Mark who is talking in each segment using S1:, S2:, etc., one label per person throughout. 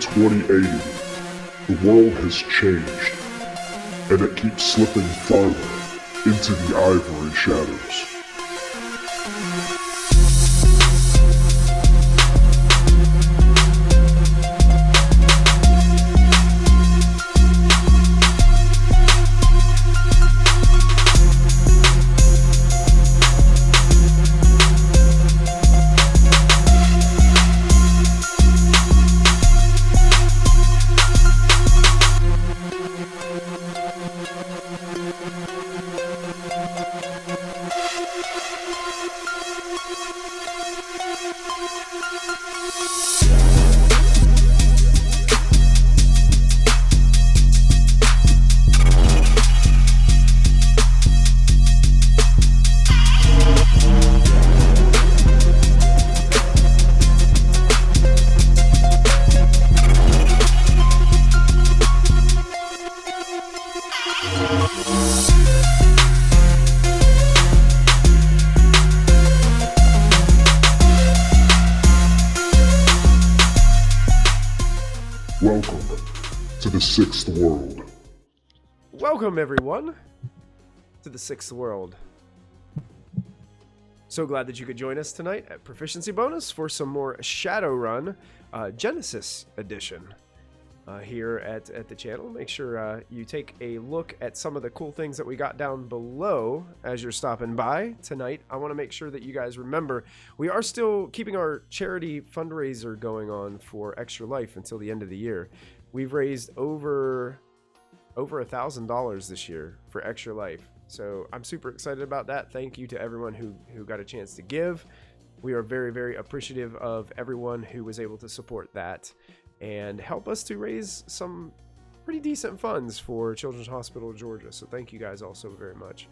S1: 2080, the world has changed, and it keeps slipping farther into the ivory shadows. Welcome to the Sixth World.
S2: Welcome, everyone, to the Sixth World. So glad that you could join us tonight at Proficiency Bonus for some more Shadowrun Genesis Edition here at the channel. Make sure you take a look at some of the cool things that we got down below as you're stopping by tonight. I want to make sure that you guys remember we are still keeping our charity fundraiser going on for Extra Life until the end of the year. We've raised over $1,000 this year for Extra Life. So I'm super excited about that. Thank you to everyone who got a chance to give. We are very, very appreciative of everyone who was able to support that and help us to raise some pretty decent funds for Children's Hospital of Georgia. So thank you guys also very much.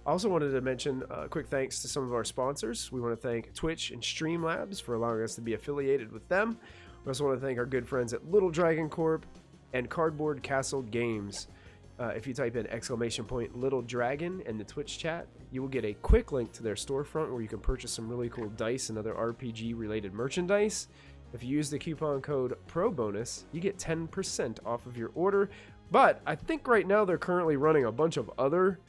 S2: I also wanted to mention a quick thanks to some of our sponsors. We want to thank Twitch and Streamlabs for allowing us to be affiliated with them. We also want to thank our good friends at Little Dragon Corp and Cardboard Castle Games. If you type in !Little Dragon in the Twitch chat, you will get a quick link to their storefront where you can purchase some really cool dice and other RPG related merchandise. If you use the coupon code PROBONUS, you get 10% off of your order. But I think right now they're currently running a bunch of other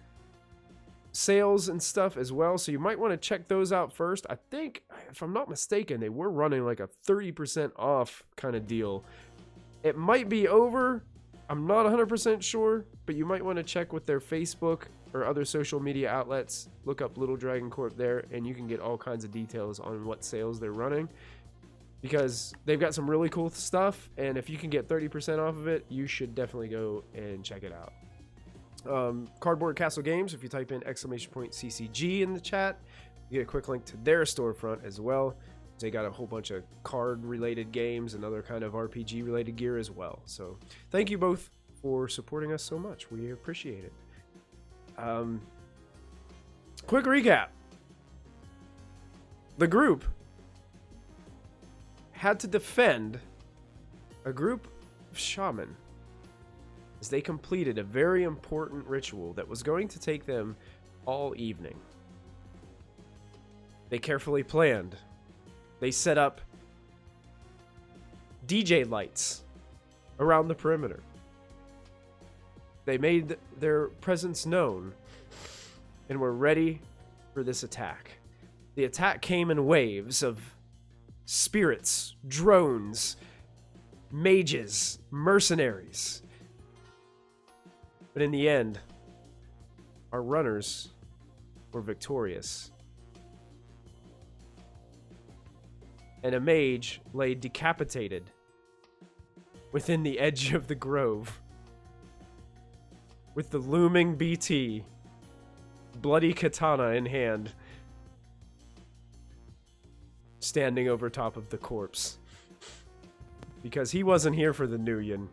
S2: sales and stuff as well, so you might want to check those out first. I think, if I'm not mistaken, they were running like a 30% off kind of deal. It might be over. I'm not 100% sure, but you might want to check with their Facebook or other social media outlets. Look up Little Dragon Corp there, and you can get all kinds of details on what sales they're running, because they've got some really cool stuff, and if you can get 30% off of it, you should definitely go and check it out. Cardboard Castle Games, if you type in !CCG in the chat, you get a quick link to their storefront as well. They got a whole bunch of card-related games and other kind of RPG-related gear as well. So thank you both for supporting us so much. We appreciate it. Quick recap. The group had to defend a group of shaman as they completed a very important ritual that was going to take them all evening. They carefully planned. They set up DJ lights around the perimeter. They made their presence known and were ready for this attack. The attack came in waves of spirits, drones, mages, mercenaries. But in the end, our runners were victorious. And a mage lay decapitated within the edge of the grove, with the looming BT, bloody katana in hand, standing over top of the corpse. Because he wasn't here for the Nuyen,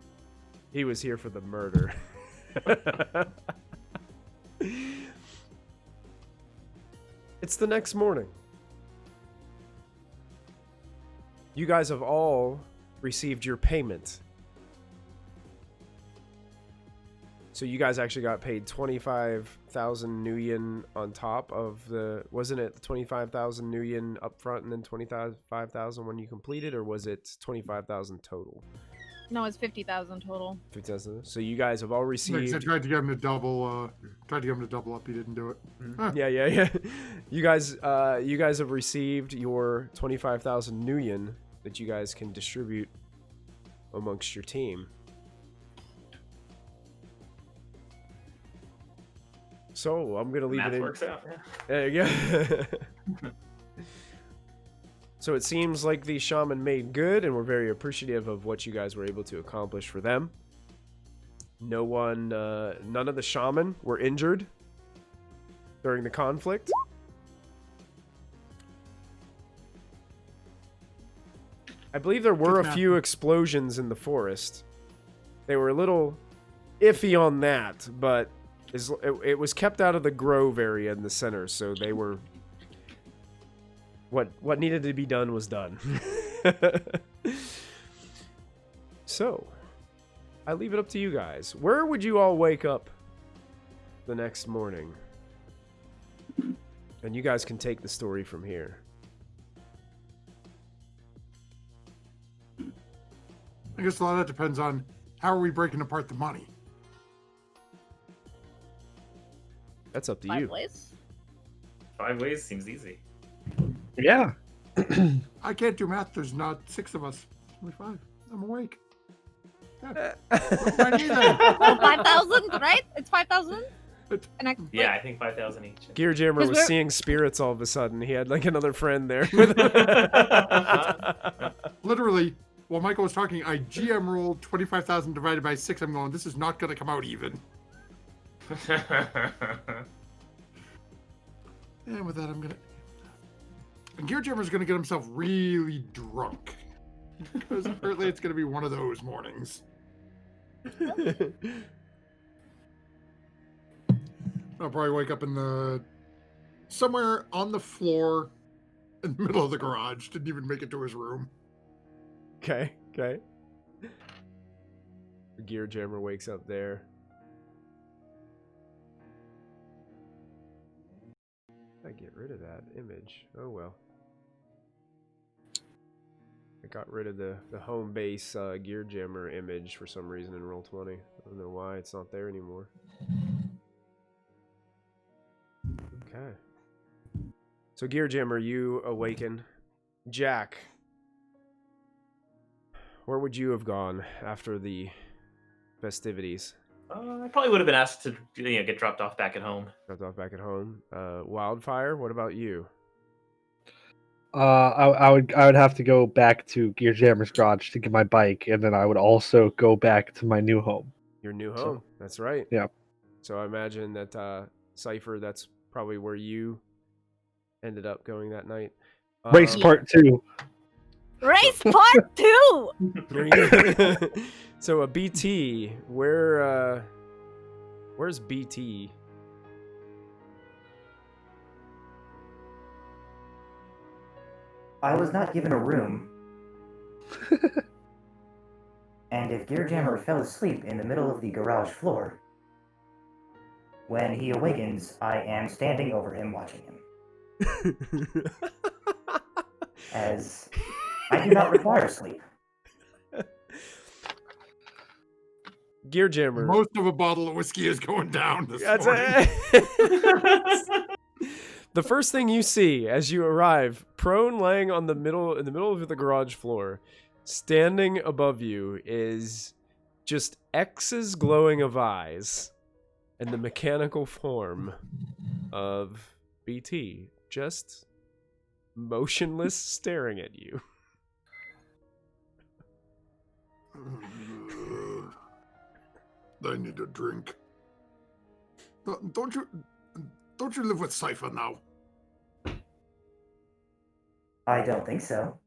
S2: he was here for the murder. It's the next morning. You guys have all received your payment. So you guys actually got paid 25,000 Nuyen on top of the... Wasn't it 25,000 Nuyen up front and then 25,000 when you completed? Or was it 25,000 total?
S3: No, it's 50,000 total.
S2: 50,000. So you guys have all
S4: Like I said,
S2: received.
S4: tried to get him to double. Tried to get him to double up. He didn't do it. Huh.
S2: Yeah. You guys have received your 25,000 nuyen that you guys can distribute amongst your team. So I'm gonna leave
S5: Math
S2: it in.
S5: works out. Yeah.
S2: There you go. So it seems like the shaman made good, and we're very appreciative of what you guys were able to accomplish for them. None of the shaman were injured during the conflict. I believe there were a few explosions in the forest. They were a little iffy on that, but it was kept out of the grove area in the center, so they were... What needed to be done was done. So, I leave it up to you guys. Where would you all wake up the next morning? And you guys can take the story from here.
S4: I guess a lot of that depends on how are we breaking apart the money.
S2: That's up to
S3: 5
S2: you.
S3: ways.
S5: 5 ways seems easy.
S6: Yeah.
S4: I can't do math. There's not 6 of us. Only 5. I'm awake. Yeah.
S3: Well, 5,000, right? It's 5,000?
S5: Yeah, I think 5,000 each.
S2: Gearjammer was
S3: we're-
S2: seeing spirits all of a sudden. He had like another friend there.
S4: Literally, while Michael was talking, I GM rolled 25,000 divided by 6. I'm going, this is not going to come out even. And with that, I'm going to... And Gearjammer's going to get himself really drunk. Because apparently it's going to be one of those mornings. I'll probably wake up in the... somewhere on the floor in the middle of the garage. Didn't even make it to his room.
S2: Okay. Gearjammer wakes up there. I get rid of that image. Oh well. I got rid of the home base Gearjammer image for some reason in Roll20. I don't know why it's not there anymore. Okay. So Gearjammer, you awaken. Jack, where would you have gone after the festivities?
S5: I probably would have been asked to get dropped off back at home.
S2: Dropped off back at home. Wildfire, what about you?
S6: I would have to go back to Gearjammer's garage to get my bike, and then I would also go back to my new home.
S2: Your new
S6: So-
S2: home. That's right.
S6: Yeah.
S2: So I imagine that Cypher, that's probably where you ended up going that night.
S6: Race part 2.
S3: Race part 2!
S2: So a BT, where's BT?
S7: I was not given a room. And if Gearjammer fell asleep in the middle of the garage floor, when he awakens, I am standing over him watching him. As I do not require sleep.
S2: Gearjammer.
S4: Most of a bottle of whiskey is going down this
S2: That's
S4: morning.
S2: it. The first thing you see as you arrive, prone laying on in the middle of the garage floor, standing above you is just X's glowing of eyes and the mechanical form of BT, just motionless staring at you.
S4: I need a drink. Don't you live with Cypher now?
S7: I don't think so.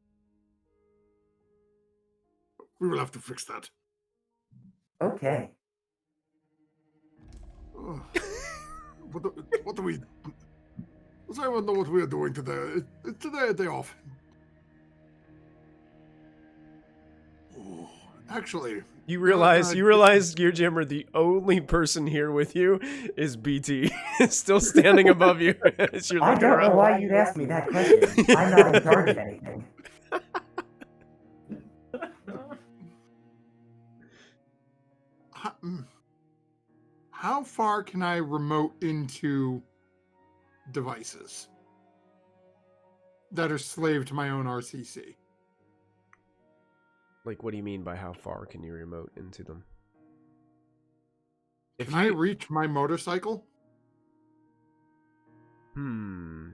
S4: We will have to fix that.
S7: Okay.
S4: Ugh. What do we... Does anyone know what we are doing today? It's today a day off. Oh, actually...
S2: You realize, Gearjammer, the only person here with you is BT, still standing above you as you're
S7: I
S2: looking
S7: don't know
S2: around.
S7: why you'd ask me that question. I'm not in charge of anything.
S4: How far can I remote into devices that are slave to my own RCC?
S2: Like, what do you mean by how far can you remote into them? If
S4: Can I reach my motorcycle?
S2: Hmm.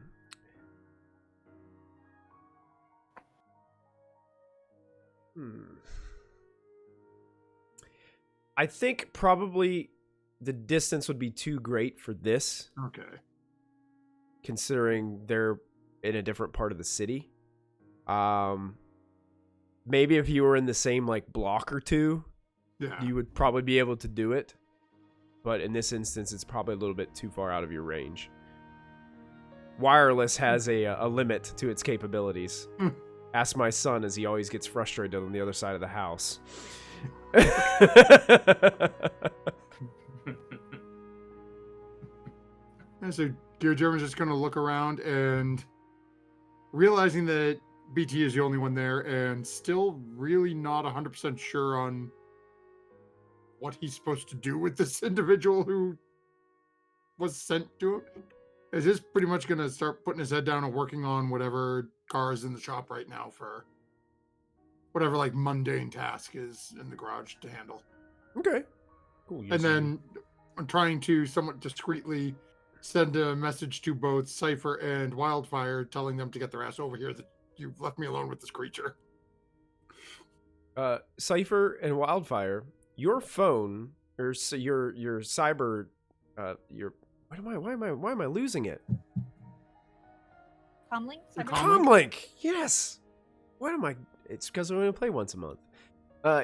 S2: I think probably the distance would be too great for this,
S4: Okay.
S2: considering they're in a different part of the city. Maybe if you were in the same like block or two,
S4: Yeah.
S2: you would probably be able to do it. But in this instance, it's probably a little bit too far out of your range. Wireless has a limit to its capabilities. Ask my son, as he always gets frustrated on the other side of the house.
S4: And so Gear German's just going to look around and realizing that BT is the only one there and still really not 100% sure on what he's supposed to do with this individual who was sent to him. Is just pretty much going to start putting his head down and working on whatever car is in the shop right now for whatever like mundane task is in the garage to handle.
S2: Okay. Cool.
S4: And then I'm trying to somewhat discreetly send a message to both Cypher and Wildfire telling them to get their ass over here, that you've left me alone with this creature.
S2: Cypher and Wildfire, your phone or your cyber your why am I losing it?
S3: Comlink?
S4: Your
S3: Cyber-
S2: Comlink. Yes. What am I? It's because we only play once a month.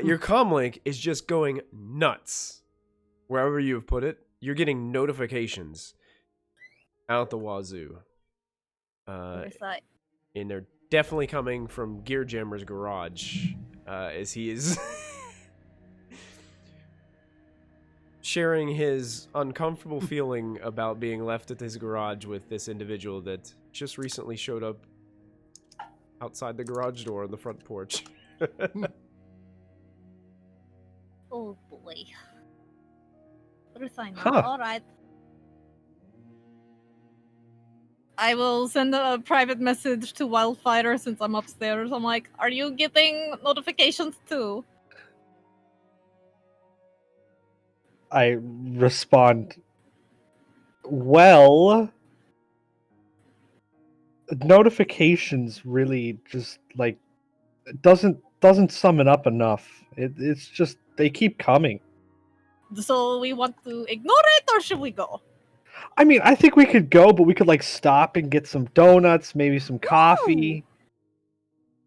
S2: Your Comlink is just going nuts. Wherever you have put it, you're getting notifications out the wazoo.
S3: Where's that?
S2: And they're definitely coming from Gear Jammer's garage, as he is sharing his uncomfortable feeling about being left at his garage with this individual that just recently showed up outside the garage door on the front porch.
S3: Oh boy. What a sign.
S6: Huh.
S3: Alright. I will send a private message to Wildfire since I'm upstairs. I'm like, are you getting notifications too?
S6: I respond, well, notifications really just like doesn't sum it up enough. It's just they keep coming.
S3: So we want to ignore it or should we go?
S6: I mean, I think we could go, but we could like stop and get some donuts, maybe some coffee.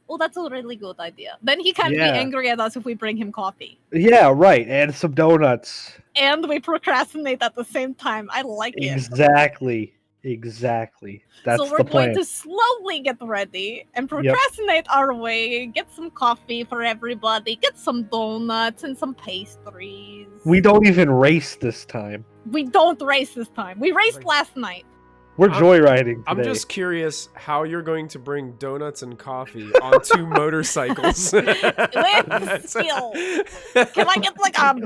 S3: Oh, that's a really good idea. Then he can't
S6: Yeah.
S3: be angry at us if we bring him coffee.
S6: Yeah, right, and some donuts.
S3: And we procrastinate at the same time. I like it.
S6: Exactly. That's
S3: So we're
S6: the
S3: going
S6: plan.
S3: to slowly get ready and procrastinate our way, get some coffee for everybody, get some donuts and some pastries.
S6: We don't even race this time.
S3: We don't race this time. We raced
S2: Right.
S3: last night.
S6: We're
S2: I'm-
S6: joyriding today.
S2: I'm just curious how you're going to bring donuts and coffee on two motorcycles.
S3: With skill. Can I get like like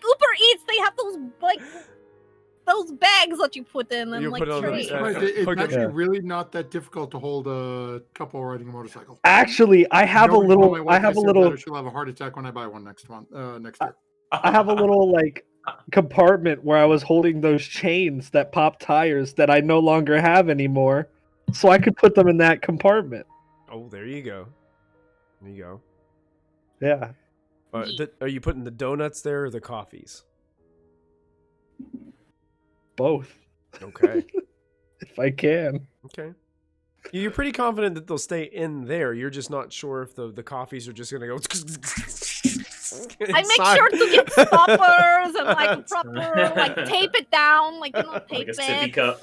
S3: Uber Eats? They have those bags that you put in and
S2: You
S3: like
S2: put it on the-
S3: trays.
S4: Right, it's
S2: Okay.
S4: actually
S6: Yeah.
S4: really not that difficult to hold a couple riding a motorcycle.
S6: Actually, I have
S4: Nobody told my
S6: a
S4: wife
S6: little. I have a
S4: said
S6: little.
S4: that she'll have a heart attack when I buy one next month. Next year.
S6: I have a little like compartment where I was holding those chains that pop tires that I no longer have anymore, so I could put them in that compartment.
S2: Oh, there you go. There you go.
S6: Yeah.
S2: Are you putting the donuts there or the coffees?
S6: Both,
S2: Okay.
S6: if I can.
S2: Okay. You're pretty confident that they'll stay in there. You're just not sure if the coffees are just gonna go.
S3: I make sure to get stoppers and like proper like tape it down, like
S5: Like
S3: tape
S5: a sippy
S3: it.
S5: cup.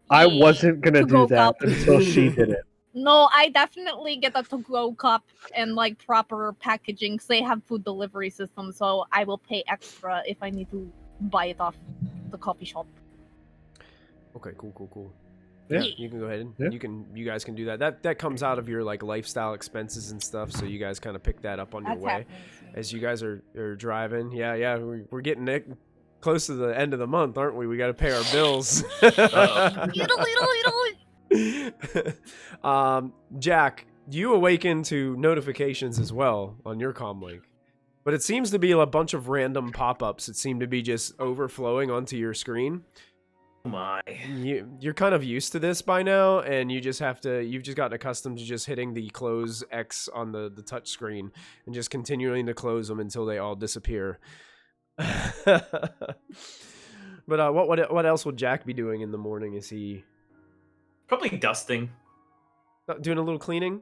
S6: I
S3: Yeah.
S6: wasn't gonna
S3: To-go
S6: do that
S3: cup.
S6: until she did it.
S3: No, I definitely get a to-go cup and like proper packaging because they have food delivery systems. So I will pay extra if I need to buy it off the coffee shop.
S2: Okay, cool. Yeah,
S6: Yeah.
S2: you can go ahead and
S6: Yeah.
S2: you guys can do that. That comes out of your like lifestyle expenses and stuff, so you guys kind of pick that up on your
S3: That's
S2: way
S3: happening soon.
S2: as you guare driving. Yeah, we're getting it close to the end of the month, aren't we? We got to pay our bills. Jack, you awaken to notifications as well on your comlink, but it seems to be a bunch of random pop-ups that seem to be just overflowing onto your screen.
S5: Oh my.
S2: You're kind of used to this by now, and you've just gotten accustomed to just hitting the close X on the touch screen and just continuing to close them until they all disappear. But what else will Jack be doing in the morning? Is he
S5: Probably dusting.
S2: doing a little cleaning?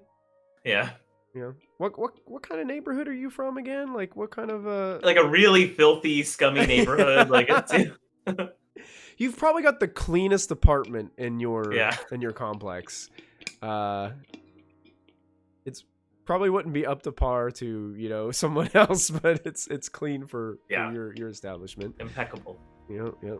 S5: Yeah.
S2: Yeah. What kind of neighborhood are you from again? Like what kind of
S5: Like a really filthy, scummy neighborhood. Like it's
S2: You've probably got the cleanest apartment in your
S5: Yeah.
S2: complex. It's probably wouldn't be up to par to someone else, but it's clean for your establishment.
S5: impeccable.
S2: Yep.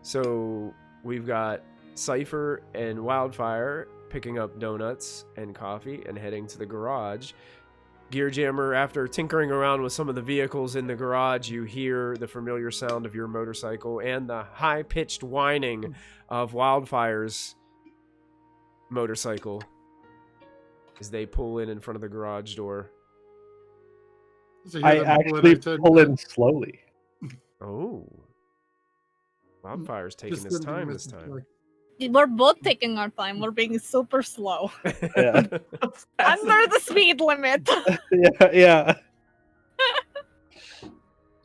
S2: So we've got Cypher and Wildfire picking up donuts and coffee and heading to the garage. Gearjammer, after tinkering around with some of the vehicles in the garage, you hear the familiar sound of your motorcycle and the high-pitched whining of Wildfire's motorcycle as they pull in front of the garage door.
S4: So
S6: I
S4: them
S6: actually
S4: said,
S6: pull in slowly.
S2: Oh. Wildfire's taking
S4: just
S2: his
S4: sending a
S2: time this
S4: message
S2: time.
S4: like,
S3: We're both taking our time. We're being super slow.
S6: Yeah.
S3: Under the speed limit.
S6: Yeah.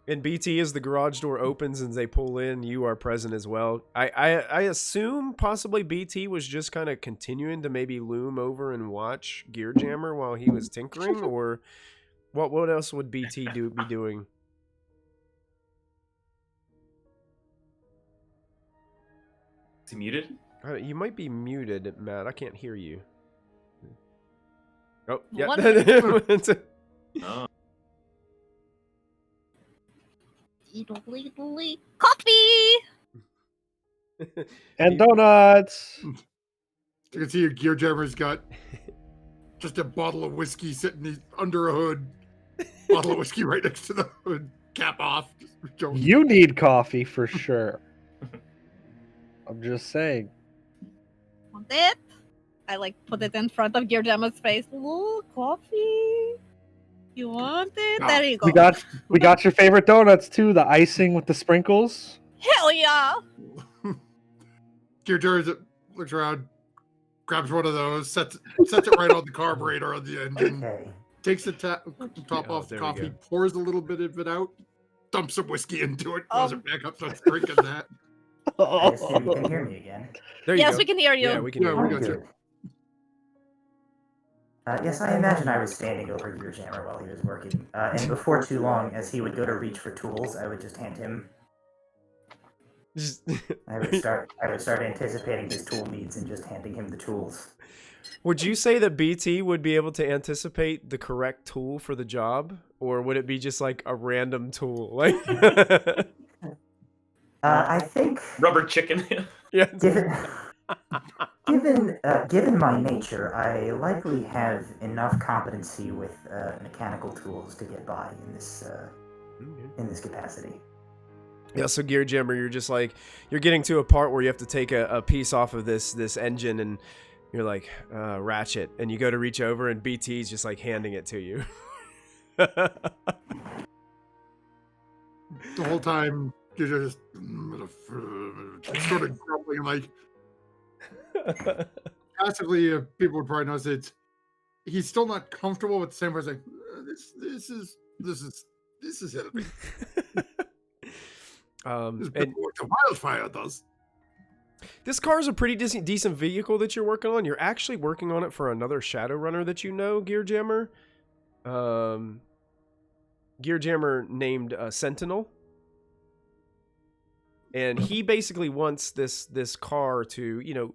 S2: And BT, as the garage door opens and they pull in, you are present as well. I assume possibly BT was just kind of continuing to maybe loom over and watch Gearjammer while he was tinkering, or what else would BT be doing?
S5: Is he muted?
S2: You might be muted, Matt. I can't hear you. Oh, yeah.
S3: What?
S5: Oh.
S3: Coffee!
S6: And donuts.
S4: you can see your Gearjammer's got just a bottle of whiskey sitting under a hood. Bottle of whiskey right next to the hood. Cap off. Just
S6: You need coffee for sure. I'm just saying.
S3: Want it? I put it in front of Gearjammer's face. Ooh, coffee. You want it?
S4: Ah,
S3: There you go.
S6: We got your favorite donuts too, the icing with the sprinkles.
S3: Hell yeah!
S4: Gearjammer looks around, grabs one of those, sets it right on the carburetor on the engine,
S7: Okay.
S4: takes the top
S2: Oh,
S4: off the
S2: there we
S4: coffee,
S2: go.
S4: pours a little bit of it out, dumps some whiskey into it, close it back up, starts drinking that.
S7: I assume you can hear me again.
S2: There you
S3: Yes,
S2: go.
S3: we can hear you.
S2: Yeah, we can
S4: Yeah,
S2: hear
S4: we
S2: you.
S4: got you.
S7: Good. Yes, I imagine I was standing over Gearjammer while he was working. And before too long, as he would go to reach for tools, I would just hand him. I would start anticipating his tool needs and just handing him the tools.
S2: Would you say that BT would be able to anticipate the correct tool for the job, or would it be just like a random tool? Like,
S7: I think,
S5: Rubber chicken.
S2: yeah.
S7: given my nature, I likely have enough competency with mechanical tools to get by in this capacity.
S2: Yeah, so Gearjammer, you're just like, you're getting to a part where you have to take a piece off of this engine, and you're like, ratchet, and you go to reach over, and BT's just like handing it to you.
S4: The whole time, you're just sort of grumbling, like, passively, people would probably notice he's still not comfortable with the same person. This is helping. This is
S2: And
S4: what the Wildfire does.
S2: this car is a pretty decent vehicle that you're working on. You're actually working on it for another Shadowrunner that you know, Gearjammer. Gearjammer named Sentinel. And he basically wants this car to,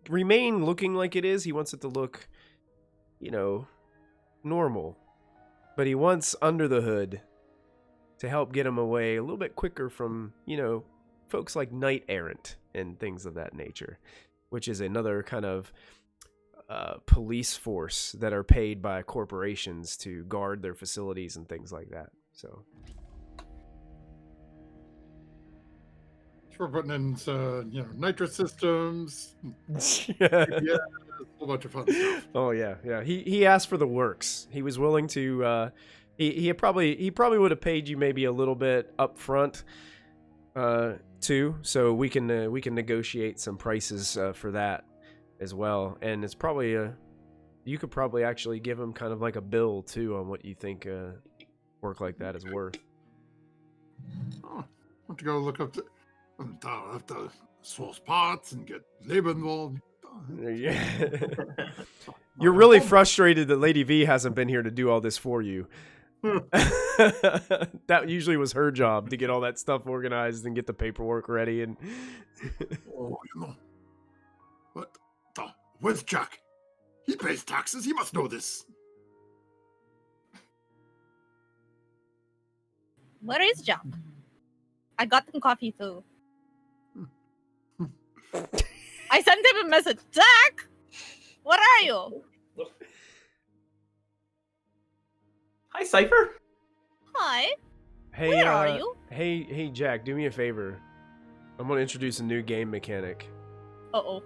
S2: remain looking like it is. He wants it to look, normal. But he wants under the hood to help get him away a little bit quicker from, folks like Knight Errant and things of that nature. which is another kind of police force that are paid by corporations to guard their facilities and things like that. So
S4: We're putting in, nitrous systems,
S2: yeah.
S4: a whole bunch of fun stuff.
S2: Oh yeah, yeah. He asked for the works. He was willing to. He probably would have paid you maybe a little bit up front, too. So we can negotiate some prices for that as well. And it's probably you could probably actually give him kind of like a bill too on what you think work like that is worth.
S4: Oh, I have to go look up I have to source parts and get labor involved.
S2: Yeah. You're really frustrated that Lady V hasn't been here to do all this for you. That usually was her job, to get all that stuff organized and get the paperwork ready. And
S4: But where's Jack? He pays taxes. He must know this.
S3: Where is Jack? I got him coffee too. I sent him a message. Jack, where are you?
S5: Hi, Cypher.
S3: Hi.
S2: hey,
S3: Where are you?
S2: Hey, Jack, do me a favor. I'm gonna introduce a new game mechanic.
S3: Uh-oh.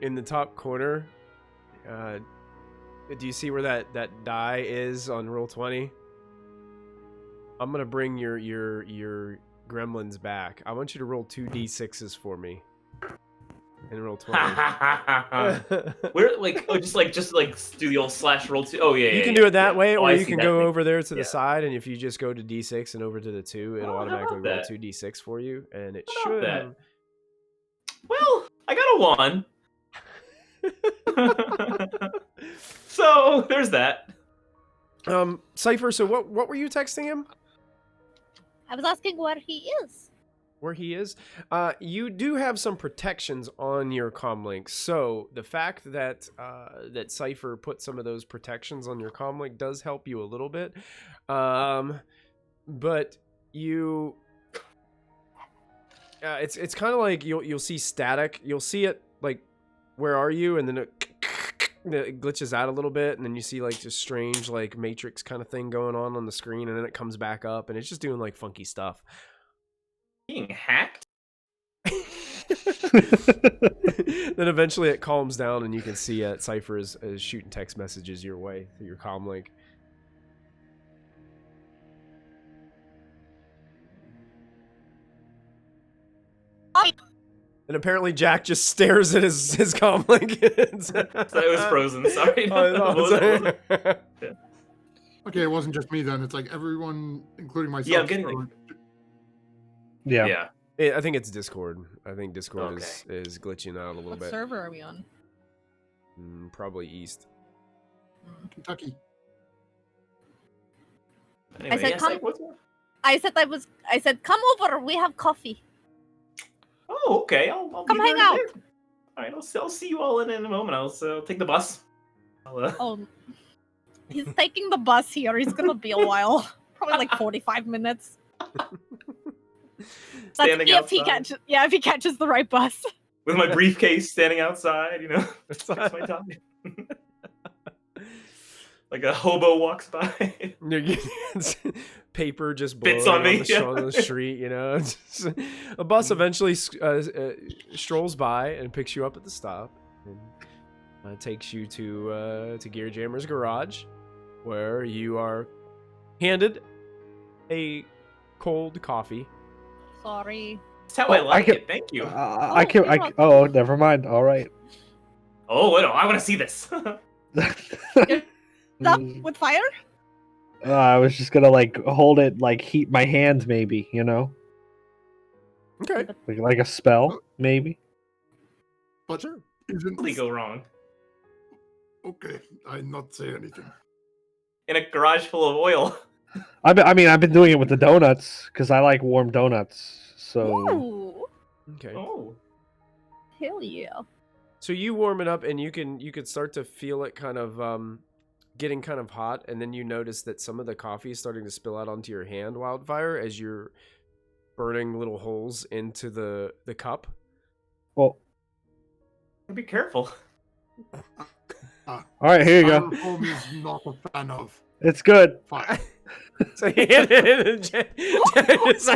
S2: In the top corner, do you see where that die is on roll 20? I'm gonna bring your gremlins back. I want you to roll 2d6s for me. And roll 20.
S5: We're just do the old slash roll 2. Oh yeah.
S2: You can do it that way,
S5: Oh,
S2: or
S5: I
S2: you
S5: see
S2: can
S5: that
S2: go
S5: thing.
S2: over there to the
S5: Yeah.
S2: side, and if you just go to d6 and over to the 2, it'll
S5: Oh, how
S2: automatically
S5: about
S2: roll
S5: that?
S2: 2d6 for you, and it
S5: How about
S2: should.
S5: Well, I got a 1. So there's that.
S2: Cypher, so what were you texting him?
S3: I was asking where he is.
S2: Where he is? You do have some protections on your comlink. So the fact that that Cypher put some of those protections on your comlink does help you a little bit. But you, it's kind of like you'll see static. You'll see it like, where are you? And then it glitches out a little bit, and then you see like just strange like matrix kind of thing going on the screen, and then it comes back up, and it's just doing like funky stuff.
S5: Being hacked?
S2: Then eventually it calms down, and you can see Cypher is shooting text messages your way through your comm link. And apparently Jack just stares at his comm link.
S5: So it was frozen. Sorry.
S2: Oh,
S5: What was it?
S4: Okay, it wasn't just me then. It's like everyone, including myself.
S5: Yeah, I'm getting
S4: scrolling.
S6: Yeah.
S2: I think it's Discord. I think Discord
S5: Okay.
S2: is glitching out a little
S3: What
S2: bit.
S3: server are we on?
S2: Probably East.
S4: Kentucky.
S5: Anyway,
S3: said
S5: yes,
S3: come-
S5: what's up?
S3: I said, come over. We have coffee.
S5: Oh, okay. I'll
S3: Come
S5: be
S3: hang
S5: right
S3: out.
S5: there. All right, I'll see you all in a moment. I'll take the bus.
S3: Oh, he's taking the bus here. He's gonna be a while. Probably like 45 minutes.
S5: Standing
S3: if he
S5: outside.
S3: catches, if he catches the right bus.
S5: With my briefcase standing outside, fix my time. Like a hobo walks by.
S2: Paper just
S5: Spits
S2: blowing
S5: on me,
S2: on the street, Just- a bus eventually strolls by and picks you up at the stop and takes you to Gear Jammer's garage, where you are handed a cold coffee.
S3: Sorry.
S5: That's how I like
S6: can-
S5: it. Thank you.
S6: I can. Oh, never mind. All right.
S5: Oh, wait, I want to see this.
S3: Up with fire?
S6: I was just gonna hold it, heat my hand, maybe.
S2: Okay.
S6: Like a spell, maybe.
S4: But
S2: Sure.
S4: isn't
S5: Really go wrong.
S4: okay? I not say anything.
S5: In a garage full of oil.
S6: I've been doing it with the donuts because I like warm donuts. So
S3: Ooh.
S2: Okay.
S5: Oh.
S3: Hell yeah.
S2: So you warm it up, and you could start to feel it kind of getting kind of hot, and then you notice that some of the coffee is starting to spill out onto your hand, Wildfire, as you're burning little holes into the cup.
S6: Well,
S5: Be careful.
S6: all right, here you go.
S4: Styrofoam is not a fan of.
S6: It's good.
S4: Fine.
S2: So he handed it and just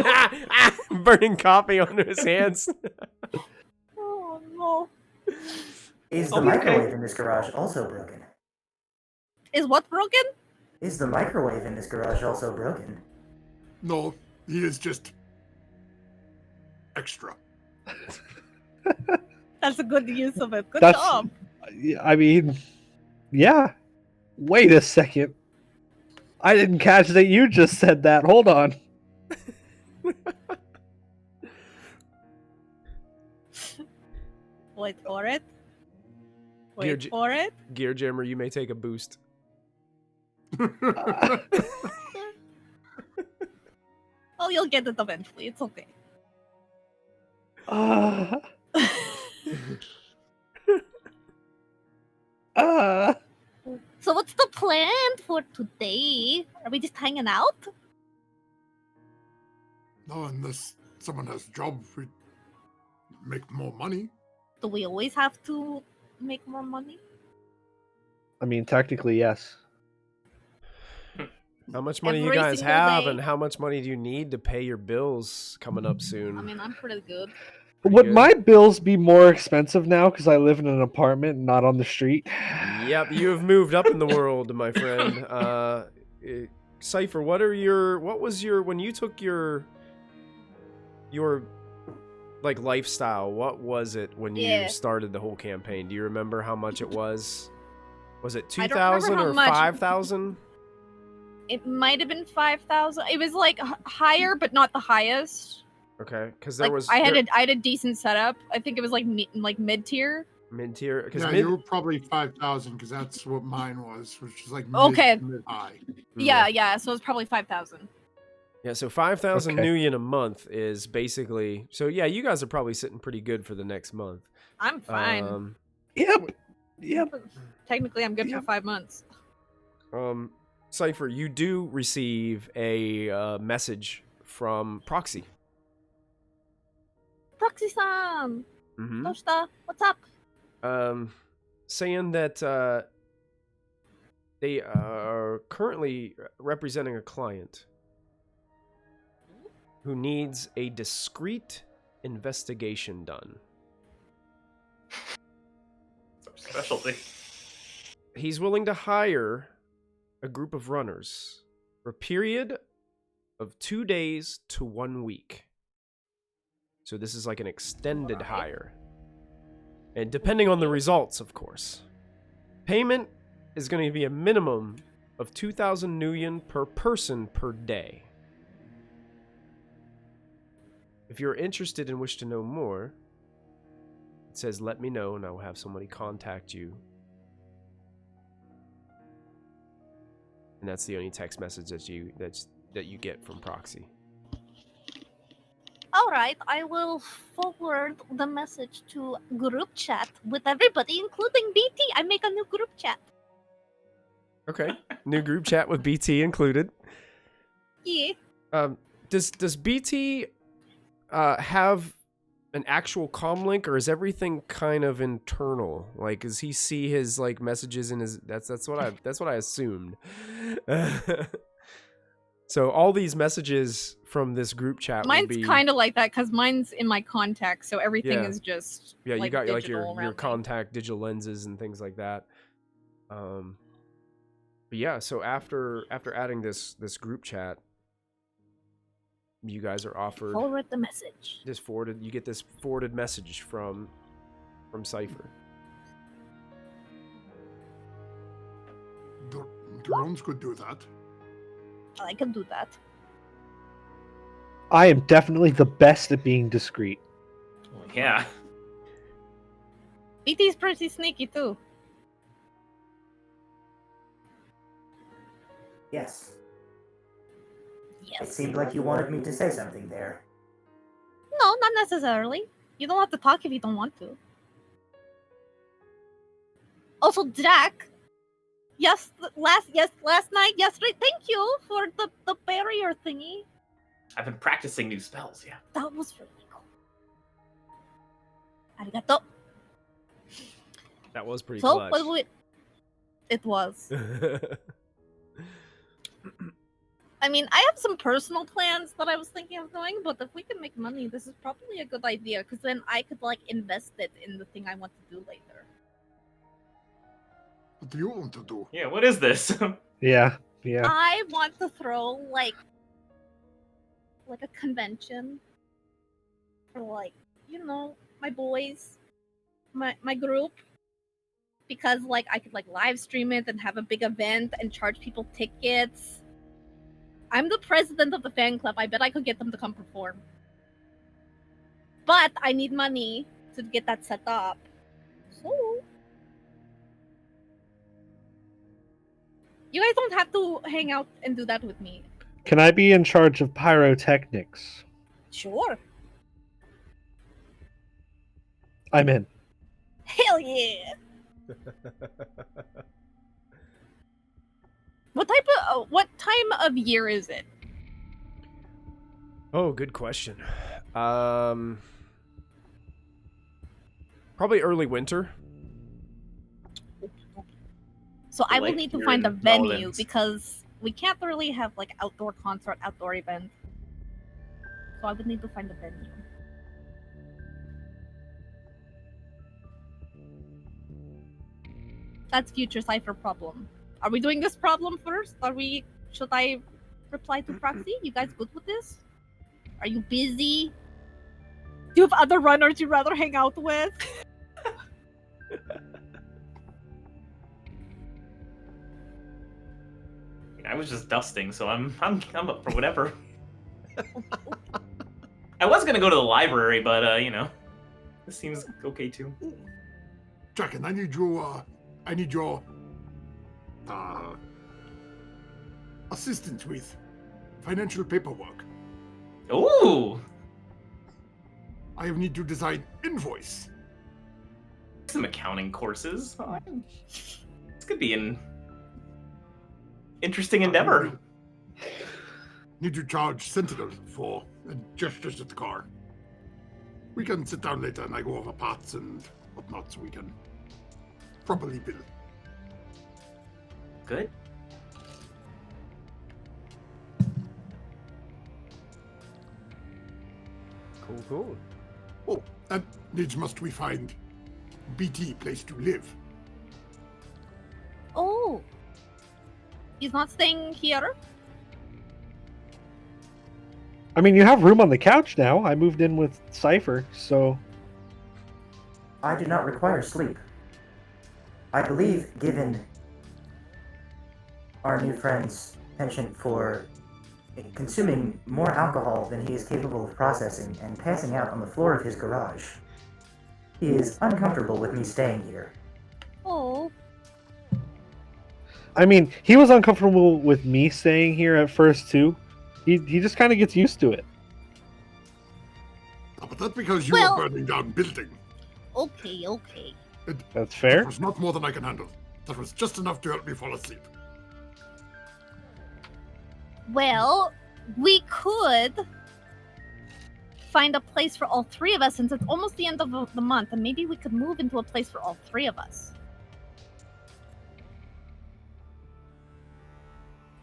S2: burning coffee onto his hands.
S3: Oh no.
S7: Is the
S5: I'll be okay.
S7: microwave in this garage also broken?
S3: Is what broken?
S7: Is the microwave in this garage also broken?
S4: No, he is just extra.
S3: That's a good use of it. Good
S6: That's-
S3: job.
S6: I mean, yeah. Wait a second. I didn't catch that you just said that. Hold on.
S3: Wait for it.
S2: Gear
S3: Wait
S2: j-
S3: for it.
S2: Gear Jammer, you may take a boost.
S3: Oh, you'll get it eventually. It's okay.
S6: Uh,
S3: So what's the plan for today? Are we just hanging out?
S4: No, unless someone has a job, we make more money.
S3: Do we always have to make more money?
S6: I mean, technically, yes.
S2: How much money you
S3: Every
S2: guys
S3: single
S2: have,
S3: day.
S2: and how much money do you need to pay your bills coming up soon?
S3: I mean, I'm pretty good.
S2: Pretty
S6: Would
S2: good.
S6: my bills be more expensive now because I live in an apartment and not on the street?
S2: Yep, you have moved up in the world, my friend. Cypher, what was your when you took your like lifestyle, what was it when you
S3: Yeah.
S2: started the whole campaign? Do you remember how much it was? Was it
S3: I don't remember
S2: 2,000
S3: how
S2: or
S3: much.
S2: 5,000?
S3: It might have been 5,000. It was like higher, but not the highest.
S2: Okay, because there
S3: Like
S2: was
S3: I had a decent setup. I think it was like mid tier.
S2: mid-tier. Because
S4: Yeah, you were probably 5,000 because that's what mine was, which is like
S3: Okay.
S4: mid-high.
S3: Yeah. So it was probably 5,000.
S2: Yeah, so 5,000
S6: Okay.
S2: Nuyen a month is basically. So yeah, you guys are probably sitting pretty good for the next month.
S3: I'm fine.
S6: Yep. Yep.
S3: Technically, I'm good
S6: Yep.
S3: for 5 months.
S2: Cypher, you do receive a message from Proxy.
S3: Proxy-san!
S2: Mm-hmm.
S3: Toshita, what's up?
S2: Saying that they are currently representing a client who needs a discreet investigation done.
S5: Specialty.
S2: He's willing to hire a group of runners for a period of 2 days to 1 week. So this is like an extended hire. And depending on the results, of course. Payment is going to be a minimum of 2,000 Nuyen per person per day. If you're interested and wish to know more, it says let me know and I will have somebody contact you. And that's the only text message that you get from Proxy.
S3: Alright, I will forward the message to group chat with everybody, including BT. I make a new group chat.
S2: Okay. New group chat with BT included.
S3: Yeah.
S2: Does BT have an actual comm link, or is everything kind of internal? Like, does he see his like messages in his? That's what I assumed. So all these messages from this group chat would
S3: Mine's
S2: be
S3: kind of like that because mine's in my contacts, so everything
S2: Yeah.
S3: is just
S2: yeah. You
S3: like,
S2: got like
S3: digital
S2: your
S3: around me.
S2: contact digital lenses and things like that. But yeah. So after adding this group chat, you guys are offered
S3: Forward the message.
S2: this forwarded. You get this forwarded message from Cypher.
S4: Drones could do that.
S3: I can do that.
S6: I am definitely the best at being discreet.
S5: Well, yeah.
S3: BT's pretty sneaky too.
S7: Yes. It
S3: Yes.
S7: seemed like you wanted me to say something there.
S3: No, not necessarily. You don't have to talk if you don't want to. Also, Jack. Last night, yesterday. Thank you for the barrier thingy.
S5: I've been practicing new spells, yeah.
S3: That was really cool. Arigato.
S2: That was pretty
S3: So,
S2: clutch.
S3: what we... It was. I mean, I have some personal plans that I was thinking of doing, but if we can make money, this is probably a good idea, because then I could, like, invest it in the thing I want to do later.
S4: What do you want to do?
S5: Yeah, what is this?
S6: Yeah.
S3: I want to throw, like a convention for, like, you know, my boys, my group, because, like, I could, like, live stream it and have a big event and charge people tickets. I'm the president of the fan club. I bet I could get them to come perform. But I need money to get that set up. So you guys don't have to hang out and do that with me.
S6: Can I be in charge of pyrotechnics?
S3: Sure.
S6: I'm in.
S3: Hell yeah. What time of year is it?
S2: Oh, good question. Probably early winter.
S3: So I will
S5: Like
S3: need to
S5: you're
S3: find a
S5: in
S3: venue
S5: Netherlands.
S3: because we can't really have like outdoor concert, outdoor event. So I would need to find a venue. That's future Cypher problem. Are we doing this problem first? Should I reply to Proxy? You guys good with this? Are you busy? Do you have other runners you'd rather hang out with?
S5: I was just dusting, so I'm up for whatever. I was gonna go to the library, but you know, this seems okay too.
S4: Draken, I need your assistance with financial paperwork.
S5: Ooh,
S4: I need to design invoice.
S5: some accounting courses. Oh, this could be an interesting endeavor.
S4: Need to charge Sentinel for gestures at the car. We can sit down later and I go over parts and whatnot so we can properly bill.
S5: Good.
S2: Cool.
S4: Oh, and needs must we find BT place to live.
S3: Oh. He's not staying here?
S6: I mean, you have room on the couch now. I moved in with Cypher, so...
S7: I do not require sleep. I believe, given our new friend's penchant for consuming more alcohol than he is capable of processing and passing out on the floor of his garage, he is uncomfortable with me staying here.
S3: Oh.
S6: I mean, he was uncomfortable with me staying here at first, too. He just kind of gets used to it.
S4: Oh, but that's because you
S3: Well-
S4: are burning down building.
S3: Okay.
S6: That's fair.
S4: That was not more than I can handle. That was just enough to help me fall asleep.
S3: Well, we could find a place for all three of us since it's almost the end of the month, and maybe we could move into a place for all three of us.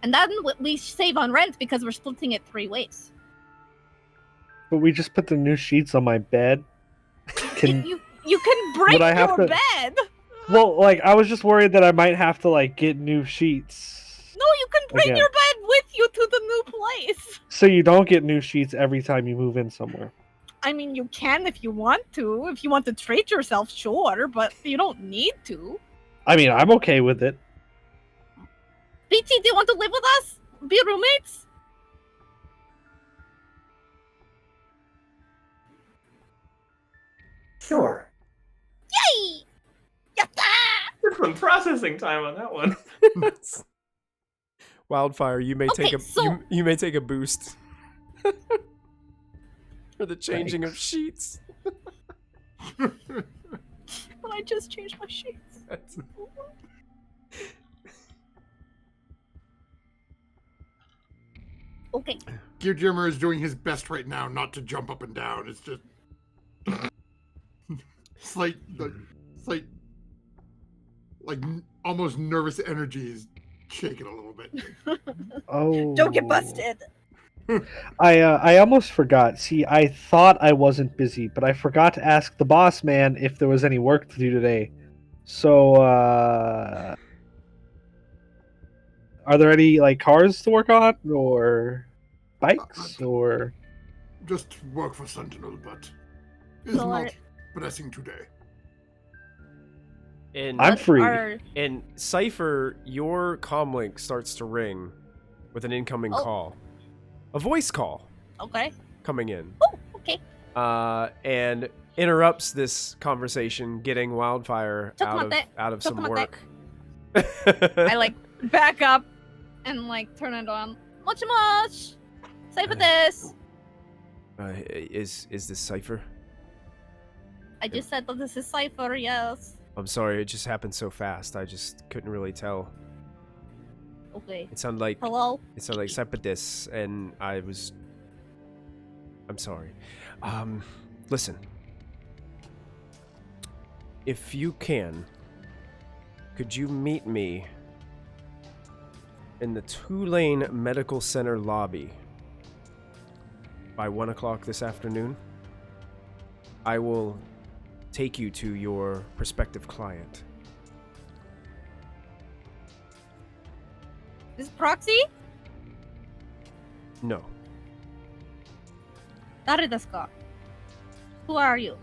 S3: And then we save on rent because we're splitting it 3 ways.
S6: But we just put the new sheets on my bed.
S3: You can break
S6: Would I have
S3: your
S6: to-
S3: bed.
S6: Well, like, I was just worried that I might have to, like, get new sheets.
S3: No, you can bring
S6: Again.
S3: your bed with you to the new place.
S6: So you don't get new sheets every time you move in somewhere.
S3: I mean, you can if you want to. If you want to treat yourself, sure, but you don't need to.
S6: I mean, I'm okay with it.
S3: BT, do you want to live with us? Be roommates?
S7: Sure.
S3: Yay! Yatta!
S5: Different processing time on that one.
S2: Wildfire, you may
S3: Okay,
S2: take a
S3: so-
S2: you may take a boost for the changing of sheets.
S3: But I just changed my sheets.
S2: That's-
S3: Okay.
S4: Gear Jammer is doing his best right now not to jump up and down. It's just Slight, almost nervous energy is shaking a little bit.
S6: Oh.
S3: Don't get busted.
S6: I almost forgot. See, I thought I wasn't busy, but I forgot to ask the boss man if there was any work to do today. So, are there any like cars to work on, or bikes, or?
S4: Just work for Sentinel, but is
S3: So
S4: not pressing today.
S2: And
S6: I'm free.
S2: And Cypher, your comlink starts to ring with an incoming call. A voice call
S3: Okay.
S2: coming in.
S3: Oh, okay.
S2: And interrupts this conversation, getting Wildfire out of some work.
S3: I like back up and like turn it on. Much. Say for this.
S2: Is this Cypher?
S3: I just said that this is Cypher, yes.
S2: I'm sorry, it just happened so fast. I just couldn't really tell.
S3: Okay.
S2: It sounded like
S3: Hello?
S2: Cypher, and I'm sorry. Listen. If you can, could you meet me in the Tulane Medical Center lobby by 1 o'clock this afternoon? I will take you to your prospective client.
S3: This is Proxy?
S2: No.
S3: Dare desu ka? Who are you?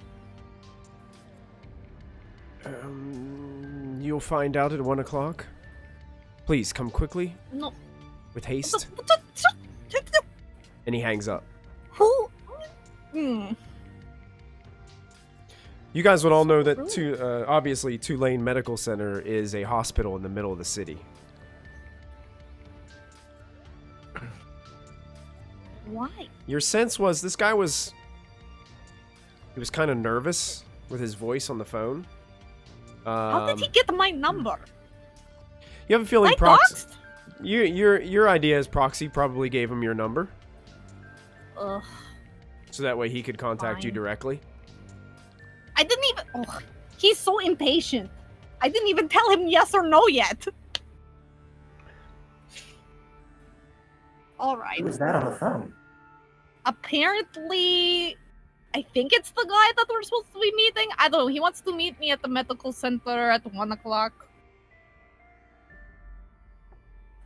S2: You'll find out at 1 o'clock. Please come quickly,
S3: No.
S2: with haste. And he hangs up.
S3: Who?
S2: You guys would all know that obviously Tulane Medical Center is a hospital in the middle of the city.
S3: Why?
S2: Your sense was this guy was kind of nervous with his voice on the phone.
S3: How did he get my number?
S2: You have a feeling
S3: I
S2: Proxy.
S3: doxed?
S2: Your idea is Proxy probably gave him your number,
S3: Ugh.
S2: so that way he could contact you
S3: Fine.
S2: directly.
S3: I didn't even. Oh, he's so impatient. I didn't even tell him yes or no yet. All right.
S7: Who was that on the phone?
S3: Apparently, I think it's the guy that we're supposed to be meeting. I don't know. He wants to meet me at the medical center at 1 o'clock.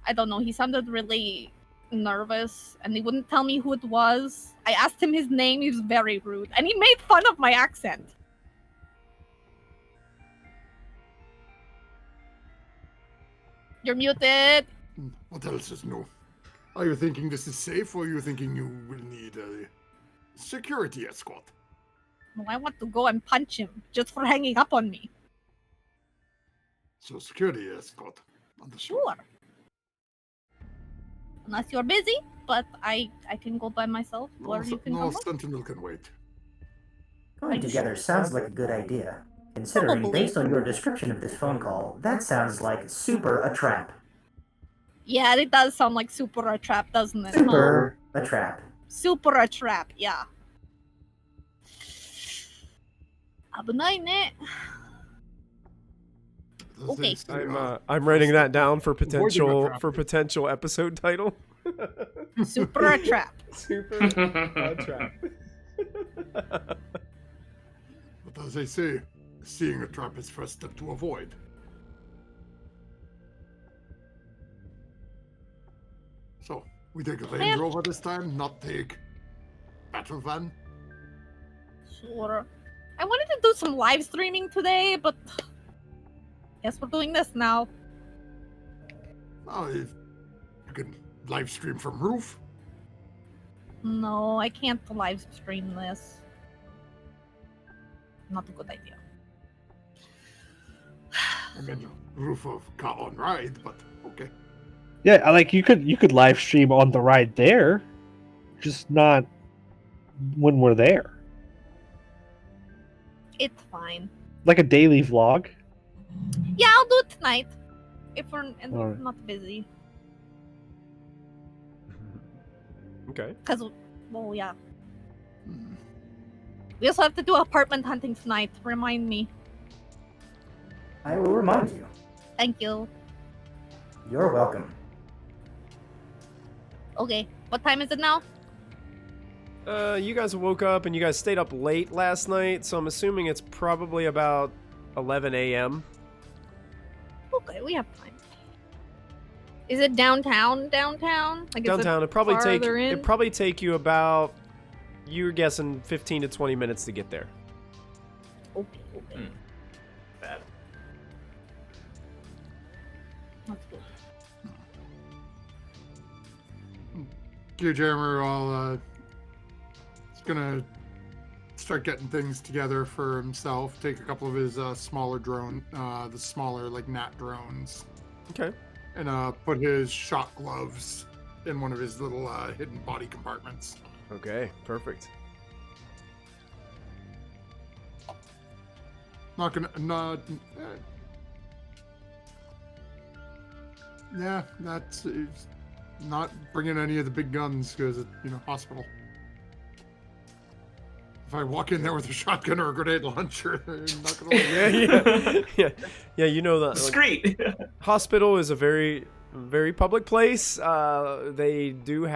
S3: I don't know. He sounded really nervous, and he wouldn't tell me who it was. I asked him his name. He was very rude, and he made fun of my accent. You're muted.
S4: What else is new? Are you thinking this is safe, or are you thinking you will need a security escort?
S3: No, I want to go and punch him just for hanging up on me.
S4: So security escort. Understood.
S3: Sure. Unless you're busy, but I can go by myself, or you can
S4: No,
S3: come up.
S4: Sentinel can wait.
S7: Going together sounds like a good idea. Considering,
S3: Probably.
S7: based on your description of this phone call, that sounds like super a trap.
S3: Yeah, it does sound like super a trap, doesn't it?
S7: Super a trap.
S3: Super a trap, yeah. Abunai ne. Okay.
S2: I'm writing that down for
S4: Avoiding
S2: potential
S4: a trap.
S2: episode title.
S3: Super a trap.
S2: Super trap.
S4: But as they say, seeing a trap is first step to avoid. So, we take a Range Rover this time, not take battle van.
S3: Sure. I wanted to do some live streaming today, but guess we're doing this now.
S4: Oh, you can live stream from roof.
S3: No, I can't live stream this. Not a good idea.
S4: I mean, roof of car on ride, but okay.
S6: Yeah, like you could live stream on the ride there, just not when we're there.
S3: It's fine.
S6: Like a daily vlog.
S3: Yeah, I'll do it tonight. If we're
S6: Alright.
S3: not busy.
S2: Okay.
S3: Because, well, yeah.
S4: Hmm.
S3: We also have to do apartment hunting tonight. Remind me.
S7: I will remind you.
S3: Thank you.
S7: You're welcome.
S3: Okay, what time is it now?
S2: You guys woke up and you guys stayed up late last night, so I'm assuming it's probably about 11 a.m.
S3: Okay, we have time. Is it downtown? Like,
S2: Downtown.
S3: Is
S2: It'd probably take you about, you're guessing 15 to 20 minutes to get there.
S3: Okay.
S5: Bad.
S3: That's good.
S4: Gearjammer is gonna start getting things together for himself. Take a couple of his smaller drone, the smaller like gnat drones,
S2: Okay.
S4: and put his shot gloves in one of his little hidden body compartments.
S2: Okay, perfect.
S4: Yeah, that's it's not bringing any of the big guns because hospital. If I walk in there with a shotgun or a grenade launcher, they're not gonna.
S2: Yeah. You know that. Like,
S5: Discreet.
S2: hospital is a very, very public place. They do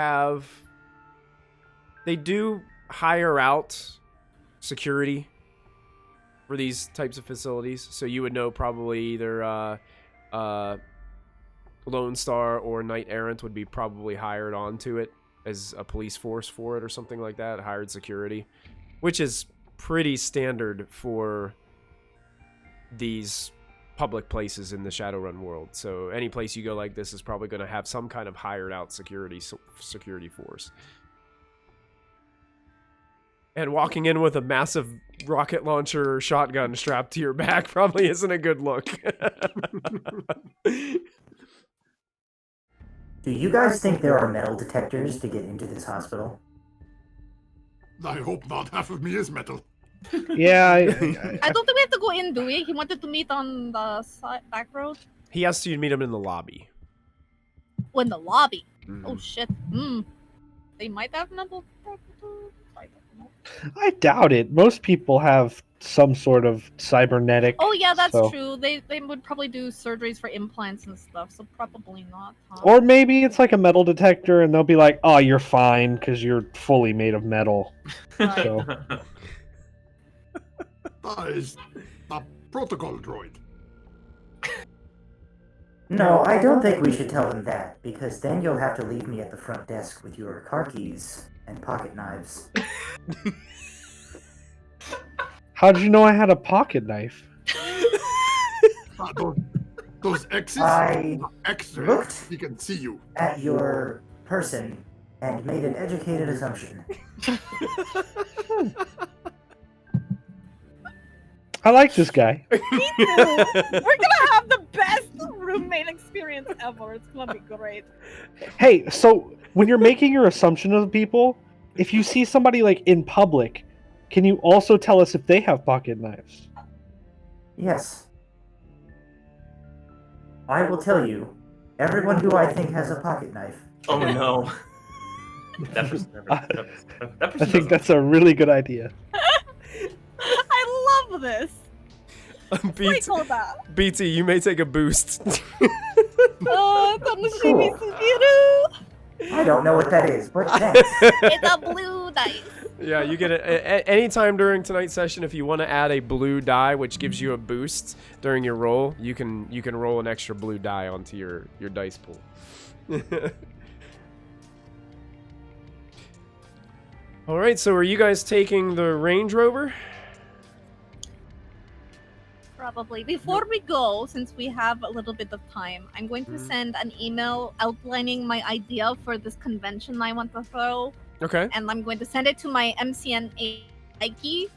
S2: hire out security for these types of facilities. So you would know probably either Lone Star or Knight Errant would be probably hired onto it as a police force for it or something like that, hired security, which is pretty standard for these public places in the Shadowrun world. So any place you go like this is probably going to have some kind of hired out security force. And walking in with a massive rocket launcher or shotgun strapped to your back probably isn't a good look.
S7: Do you guys think there are metal detectors to get into this hospital?
S4: I hope not. Half of me is metal.
S6: Yeah,
S3: I don't think we have to go in, do we? He wanted to meet on the back road.
S2: He asked you to meet him in the lobby.
S3: Oh, in the lobby.
S2: Mhm.
S3: Oh shit. They might have metal detectors. I don't know.
S6: I doubt it. Most people have some sort of cybernetic.
S3: Oh yeah, that's
S6: so-
S3: true. They would probably do surgeries for implants and stuff, so probably not. Huh?
S6: Or maybe it's like a metal detector, and they'll be like, "Oh, you're fine because you're fully made of metal."
S3: Right.
S6: So
S4: That is a protocol droid.
S7: No, I don't think we should tell them that, because then you'll have to leave me at the front desk with your car keys and pocket knives.
S6: how did you know I had a pocket knife?
S4: Those X's,
S7: I
S4: X's,
S7: looked
S4: he can see you.
S7: at your person and made an educated assumption.
S6: I like this guy.
S3: Me too. We're gonna have the best roommate experience ever. It's gonna be great.
S6: Hey, so when you're making your assumption of people, if you see somebody like in public, can you also tell us if they have pocket knives?
S7: Yes. I will tell you, everyone who I think has a pocket knife.
S5: Oh no. That person
S6: I think that's a really good idea.
S3: I love this.
S2: BT,
S3: hold that.
S2: BT, you may take a boost.
S3: Oh,
S7: I don't know what that is, but thanks.
S3: it's a blue dice.
S2: Yeah, you get it anytime during tonight's session. If you want to add a blue die, which gives you a boost during your roll, you can roll an extra blue die onto your dice pool. All right, so are you guys taking the Range Rover?
S3: Probably. Before we go, since we have a little bit of time, I'm going to send an email outlining my idea for this convention I want to throw.
S2: Okay.
S3: And I'm going to send it to my MCNA Ike,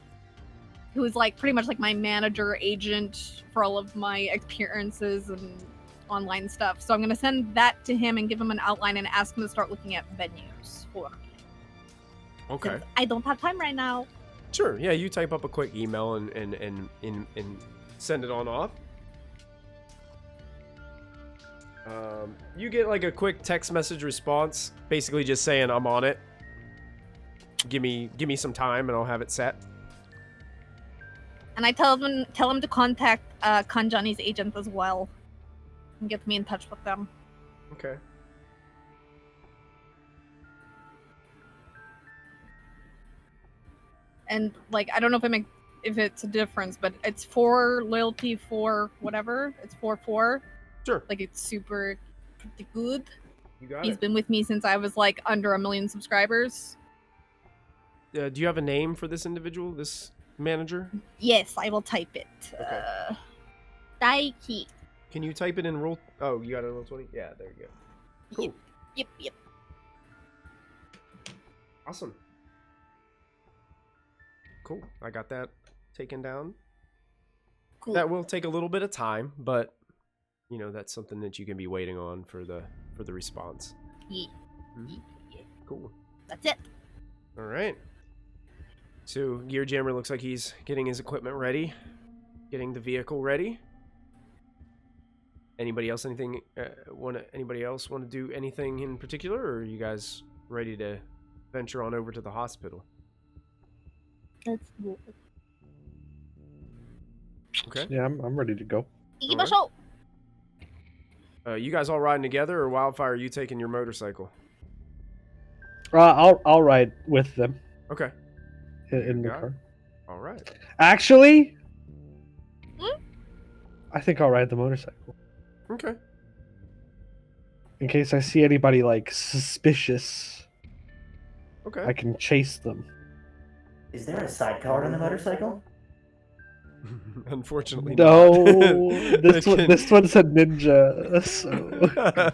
S3: who is like pretty much like my manager agent for all of my experiences and online stuff. So I'm going to send that to him and give him an outline and ask him to start looking at venues for me.
S2: Okay.
S3: Since I don't have time right now.
S2: Sure. Yeah, you type up a quick email and send it on off. You get like a quick text message response, basically just saying I'm on it. Give me some time and I'll have it set.
S3: And I tell him to contact Kanjani's agent as well. And get me in touch with them.
S2: Okay.
S3: And like I don't know if it's a difference, but it's 4 loyalty, 4 whatever. It's 4-4.
S2: Sure.
S3: Like it's super pretty good.
S2: You got
S3: He's
S2: it.
S3: been with me since I was like under 1 million subscribers.
S2: Do you have a name for this individual, this manager?
S3: Yes, I will type it.
S2: Okay.
S3: Daiki.
S2: Can you type it in roll? Oh, you got it in roll 20? Yeah, there you go. Cool.
S3: Yep.
S2: Awesome. Cool. I got that taken down.
S3: Cool.
S2: That will take a little bit of time, but that's something that you can be waiting on for the response.
S3: Yeah.
S2: Mhm. Cool.
S3: That's it.
S2: All right. So Gear Jammer looks like he's getting his equipment ready, getting the vehicle ready. Anybody else want to do anything in particular, or are you guys ready to venture on over to the hospital?
S3: Let's go.
S2: Okay.
S6: Yeah, I'm ready to go.
S3: Ikimashou.
S2: You guys all riding together, or Wildfire, are you taking your motorcycle?
S6: I'll ride with them
S2: Okay.
S6: in the
S2: Got it.
S6: car.
S2: All right.
S6: Actually,
S3: Hmm?
S6: I think I'll ride the motorcycle
S2: Okay.
S6: in case I see anybody like suspicious.
S2: Okay.
S6: I can chase them.
S7: Is there a sidecar on the motorcycle?
S2: Unfortunately,
S6: No,
S2: not.
S6: this one's a ninja. So.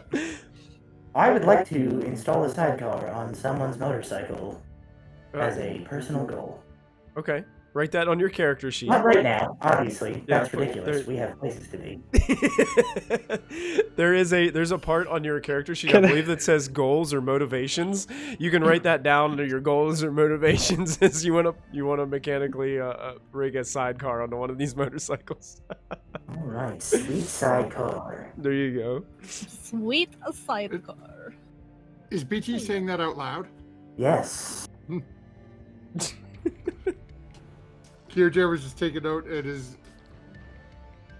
S7: I would like to install a sidecar on someone's motorcycle as a personal goal.
S2: Okay. Write that on your character sheet.
S7: Not right now, obviously.
S2: Yeah,
S7: That's ridiculous.
S2: there-
S7: We have places to be.
S2: There's a part on your character sheet, I
S6: Can I-
S2: believe, that says goals or motivations. You can write that down under your goals or motivations as you want to mechanically rig a sidecar onto one of these motorcycles.
S7: All right, sweet sidecar.
S2: There you go.
S3: Sweet a sidecar.
S4: Is BT saying that out loud?
S7: Yes.
S4: Kirja was just taking note and is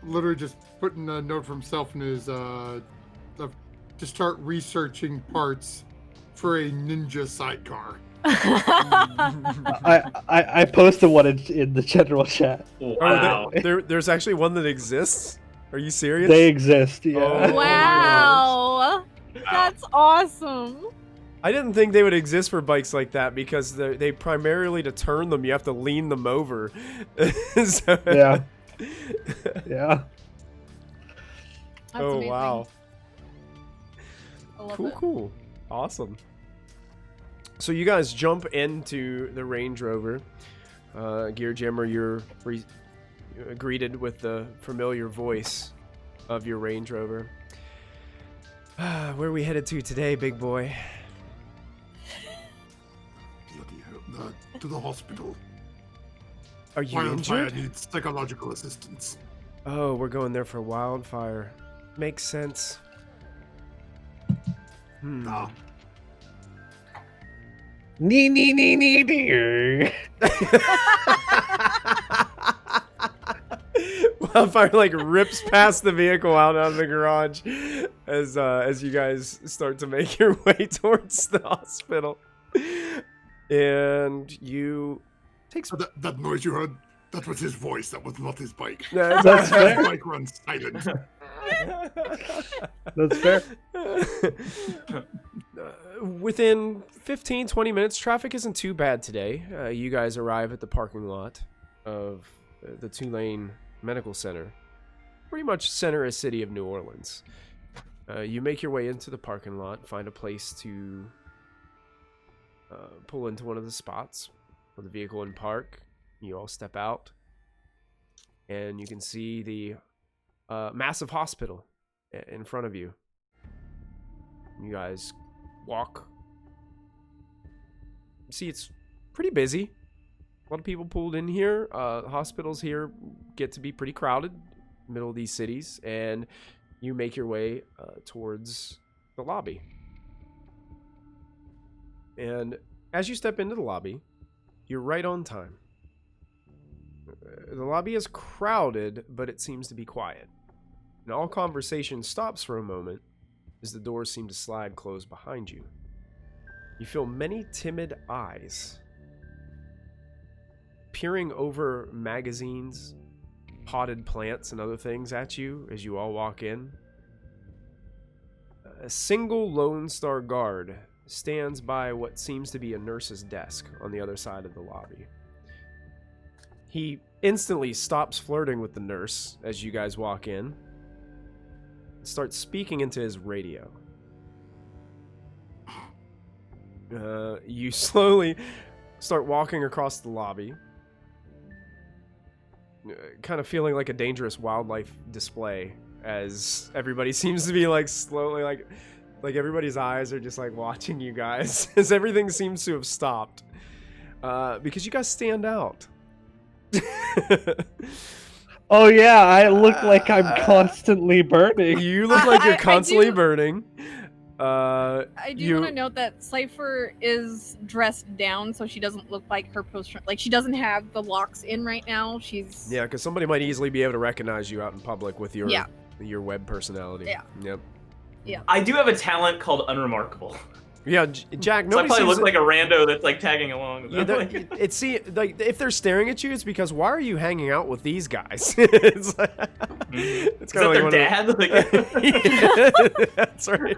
S4: literally just putting a note for himself in his to start researching parts for a ninja sidecar.
S6: I posted one in the general chat.
S5: Wow.
S2: There's actually one that exists. Are you serious?
S6: They exist. Yeah.
S2: Oh.
S3: Wow. That's awesome.
S2: I didn't think they would exist for bikes like that because they primarily, to turn them, you have to lean them over. So-
S6: Yeah. Yeah.
S3: That's
S2: Oh,
S3: amazing.
S2: wow.
S3: I love
S2: Cool,
S3: it.
S2: cool. Awesome. So you guys jump into the Range Rover. Gear Jammer, you're greeted with the familiar voice of your Range Rover. Where are we headed to today, big boy?
S4: Bloody hell. To the hospital.
S2: Are you
S4: Wildfire
S2: injured?
S4: needs psychological assistance.
S2: Oh, we're going there for Wildfire. Makes sense.
S4: Ah,
S6: Nee.
S2: Wildfire like rips past the vehicle out of the garage as you guys start to make your way towards the hospital. And you takes
S4: that noise you heard, that was his voice. That was not his bike.
S6: That's fair.
S4: His bike runs silent.
S6: That's fair.
S2: Within 15-20 minutes, traffic isn't too bad today. You guys arrive at the parking lot of the Tulane Medical Center, pretty much center city of New Orleans. You make your way into the parking lot, find a place to pull into one of the spots with the vehicle in park. You all step out, and you can see the massive hospital in front of you. You guys walk. See, it's pretty busy. A lot of people pulled in here. Hospitals here get to be pretty crowded, middle of these cities, and you make your way towards the lobby. And as you step into the lobby, you're right on time. The lobby is crowded, but it seems to be quiet. And all conversation stops for a moment as the doors seem to slide closed behind you. You feel many timid eyes peering over magazines, potted plants, and other things at you as you all walk in. A single Lone Star guard stands by what seems to be a nurse's desk on the other side of the lobby. He instantly stops flirting with the nurse as you guys walk in and starts speaking into his radio. You slowly start walking across the lobby, kind of feeling like a dangerous wildlife display as everybody seems to be like slowly like everybody's eyes are just like watching you guys as everything seems to have stopped because you guys stand out.
S6: Oh yeah, I look like I'm constantly burning.
S2: You look like you're
S8: I
S2: constantly
S8: do-
S2: burning.
S8: I do want to note that Cypher is dressed down, so she doesn't look like her post. Like she doesn't have the locks in right now. She's
S2: Yeah, because somebody might easily be able to recognize you out in public with your
S8: Yeah.
S2: your web personality.
S8: Yeah.
S2: Yep.
S5: I do have a talent called unremarkable.
S2: Yeah, Jack.
S5: So I
S2: Nobody
S5: probably
S2: seems
S5: look
S2: to-
S5: like a rando that's like tagging along.
S2: Yeah, it's like if they're staring at you, it's because why are you hanging out with these guys? It's like, it's
S5: Is
S2: kind
S5: that
S2: of
S5: their
S2: like
S5: dad? Like,
S2: That's right.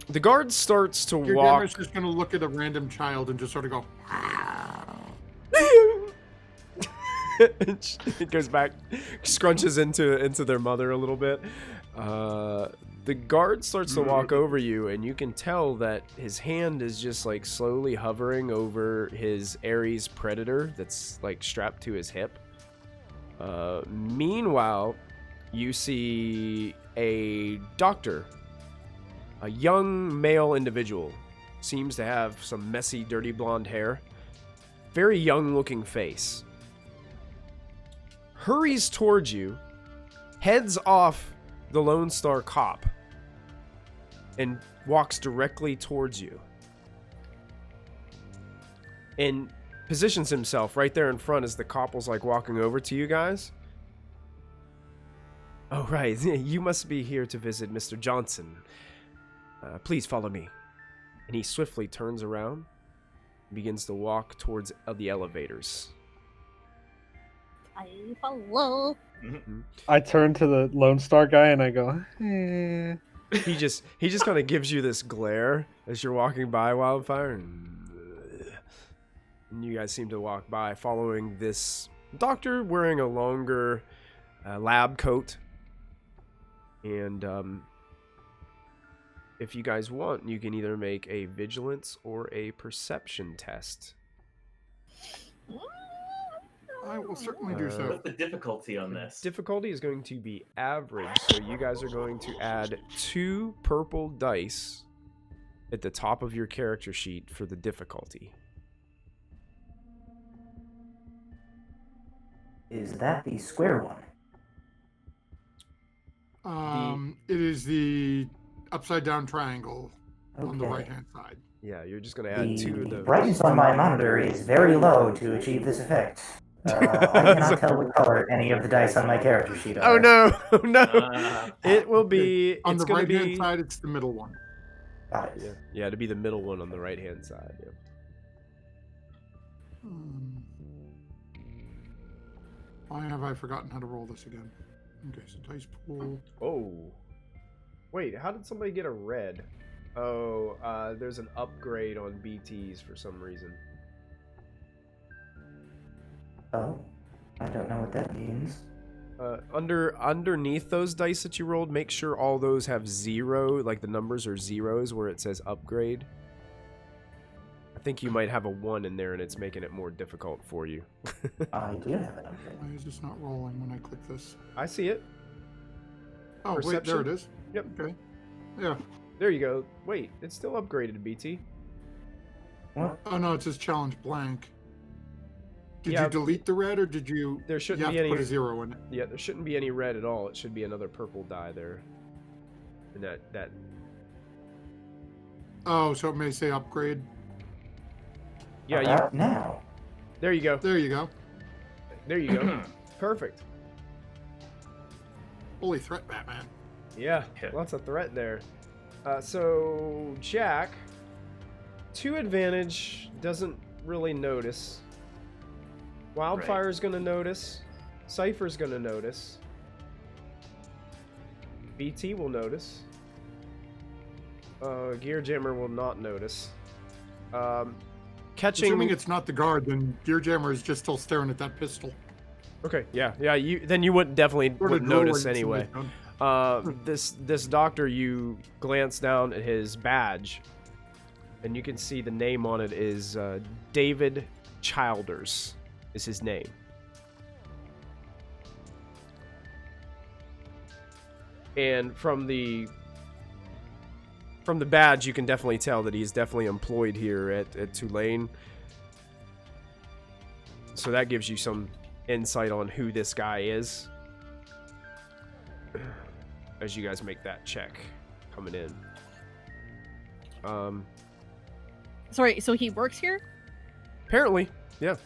S2: The guard starts to
S4: Your
S2: walk.
S4: gamer's just gonna look at a random child and just sort of go,
S2: It goes back, scrunches into their mother a little bit. The guard starts to walk over you, and you can tell that his hand is just like slowly hovering over his Ares predator that's like strapped to his hip. Meanwhile, you see a doctor, a young male individual, seems to have some messy, dirty blonde hair, very young-looking face. Hurries towards you, heads off the Lone Star cop, and walks directly towards you. And positions himself right there in front as the cop was like walking over to you guys. Oh, right. You must be here to visit Mr. Johnson. Please follow me. And he swiftly turns around and begins to walk towards the elevators.
S3: I follow.
S6: I turn to the Lone Star guy and I go, eh.
S2: He just kind of gives you this glare as you're walking by Wildfire, and you guys seem to walk by following this doctor wearing a longer lab coat. And if you guys want, you can either make a vigilance or a perception test.
S4: I will certainly do so.
S5: What's the difficulty on this?
S2: Difficulty is going to be average, so you guys are going to add 2 purple dice at the top of your character sheet for the difficulty.
S7: Is that the square one?
S4: It is the upside down triangle on the
S7: Okay.
S4: right hand side.
S2: Yeah, you're just going to add 2 of
S7: The
S2: those.
S7: brightness on my monitor is very low to achieve this effect. I cannot tell what color any of the dice on my character sheet are.
S2: Oh no, no! It will be.
S4: On
S2: It's
S4: the
S2: going
S4: right
S2: to
S4: hand
S2: be.
S4: side, it's the middle one.
S7: Got it.
S2: Yeah, to be the middle one on the right hand side. Yeah.
S4: Why have I forgotten how to roll this again? Okay, so dice pool.
S2: Oh, wait. How did somebody get a red? Oh, there's an upgrade on BTs for some reason.
S7: Oh, I don't know what that means.
S2: Underneath those dice that you rolled, make sure all those have 0, like the numbers are zeros where it says upgrade. I think you might have a 1 in there and it's making it more difficult for you.
S7: I do have an upgrade.
S4: Why is this not rolling when I click this?
S2: I see it.
S4: Oh, wait, there
S2: Perception?
S4: it is.
S2: Yep.
S4: Okay. Yeah.
S2: There you go. Wait, it's still upgraded, BT.
S7: What?
S4: Oh, no, it says challenge blank. Did
S2: Yeah.
S4: you delete the red, or did you?
S2: There
S4: You
S2: shouldn't
S4: have
S2: be
S4: to
S2: any.
S4: put a 0 in it.
S2: Yeah, there shouldn't be any red at all. It should be another purple die there. And that.
S4: Oh, so it may say upgrade.
S2: Yeah, you.
S7: About now.
S2: There you go.
S4: There you go.
S2: There you go. Perfect.
S4: Holy threat, Batman.
S2: Yeah,
S5: Yeah.
S2: lots of threat there. So Jack, 2 advantage, doesn't really notice. Wildfire's gonna notice. Cypher's gonna notice. BT will notice. Gear Jammer will not notice. Catching.
S4: Assuming it's not the guard, then Gear Jammer is just still staring at that pistol.
S2: Okay, yeah. Then you wouldn't notice anyway. This doctor, you glance down at his badge, and you can see the name on it is David Childers is his name. And from the badge, you can definitely tell that he's definitely employed here at Tulane. So that gives you some insight on who this guy is as you guys make that check coming in.
S8: Sorry, so he works here?
S2: Apparently, yeah.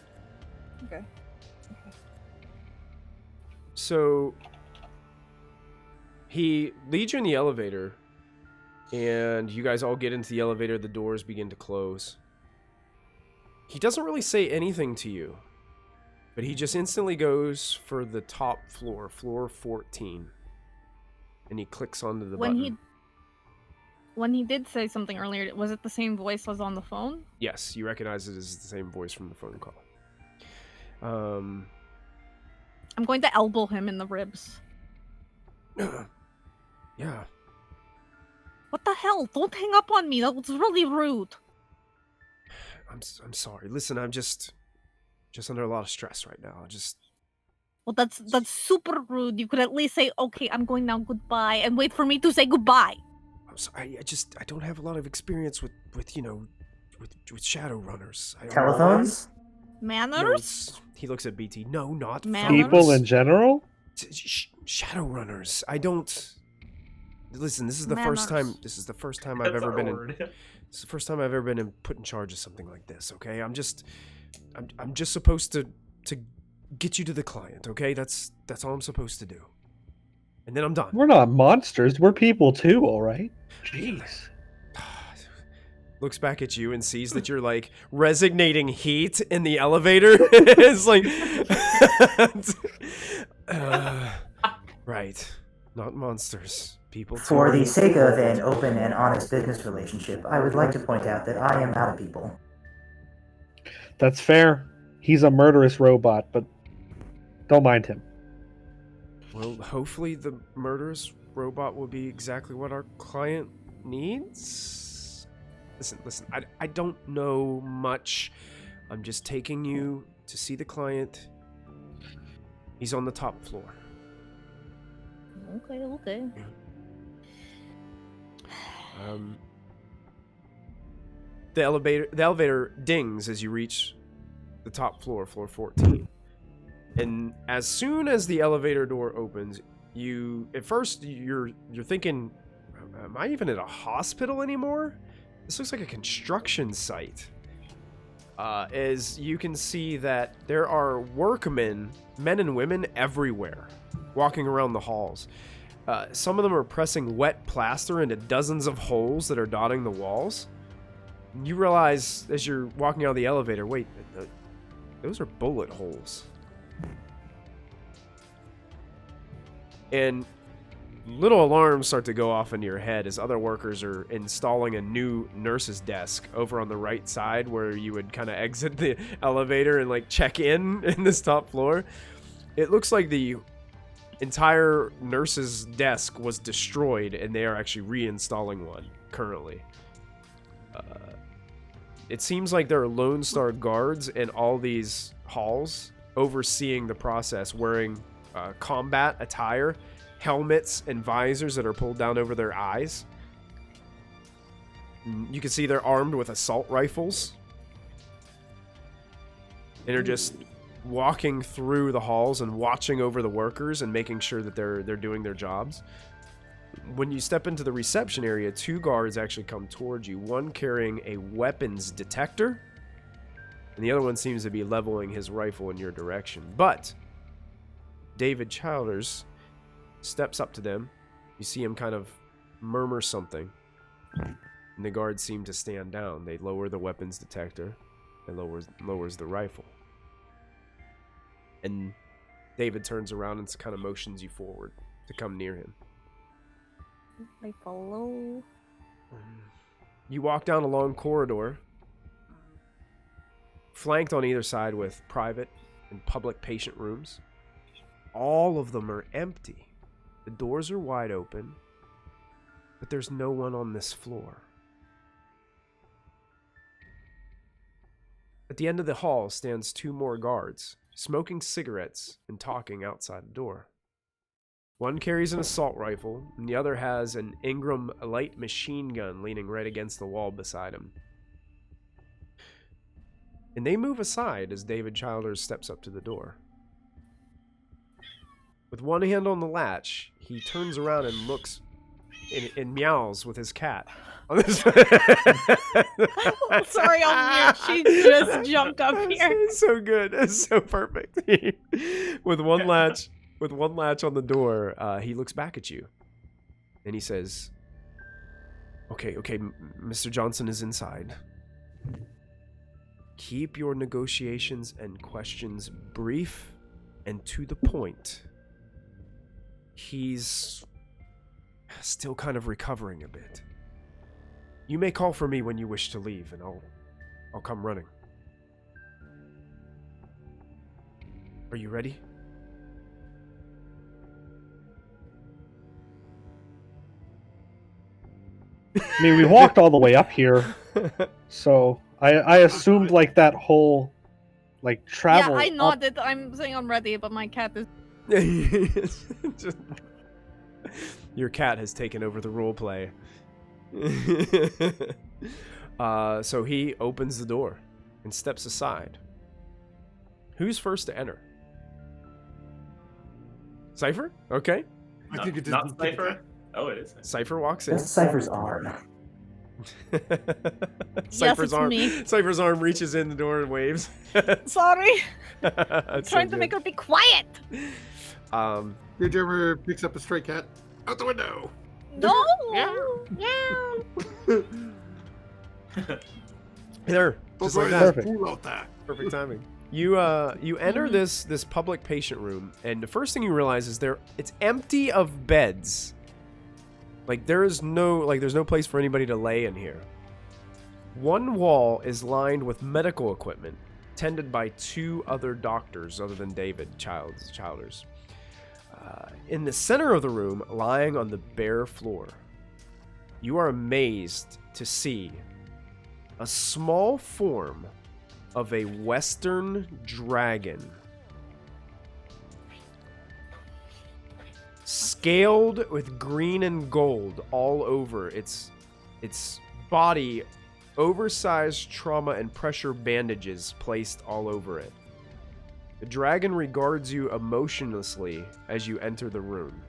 S8: Okay.
S2: So he leads you in the elevator, and you guys all get into the elevator. The doors begin to close. He doesn't really say anything to you, but he just instantly goes for the top floor, floor 14, and he clicks onto the button.
S8: When he did say something earlier, was it the same voice as on the phone?
S2: Yes, you recognize it as the same voice from the phone call.
S8: I'm going to elbow him in the ribs.
S2: Yeah.
S8: What the hell? Don't hang up on me. That was really rude.
S2: I'm sorry. Listen, I'm just under a lot of stress right now.
S8: Well, that's super rude. You could at least say, "Okay, I'm going now. Goodbye," and wait for me to say goodbye.
S2: I'm sorry. I don't have a lot of experience with Shadowrunners.
S7: Telephones?
S8: Manners?
S2: He looks at BT. No, not
S8: Manners?
S6: People in general?
S2: Shadowrunners. I don't. Listen, this is the
S8: Manners.
S2: first time. This is the first time I've
S5: That's
S2: ever
S5: our
S2: been in.
S5: word.
S2: This is the first time I've ever been put in charge of something like this. Okay, I'm just supposed to get you to the client. Okay, that's all I'm supposed to do, and then I'm done.
S6: We're not monsters. We're people too, all right? Jeez.
S2: Looks back at you and sees that you're like resignating heat in the elevator. It's like, right, not monsters. People too.
S7: For the sake of an open and honest business relationship, I would like to point out that I am not a people.
S6: That's fair. He's a murderous robot, but don't mind him.
S2: Well, hopefully the murderous robot will be exactly what our client needs. Listen, I don't know much. I'm just taking you to see the client. He's on the top floor.
S8: Okay.
S2: The elevator dings as you reach the top floor, floor 14. And as soon as the elevator door opens, at first you're thinking, am I even at a hospital anymore? This looks like a construction site. As you can see that there are workmen, men and women everywhere, walking around the halls. Some of them are pressing wet plaster into dozens of holes that are dotting the walls. You realize as you're walking out of the elevator, wait, those are bullet holes. And little alarms start to go off in your head as other workers are installing a new nurse's desk over on the right side where you would kind of exit the elevator and like check in this top floor. It looks like the entire nurse's desk was destroyed and they are actually reinstalling one currently. It seems like there are Lone Star guards in all these halls overseeing the process, wearing combat attire, helmets and visors that are pulled down over their eyes. You can see they're armed with assault rifles and are just walking through the halls and watching over the workers and making sure that they're doing their jobs. When you step into the reception area, 2 guards actually come towards you, one carrying a weapons detector and the other one seems to be leveling his rifle in your direction. But David Childers steps up to them. You see him kind of murmur something, and the guards seem to stand down. They lower the weapons detector and lowers the rifle. And David turns around and kind of motions you forward to come near him.
S8: I follow.
S2: You walk down a long corridor, flanked on either side with private and public patient rooms. All of them are empty. The doors are wide open, but there's no one on this floor. At the end of the hall stands 2 more guards, smoking cigarettes and talking outside the door. One carries an assault rifle, and the other has an Ingram light machine gun leaning right against the wall beside him. And they move aside as David Childers steps up to the door. With one hand on the latch, he turns around and looks and meows with his cat.
S8: Sorry, I'll mute. She just jumped up here.
S2: It's so good. It's so perfect. With one latch on the door, he looks back at you, and he says, "Okay, Mr. Johnson is inside. Keep your negotiations and questions brief and to the point. He's still kind of recovering a bit. You may call for me when you wish to leave, and I'll come running. Are you ready?"
S6: I mean, we walked all the way up here, so I assumed like that whole like travel.
S8: Yeah, I
S6: up-
S8: nodded. I'm saying I'm ready, but my cat is.
S2: Your cat has taken over the roleplay. So he opens the door and steps aside. Who's first to enter? Cypher? Okay.
S4: I think it did.
S5: Not Cypher? Oh, it is.
S2: Cypher walks in.
S7: That's Cypher's arm.
S2: Cypher's
S8: it's me.
S2: Cypher's arm reaches in the door and waves.
S8: Sorry.
S2: That's so
S8: Trying to make
S2: good.
S8: her be quiet.
S4: Your German picks up a stray cat out the window.
S8: No.
S2: There. Just like that.
S6: Perfect.
S4: Fool out there.
S2: Perfect timing. You enter this public patient room, and the first thing you realize is it's empty of beds. Like there's no place for anybody to lay in here. One wall is lined with medical equipment, tended by 2 other doctors other than David Childers. In the center of the room, lying on the bare floor, you are amazed to see a small form of a Western dragon, scaled with green and gold all over its body, oversized trauma and pressure bandages placed all over it. The dragon regards you emotionlessly as you enter the room.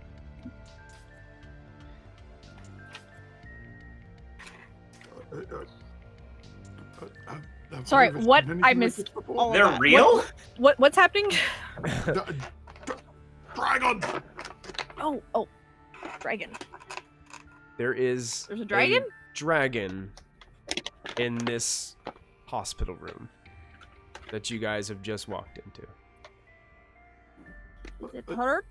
S8: Sorry,
S4: I've
S8: what?
S4: never
S8: I
S4: seen
S8: missed
S4: anything like this
S8: all of
S4: before.
S5: They're
S8: that.
S5: real?
S8: What's happening?
S4: Dragon!
S8: Oh, dragon.
S2: There's
S8: a dragon?
S2: Dragon in this hospital room that you guys have just walked into.
S8: Is it hurt?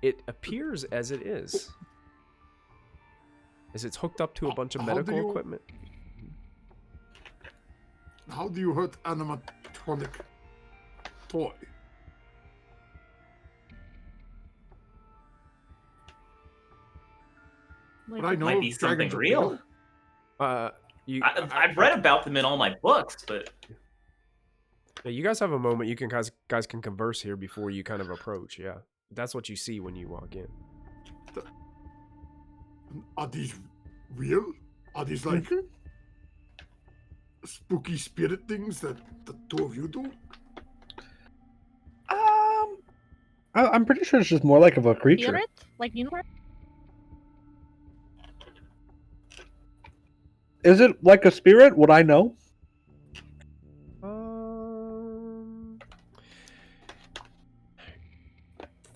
S2: It appears as it is. As it's hooked up to a bunch of
S4: How do
S2: medical
S4: you-
S2: equipment.
S4: How do you hurt animatronic toy? But I know
S5: Might be something
S4: dragons are
S5: real. I've read about them in all my books, but
S2: Yeah, you guys have a moment. You can guys can converse here before you kind of approach. Yeah, that's what you see when you walk in.
S4: Are these real? Are these like spooky spirit things that the 2 of you do?
S6: I'm pretty sure it's just more like of a creature.
S8: Spirit? Like unicorn?
S6: Is it like a spirit? Would I know?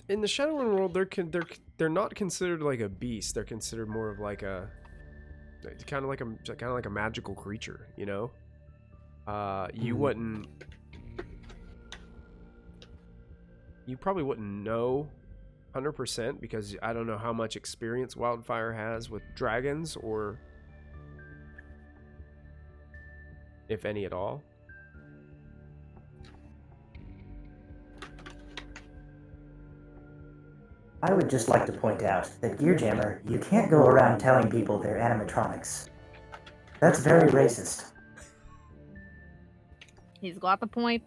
S2: In the Shadowrun world, they're not considered like a beast. They're considered more of like a kind of like a magical creature, you know. You probably wouldn't know 100% because I don't know how much experience Wildfire has with dragons, or if any at all.
S7: I would just like to point out that Gearjammer, you can't go around telling people they're animatronics. That's very racist.
S8: He's got the point.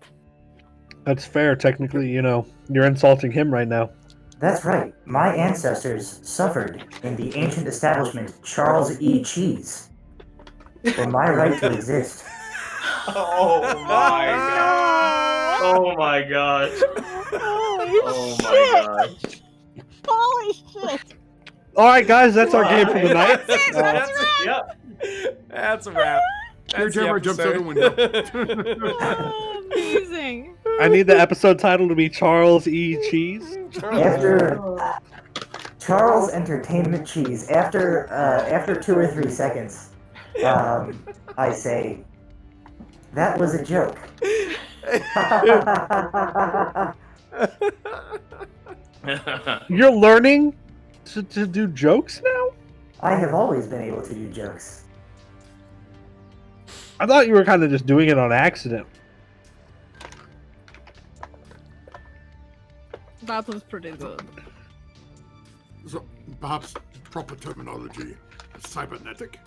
S6: That's fair. Technically, you know, you're insulting him right now.
S7: That's right. My ancestors suffered in the ancient establishment Charles E. Cheese for my right to exist.
S5: Oh my god. Oh my gosh. Oh my gosh.
S8: Holy shit!
S6: All right, guys, that's our game for the night.
S2: That's a wrap.
S4: Gearjammer jumps out the window.
S8: Oh, amazing.
S6: I need the episode title to be Charles E. Cheese.
S7: After Charles Entertainment Cheese, after 2 or 3 seconds, I say, that was a joke.
S6: You're learning to do jokes now?
S7: I have always been able to do jokes.
S6: I thought you were kind of just doing it on accident.
S8: That was pretty good.
S4: So, perhaps proper terminology, cybernetic?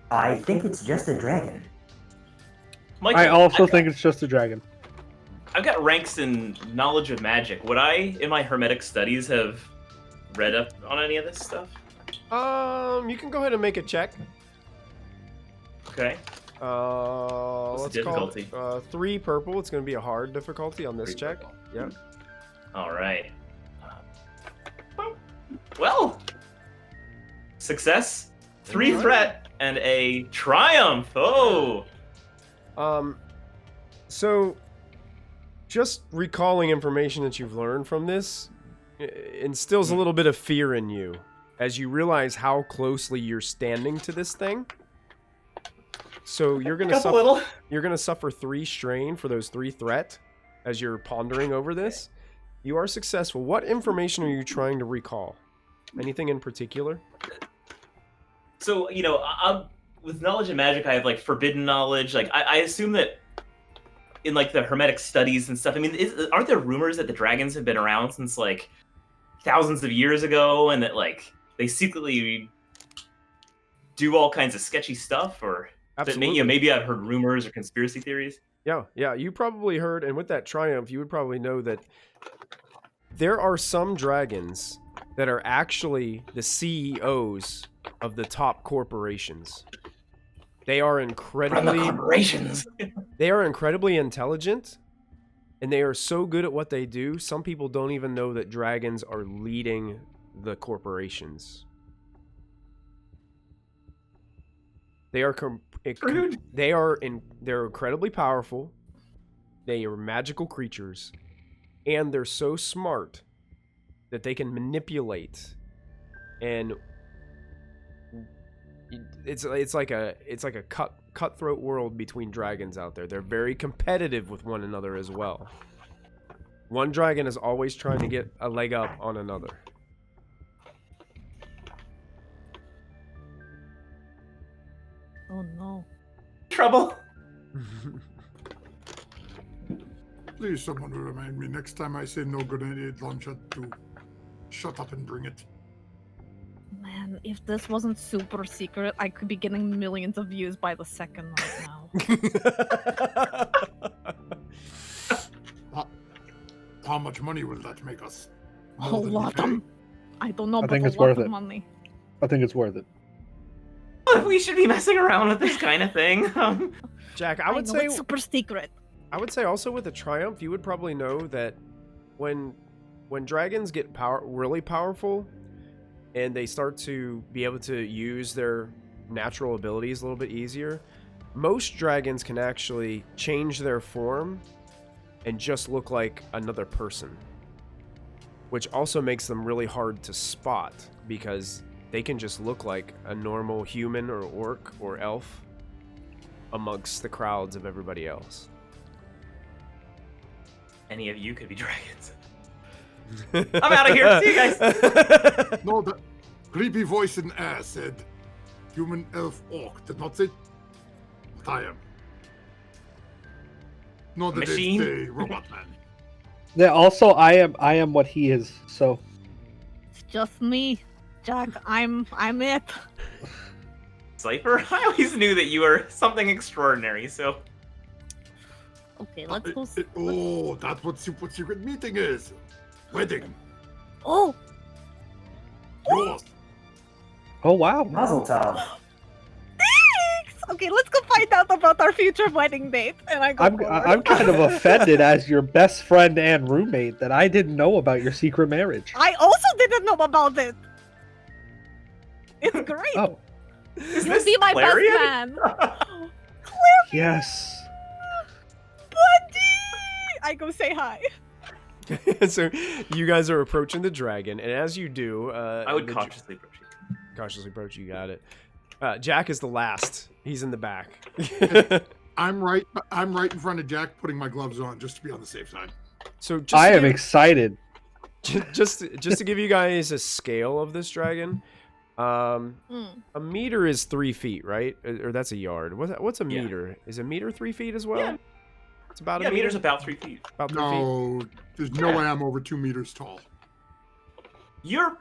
S7: I think it's just a dragon.
S5: Michael,
S6: I also think it's just a dragon.
S5: I've got ranks in knowledge of magic. Would I, in my hermetic studies, have read up on any of this stuff?
S2: You can go ahead and make a check.
S5: Okay.
S2: Let's
S5: the difficulty?
S2: call it 3 purple. It's going to be a hard difficulty on this
S5: 3
S2: check.
S5: purple.
S2: Yep.
S5: All right. Well, success, 3 threat, and a triumph. Oh.
S2: So, just recalling information that you've learned from this instills a little bit of fear in you as you realize how closely you're standing to this thing. So you're gonna suffer 3 strain for those 3 threat as you're pondering over this. You are successful. What information are you trying to recall? Anything in particular?
S5: So, you know, with knowledge of magic, I have like forbidden knowledge. Like, I assume that in like the hermetic studies and stuff. I mean, aren't there rumors that the dragons have been around since like thousands of years ago, and that like they secretly do all kinds of sketchy stuff? Or
S2: Absolutely.
S5: Maybe I've heard rumors or conspiracy theories.
S2: Yeah, you probably heard, and with that triumph, you would probably know that there are some dragons that are actually the CEOs of the top corporations. They are incredibly
S5: corporations.
S2: They are incredibly intelligent, and they are so good at what they do. Some people don't even know that dragons are leading the corporations. They are they're incredibly powerful. They are magical creatures, and they're so smart that they can manipulate, and it's like a cutthroat world between dragons out there. They're very competitive with one another as well. One dragon is always trying to get a leg up on another.
S8: Oh no.
S5: Trouble.
S4: Please, someone will remind me next time I say no grenade launcher to shut up and bring it.
S8: Man, if this wasn't super secret, I could be getting millions of views by the second right
S4: now. How much money will that make us?
S8: A lot. I don't know,
S6: I
S8: but
S6: think
S8: a
S6: it's
S8: lot
S6: worth
S8: of
S6: it.
S8: money.
S6: I think it's worth it.
S5: We should be messing around with this kind of thing.
S2: Jack,
S8: I would say it's super secret.
S2: I would say also with a triumph, you would probably know that when dragons get really powerful, and they start to be able to use their natural abilities a little bit easier, most dragons can actually change their form and just look like another person. which also makes them really hard to spot because they can just look like a normal human or orc or elf amongst the crowds of everybody else.
S5: Any of you could be dragons. I'm out of here. See you guys.
S4: No, the creepy voice in the air said, human, elf, orc. Did not say what I am. No, that
S5: Machine?
S4: is the robot man.
S6: Yeah, also I am what he is, so
S8: It's just me, Jack. I'm it.
S5: Cypher, I always knew that you were something extraordinary, so...
S8: Okay, let's go.
S4: Oh, that's what secret meeting is. Wedding.
S8: Oh,
S4: Yours.
S6: oh wow.
S7: Mazel tov.
S8: thanks. Okay, let's go find out about our future wedding date. And I go.
S6: I'm kind of offended as your best friend and roommate that I didn't know about your secret marriage.
S8: I also didn't know about it. It's great.
S6: Oh,
S5: Is
S8: You'll
S5: this
S8: be my
S5: Clarion?
S8: best man.
S6: yes.
S8: Buddy! I go say hi.
S2: So you guys are approaching the dragon, and as you do,
S5: I would cautiously approach you.
S2: cautiously approach. You got it. Jack is the last. He's in the back.
S4: I'm right in front of Jack, putting my gloves on just to be on the safe side.
S2: So just
S6: I
S2: to
S6: am
S2: give-
S6: excited.
S2: just to give you guys a scale of this dragon, a meter is 3 feet, right? Or that's a yard. What's a
S5: Yeah.
S2: meter? Is a meter 3 feet as well?
S5: Yeah.
S2: It's about
S5: Yeah,
S2: a meter.
S5: meter's about 3 feet.
S2: About 3 feet.
S4: No, there's no way I'm over 2 meters tall.
S5: You're...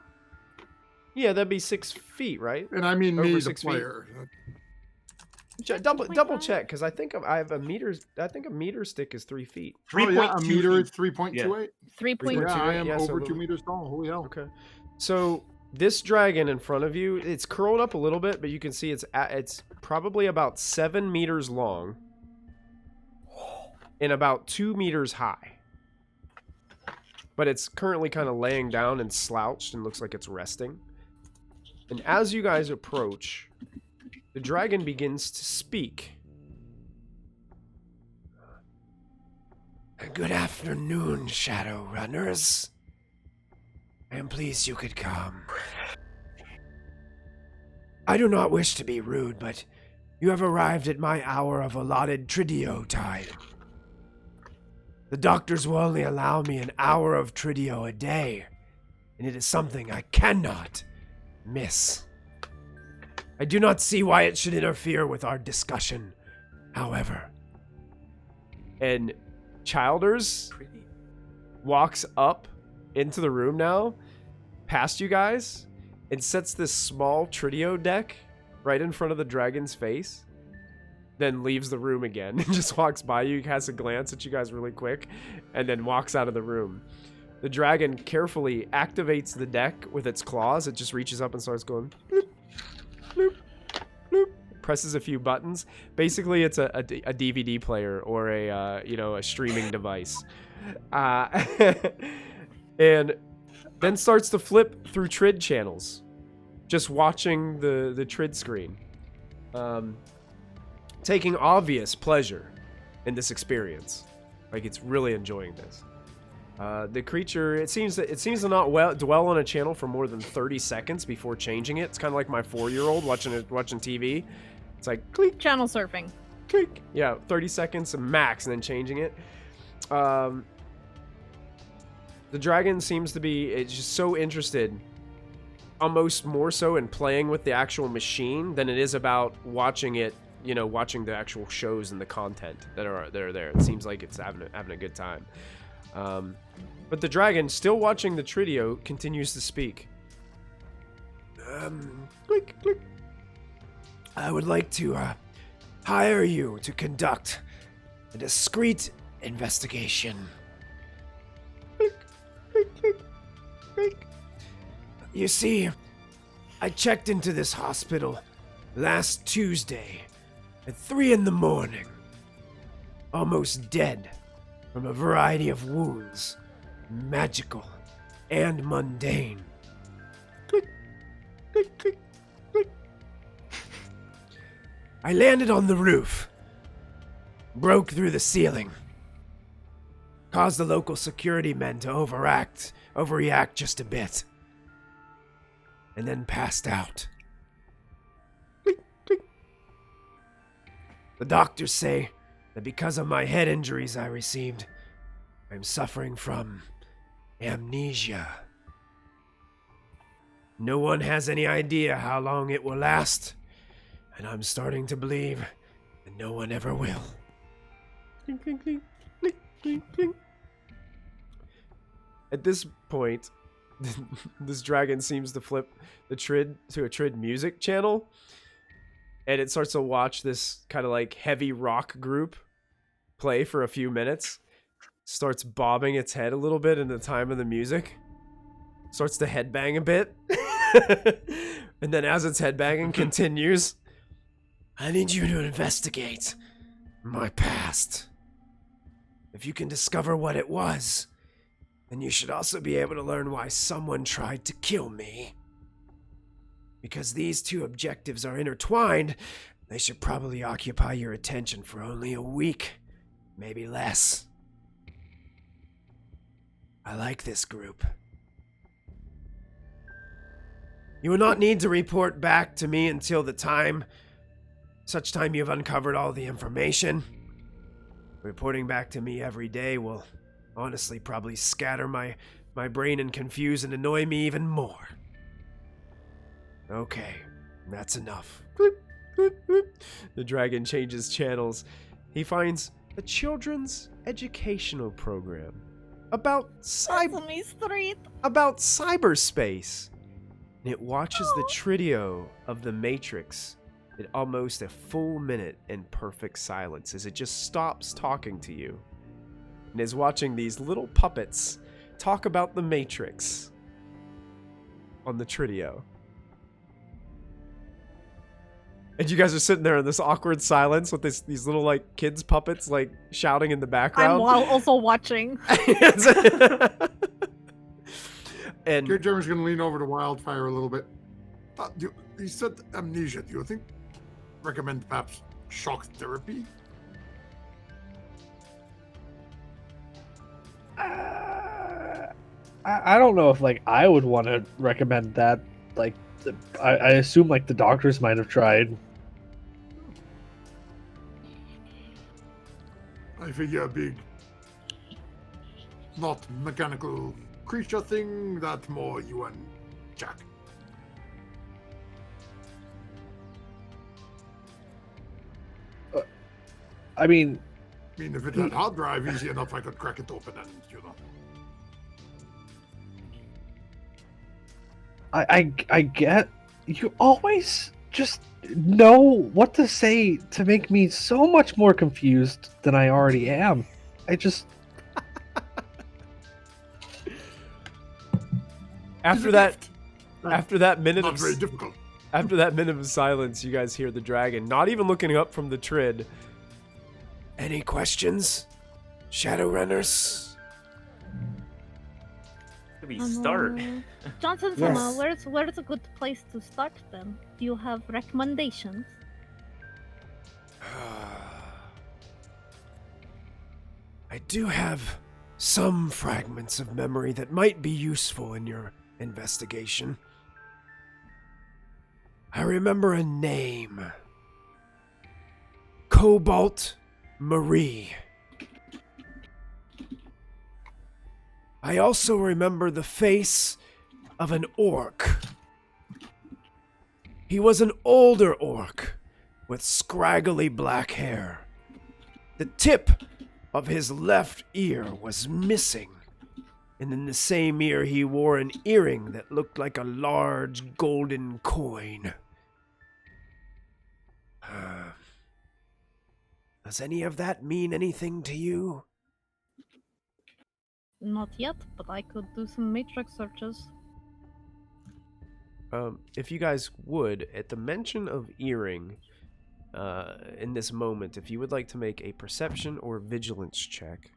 S2: Yeah, that'd be 6 feet, right?
S4: And I mean
S2: Over
S4: me, the
S2: 6 feet.
S4: player.
S2: Double
S8: 2.5?
S2: check, because I think I have a meter. I think a meter stick is 3 feet.
S5: 3.2
S4: Oh, yeah, a meter
S5: feet.
S4: is 3.28.
S8: 3.2.
S4: Yeah, I am
S2: Yeah, so
S4: over
S2: the-
S4: 2 meters tall. Holy hell.
S2: Okay. So this dragon in front of you, it's curled up a little bit, but you can see it's probably about 7 meters long and about 2 meters high. But it's currently kind of laying down and slouched and looks like it's resting. And as you guys approach, the dragon begins to speak. Good afternoon, Shadowrunners. I am pleased you could come. I do not wish to be rude, but you have arrived at my hour of allotted Tridio time. The doctors will only allow me an hour of Tridio a day, and it is something I cannot miss. I do not see why it should interfere with our discussion, however. And Childers walks up into the room now, past you guys, and sets this small Tridio deck right in front of the dragon's face, then leaves the room again and just walks by you, casts a glance at you guys really quick, and then walks out of the room. The dragon carefully activates the deck with its claws. It just reaches up and starts going bloop, bloop, bloop, presses a few buttons. Basically, it's a DVD player or a streaming device, and then starts to flip through Trid channels, just watching the Trid screen, taking obvious pleasure in this experience. Like, it's really enjoying this. The creature, it seems to not dwell on a channel for more than 30 seconds before changing it. It's kind of like my 4-year-old watching TV. It's like click,
S8: Channel surfing.
S2: click. Yeah, 30 seconds max, and then changing it. The dragon seems to be just so interested, almost more so in playing with the actual machine than it is about watching it. Watching the actual shows and the content that are there. It seems like it's having a good time. But the dragon, still watching the Tridio, continues to speak. Click, click. I would like to hire you to conduct a discreet investigation. Click, click, click, click. You see, I checked into this hospital last Tuesday at 3 in the morning, almost dead from a variety of wounds, magical and mundane. Click, click, click, click. I landed on the roof, broke through the ceiling, caused the local security men to overreact just a bit, and then passed out. The doctors say that because of my head injuries I received, I'm suffering from amnesia. No one has any idea how long it will last, and I'm starting to believe that no one ever will. At this point, this dragon seems to flip the Trid to a Trid music channel, and it starts to watch this kind of like heavy rock group play for a few minutes. Starts bobbing its head a little bit in the time of the music. Starts to headbang a bit. And then as it's headbanging, continues. I need you to investigate my past. If you can discover what it was, then you should also be able to learn why someone tried to kill me. Because these two objectives are intertwined, they should probably occupy your attention for only a week, maybe less. I like this group. You will not need to report back to me until such time you've uncovered all the information. Reporting back to me every day will honestly probably scatter my brain and confuse and annoy me even more. Okay, that's enough. The dragon changes channels. He finds a children's educational program about cyberspace. And it watches the trio of the Matrix in almost a full minute in perfect silence as it just stops talking to you and is watching these little puppets talk about the Matrix on the trio. And you guys are sitting there in this awkward silence with these little like kids puppets like shouting in the background.
S8: I'm also watching.
S2: And
S4: Jeremy's going to lean over to Wildfire a little bit. You said amnesia. Do you recommend perhaps shock therapy?
S6: I don't know if like I would want to recommend that. Like, I assume like the doctors might have tried.
S4: I figure a big, not mechanical creature thing, that more you and Jack.
S6: I mean,
S4: if it had hard drive, easy enough I could crack it open and,
S6: I get you always just know what to say to make me so much more confused than I already am.
S2: After that minute
S4: not very difficult.
S2: After that minute of silence, you guys hear the dragon, not even looking up from the Trid. Any questions, Shadowrunners?
S5: Where do we start?
S3: Johnson,
S7: Yes.
S3: where's a good place to start then? Do you have recommendations?
S2: I do have some fragments of memory that might be useful in your investigation. I remember a name. Cobalt Marie. I also remember the face of an orc. He was an older orc with scraggly black hair. The tip of his left ear was missing, and in the same ear he wore an earring that looked like a large golden coin. Does any of that mean anything to you?
S3: Not yet, but I could do some matrix searches.
S2: If you guys would, at the mention of earring, in this moment, if you would like to make a perception or vigilance check,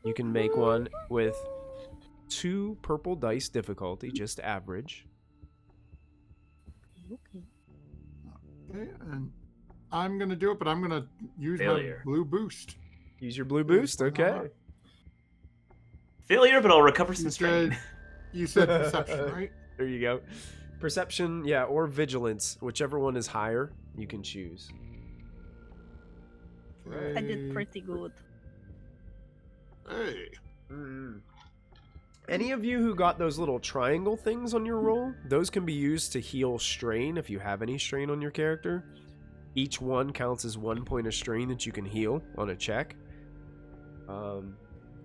S2: you can make one with 2 purple dice difficulty, just average.
S3: Okay.
S4: Okay, and I'm going to do it, but I'm going to use
S5: Failure.
S4: my blue boost.
S2: Use your blue boost. Okay.
S5: Failure, but I'll recover some
S4: You
S5: strain.
S4: said, you said perception, right?
S2: There you go. Perception, yeah, or vigilance, whichever one is higher, you can choose.
S8: I did pretty good.
S4: Hey.
S2: Any of you who got those little triangle things on your roll, those can be used to heal strain if you have any strain on your character. Each one counts as 1 point of strain that you can heal on a check.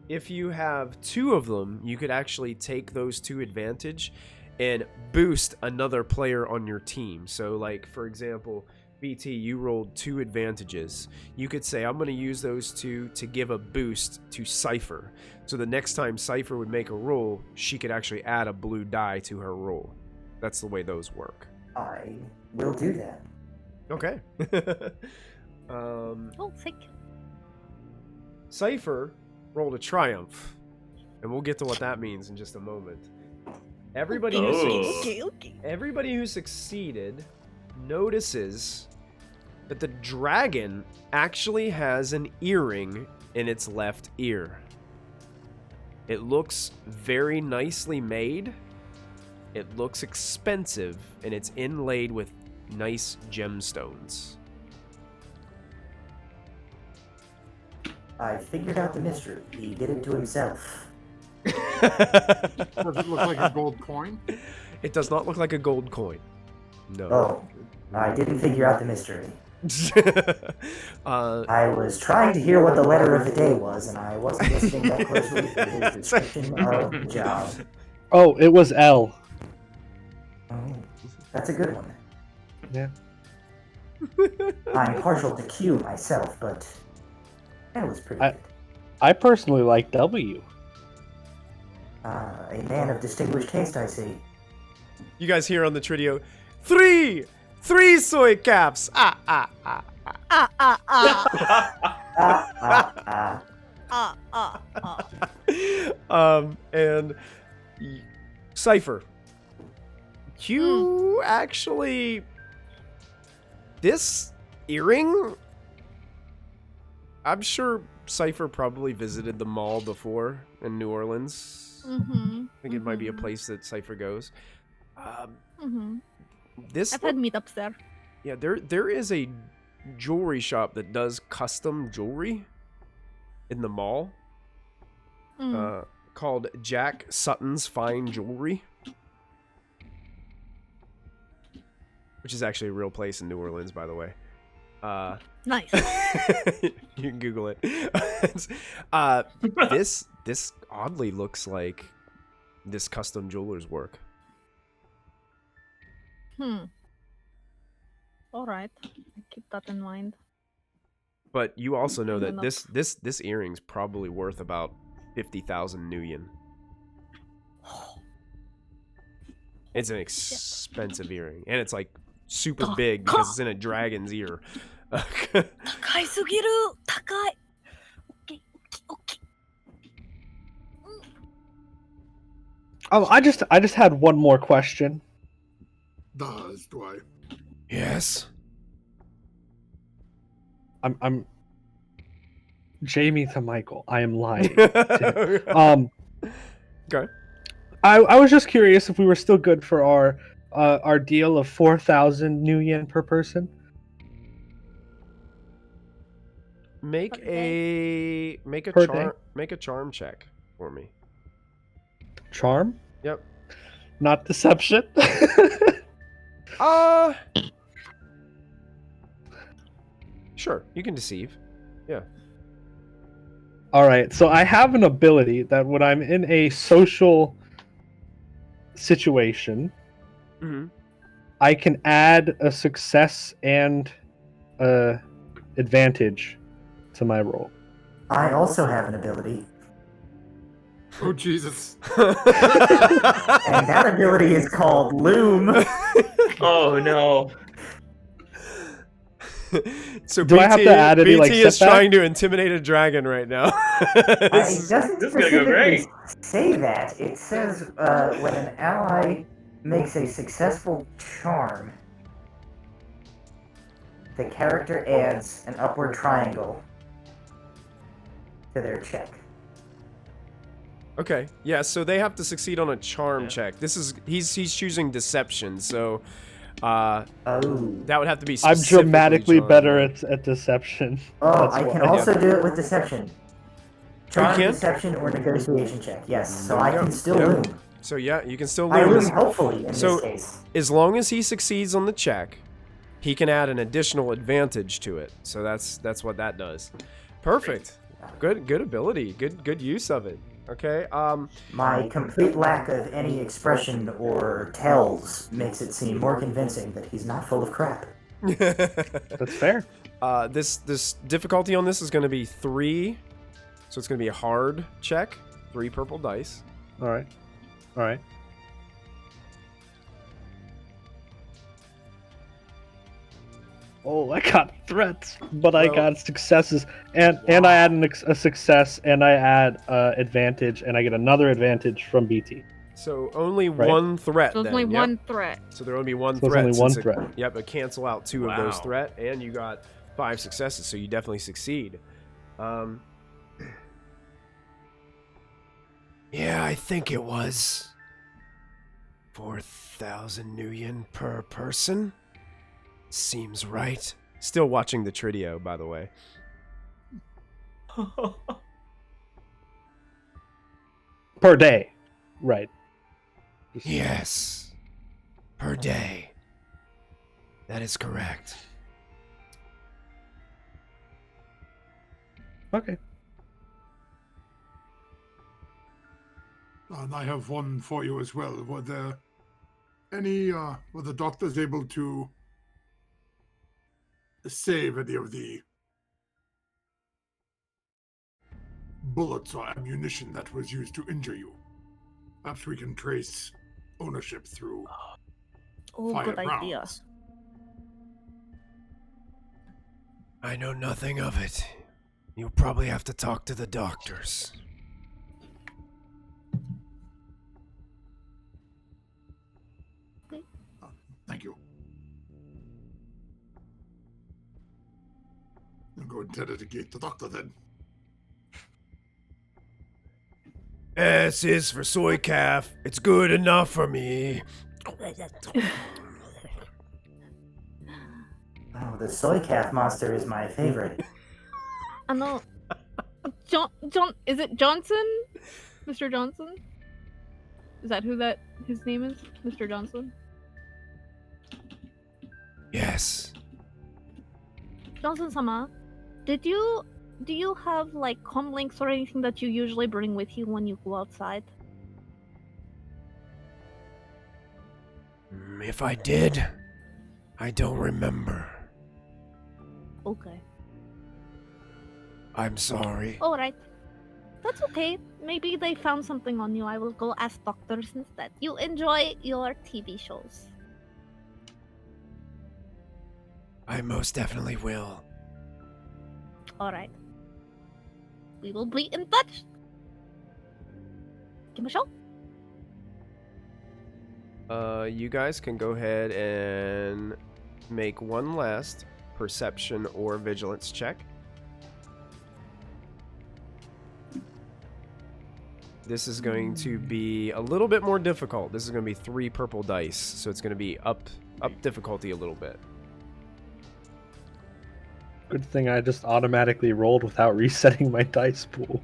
S2: If you have 2 of them, you could actually take those to advantage and boost another player on your team. So, like, for example, BT, you rolled 2 advantages. You could say, I'm going to use those 2 to give a boost to Cypher. So the next time Cypher would make a roll, she could actually add a blue die to her roll. That's the way those work.
S7: I will do that.
S2: Okay.
S8: Oh, sick.
S2: Cypher rolled a triumph. And we'll get to what that means in just a moment. Everybody who succeeded notices that the dragon actually has an earring in its left ear. It looks very nicely made. It looks expensive, and it's inlaid with nice gemstones.
S7: I figured out the mystery. He did it to himself.
S4: Does it look like a gold coin?
S2: It does not look like a gold coin. No.
S7: Oh, I didn't figure out the mystery. I was trying to hear what the letter of the day was, and I wasn't listening that closely to his description of the job.
S6: Oh, it was L.
S7: Oh, that's a good one.
S6: Yeah.
S7: I'm partial to Q myself, but that was pretty good.
S6: I personally like W.
S7: A man of distinguished taste, I see.
S2: You guys hear on the Tridio, 3 soy caps. Ah, ah, ah, ah.
S8: Ah, ah, ah.
S7: Ah, ah, ah.
S2: And Cypher. You actually... This earring... I'm sure Cypher probably visited the mall before in New Orleans.
S8: Mm-hmm.
S2: I think it might be a place that Cypher goes. This...
S8: I've had meetups there.
S2: Yeah, there is a jewelry shop that does custom jewelry in the mall called Jack Sutton's Fine Jewelry, which is actually a real place in New Orleans, by the way.
S8: Nice.
S2: You can Google it. This oddly looks like this custom jeweler's work.
S8: All right, I keep that in mind.
S2: But you also know that this earring's probably worth about 50,000 Nuyen. It's an expensive earring, and it's like super big because it's in a dragon's ear.
S8: Takai sugiru. Takai. Okay.
S6: Oh, I just had one more question.
S4: Does do I?
S2: Yes.
S6: I'm Jamie to Michael. I am lying. Okay. I was just curious if we were still good for our deal of 4,000 new yen per person.
S2: Make a charm check for me.
S6: Charm?
S2: Yep.
S6: Not deception.
S2: Sure, you can deceive. Yeah.
S6: All right. So I have an ability that when I'm in a social situation, I can add a success and advantage to my roll.
S7: I also have an ability.
S4: Oh, Jesus.
S7: And that ability is called Loom.
S5: Oh, no.
S2: So
S6: Do I have to add any, like,
S2: BT is
S6: setback?
S2: trying to intimidate a dragon right now.
S7: It doesn't
S5: this is gonna go great.
S7: say that. It says when an ally makes a successful charm, the character adds an upward triangle to their check.
S2: Okay. Yeah. So they have to succeed on a charm check. This is he's choosing deception. So, that would have to be.
S6: I'm dramatically
S2: charm.
S6: better at deception.
S7: Oh,
S6: That's
S7: I
S6: why-
S7: can also do it with deception. Charm,
S2: can?
S7: deception, or negotiation check. Yes, so I can still
S2: Yep.
S7: loom.
S2: So yeah, you can still
S7: I
S2: loom.
S7: loom helpfully in
S2: So-
S7: this case.
S2: As long as he succeeds on the check, he can add an additional advantage to it. So that's what that does. Perfect. Good ability. Good use of it. Okay.
S7: My complete lack of any expression or tells makes it seem more convincing that he's not full of crap.
S6: That's fair.
S2: This difficulty on this is going to be 3, so it's going to be a hard check. 3 purple dice.
S6: All right. All right. Oh, I got threats, but I
S2: Well-
S6: got successes, and I add a success, and I add advantage, and I get another advantage from BT.
S2: So only
S6: Right.
S2: one threat.
S8: So it's
S2: then,
S8: only
S2: yep.
S8: one threat.
S2: So there will be one
S6: So it's
S2: threat.
S6: only one
S2: since it-
S6: threat.
S2: Yep, but cancel out 2 of those
S5: Wow.
S2: threat, and you got 5 successes, so you definitely succeed. Yeah, I think it was 4,000 new yen per person. Seems right. Still watching the Tridio, by the way.
S6: Per day. Right.
S2: Yes. Per day. That is correct.
S6: Okay.
S9: And I have one for you as well. Were there any, were the doctors able to save any of the bullets or ammunition that was used to injure you? Perhaps we can trace ownership through
S10: Oh,
S9: fired
S10: good idea.
S9: rounds.
S2: I know nothing of it. You'll probably have to talk to the doctors.
S9: Thank you. I'll go and interrogate the doctor then.
S2: S is for soy calf. It's good enough for me.
S7: Oh, the soy calf monster is my favorite.
S8: I know. John, is it Johnson? Mr. Johnson? Is that who his name is? Mr. Johnson?
S2: Yes.
S8: Johnson-sama, do you have like comlinks or anything that you usually bring with you when you go outside?
S2: If I did, I don't remember.
S8: Okay.
S2: I'm sorry.
S8: Alright. That's okay. Maybe they found something on you. I will go ask doctors instead. You enjoy your TV shows.
S2: I most definitely will.
S8: Alright. We will be in touch. Give me a show.
S2: You guys can go ahead and make one last perception or vigilance check. This is going to be a little bit more difficult. This is going to be 3 purple dice, so it's going to be up difficulty a little bit.
S6: Good thing I just automatically rolled without resetting my dice pool.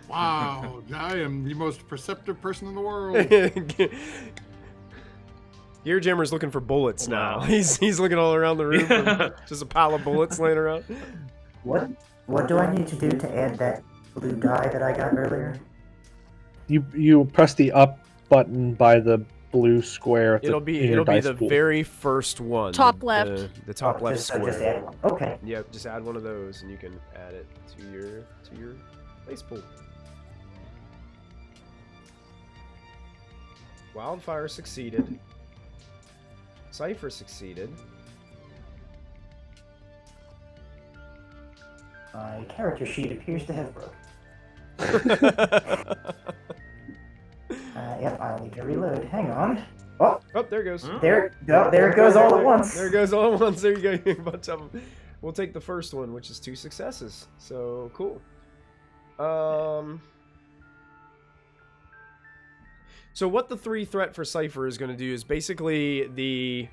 S9: Wow, I am the most perceptive person in the world.
S2: Gear Jammer's looking for bullets now.
S5: Wow.
S2: He's looking all around the room for just a pile of bullets laying around.
S7: What do I need to do to add that blue die that I got earlier?
S6: You press the up button by the blue square. At
S2: It'll
S6: in
S2: be
S6: your dice
S2: the
S6: pool.
S2: very first one.
S8: Top left.
S2: The top left
S7: Just
S2: square.
S7: add one. Okay.
S2: Yep, just add one of those and you can add it to your base pool. Wildfire succeeded. Cypher succeeded.
S7: My character sheet appears to have broken. Yep, I'll need to reload. Hang on. Oh,
S2: Oh, there it goes.
S7: there it goes all at once.
S2: There it goes all at once. There you go. A bunch of them. We'll take the first one, which is 2 successes. So cool. So what the 3 threat for Cypher is going to do is basically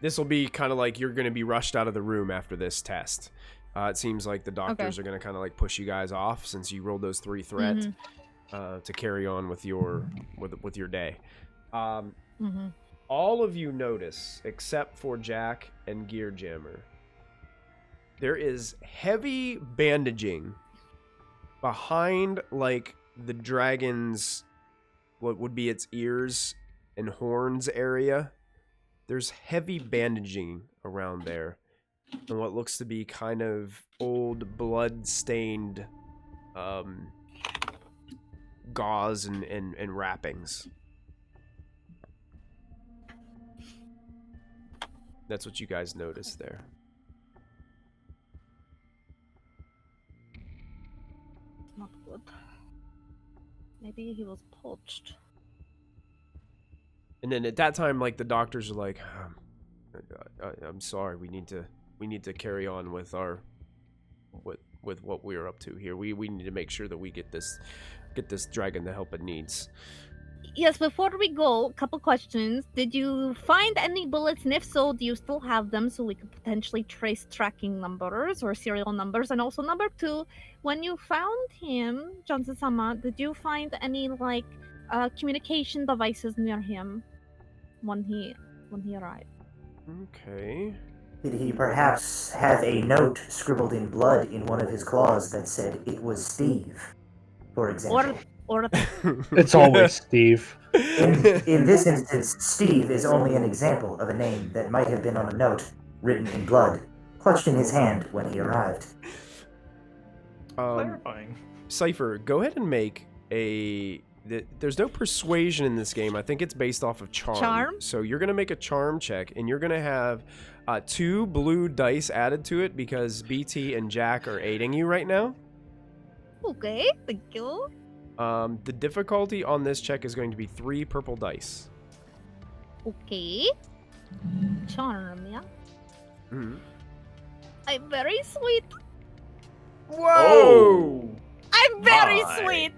S2: this will be kind of like you're going to be rushed out of the room after this test. It seems like the doctors are going to kind of like push you guys off since you rolled those 3 threats to carry on with your day. All of you notice, except for Jack and Gear Jammer, there is heavy bandaging behind like the dragon's, what would be its ears and horns area. There's heavy bandaging around there and what looks to be kind of old blood-stained gauze and wrappings. That's what you guys noticed there.
S3: Not good. Maybe he was poached.
S2: And then at that time, like the doctors are like, "I'm sorry. We need to carry on with our with what we're up to here. We need to make sure that we get this dragon the help it needs."
S3: Yes, before we go, a couple questions. Did you find any bullets? And if so, do you still have them so we could potentially trace tracking numbers or serial numbers? And also, number 2, when you found him, Johnson-sama, did you find any like communication devices near him when he arrived?
S2: Okay.
S7: Did he perhaps have a note scribbled in blood in one of his claws that said it was Steve, for example?
S3: Or
S6: It's always Steve.
S7: In this instance, Steve is only an example of a name that might have been on a note written in blood, clutched in his hand when he arrived.
S5: Clarifying.
S2: Cypher, go ahead and make a... There's no persuasion in this game. I think it's based off of charm.
S3: Charm?
S2: So you're going to make a charm check, and you're going to have 2 blue dice added to it because BT and Jack are aiding you right now.
S3: okay, thank you.
S2: The difficulty on this check is going to be 3 purple dice.
S3: Okay. Charm, yeah.
S2: Mm-hmm.
S3: I'm very sweet.
S2: Whoa!
S3: I'm very
S5: My.
S3: sweet.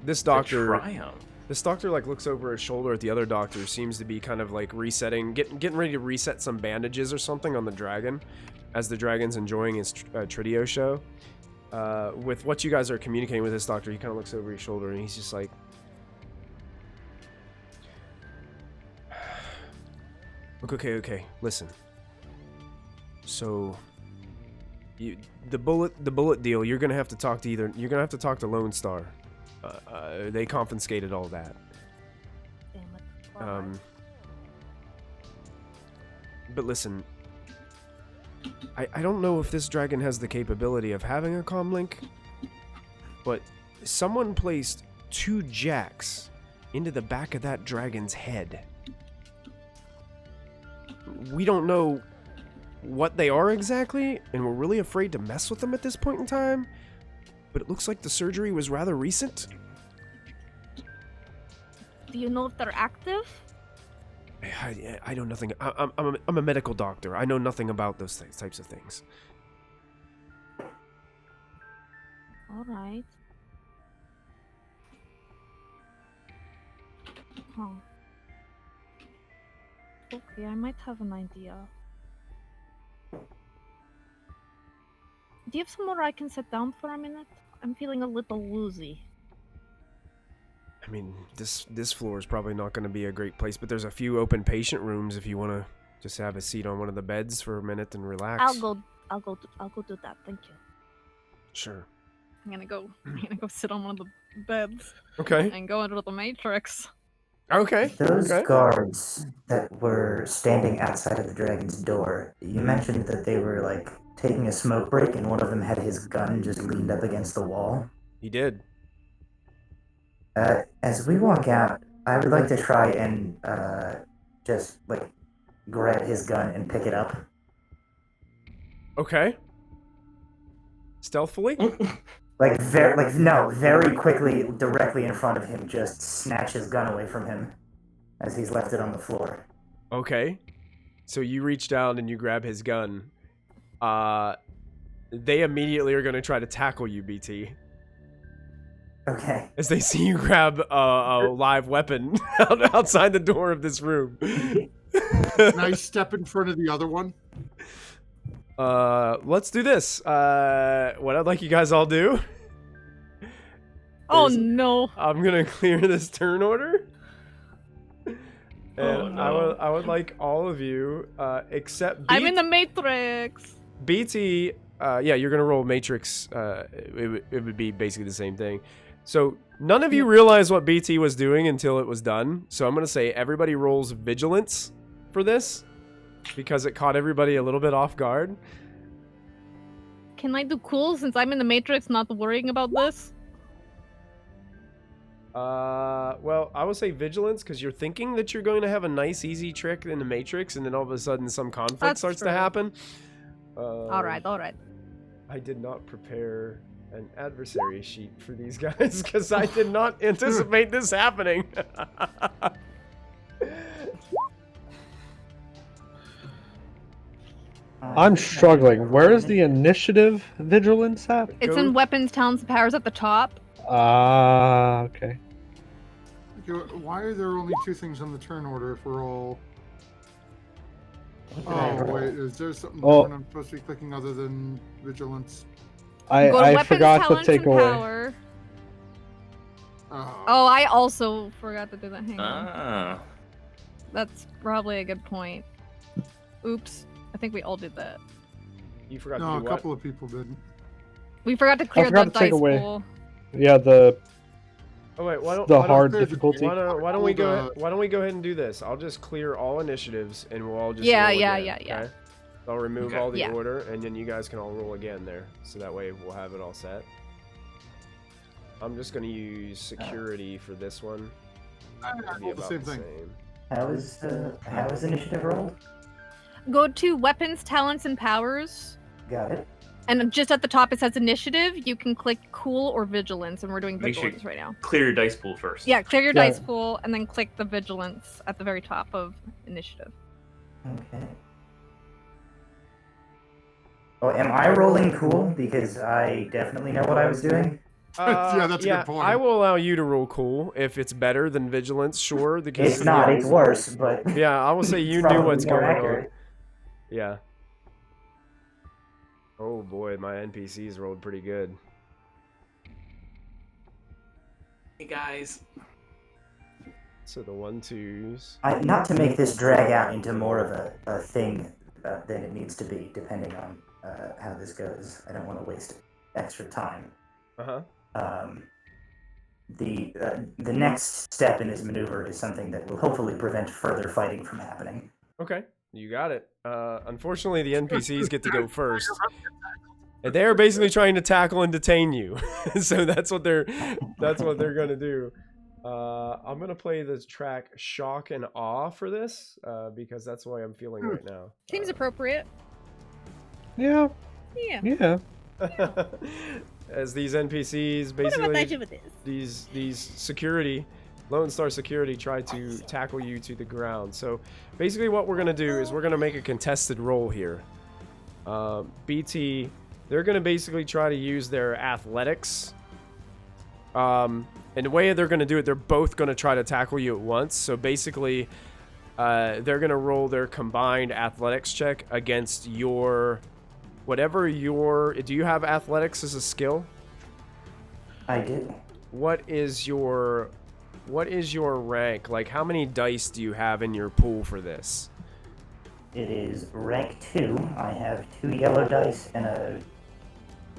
S2: This doctor...
S5: Triumph.
S2: This doctor like looks over his shoulder at the other doctor, seems to be kind of like resetting, getting ready to reset some bandages or something on the dragon, as the dragon's enjoying his Tridio show. With what you guys are communicating with this doctor, he kind of looks over his shoulder and he's just like, okay, listen. So, the bullet deal, you're gonna have to talk to Lone Star. They confiscated all that.
S3: Damn it.
S2: But listen, I don't know if this dragon has the capability of having a comm link, but someone placed 2 jacks into the back of that dragon's head. We don't know what they are exactly, and we're really afraid to mess with them at this point in time, but it looks like the surgery was rather recent.
S3: Do you know if they're active?
S2: I know nothing. I'm a medical doctor. I know nothing about those types of things.
S3: All right. Huh. Okay, I might have an idea. Do you have somewhere I can sit down for a minute? I'm feeling a little woozy.
S2: I mean, this floor is probably not going to be a great place, but there's a few open patient rooms if you want to just have a seat on one of the beds for a minute and relax.
S3: I'll go do that. Thank you.
S2: Sure.
S8: I'm gonna go sit on one of the beds
S2: Okay.
S8: and go into the Matrix.
S2: Okay.
S7: Those
S2: Okay.
S7: guards that were standing outside of the dragon's door, you mentioned that they were like taking a smoke break and one of them had his gun just leaned up against the wall.
S2: He did.
S7: As we walk out, I would like to try and just like grab his gun and pick it up.
S2: Okay. Stealthily?
S7: Very quickly, directly in front of him, just snatch his gun away from him as he's left it on the floor.
S2: Okay. So you reach down and you grab his gun. they immediately are going to try to tackle you, BT.
S7: Okay.
S2: As they see you grab a live weapon outside the door of this room.
S4: Can I step in front of the other one?
S2: Let's do this. What I'd like you guys all do.
S8: Oh no!
S2: I'm gonna clear this turn order. And I would like all of you, except
S8: I'm in the Matrix.
S2: BT. Yeah, you're gonna roll Matrix. It would be basically the same thing. So none of you realize what BT was doing until it was done. So I'm gonna say everybody rolls Vigilance for this because it caught everybody a little bit off guard.
S8: Can I do cool since I'm in the Matrix, not worrying about this?
S2: Well, I would say Vigilance because you're thinking that you're going to have a nice, easy trick in the Matrix, and then all of a sudden some conflict starts to happen.
S8: All right.
S2: I did not prepare an adversary sheet for these guys because I did not anticipate this happening.
S6: I'm struggling. Where is the initiative vigilance at?
S8: It's in weapons, talents, and powers at the top.
S6: Okay.
S4: Okay, why are there only 2 things on the turn order if we're all...
S7: What did I
S4: Oh,
S7: roll?
S4: wait, is there something
S6: Oh.
S4: different I'm supposed to be clicking other than vigilance?
S8: Go to
S6: I
S8: weapons,
S6: forgot to
S8: talents,
S6: take
S8: and
S6: away.
S8: power. Oh, I also forgot to do that. Hang on. That's probably a good point. Oops. I think we all did that.
S2: You forgot
S4: No,
S2: to
S4: a
S2: do
S4: couple of people didn't.
S8: We forgot to clear
S6: forgot
S8: the
S6: to take
S8: dice
S6: away.
S8: pool.
S6: Yeah,
S2: Oh wait, why don't
S6: difficulty.
S2: Why don't we go ahead and do this? I'll just clear all initiatives and we'll all just
S8: Yeah,
S2: roll
S8: yeah,
S2: again,
S8: yeah.
S2: okay? I'll remove
S5: Okay.
S2: all the
S8: Yeah.
S2: order and then you guys can all roll again there. So that way we'll have it all set. I'm just gonna use security for this one. It'll be
S4: the
S2: about
S4: same
S2: the
S4: thing.
S2: same.
S7: How is initiative rolled?
S8: Go to weapons, talents, and powers.
S7: Got it.
S8: And just at the top it says initiative. You can click cool or vigilance, and we're doing
S5: Make sure
S8: vigilance right now.
S5: Clear your dice pool first.
S8: Yeah, clear your
S6: Yeah.
S8: dice pool, and then click the vigilance at the very top of initiative.
S7: Okay. Oh, am I rolling cool? Because I definitely know what I was doing.
S4: Yeah, that's a good point.
S2: I will allow you to roll cool if it's better than vigilance, sure. Because
S7: It's not. It's worse, but
S2: Yeah, I will say you
S7: it's
S2: knew
S7: probably
S2: what's
S7: more
S2: going on.
S7: accurate.
S2: Yeah. Oh boy, my NPCs rolled pretty good.
S5: Hey guys.
S2: So the 1-2s.
S7: Not to make this drag out into more of a thing than it needs to be, depending on how this goes. I don't want to waste extra time.
S2: Uh-huh.
S7: The next step in this maneuver is something that will hopefully prevent further fighting from happening.
S2: Okay, you got it. Unfortunately, the NPCs get to go first. And they're basically trying to tackle and detain you. So that's what they're gonna do. I'm gonna play this track Shock and Awe for this, because that's the way I'm feeling right now.
S8: Seems appropriate.
S6: Yeah.
S8: Yeah.
S2: As these NPCs basically these security Lone Star security try to tackle you to the ground. So basically what we're gonna do is we're gonna make a contested roll here. BT, they're gonna basically try to use their athletics. And the way they're gonna do it, they're both gonna try to tackle you at once. So basically, they're gonna roll their combined athletics check against your whatever your. Do you have athletics as a skill?
S7: I do.
S2: What is your rank? Like, how many dice do you have in your pool for this?
S7: It is rank 2. I have 2 yellow dice and a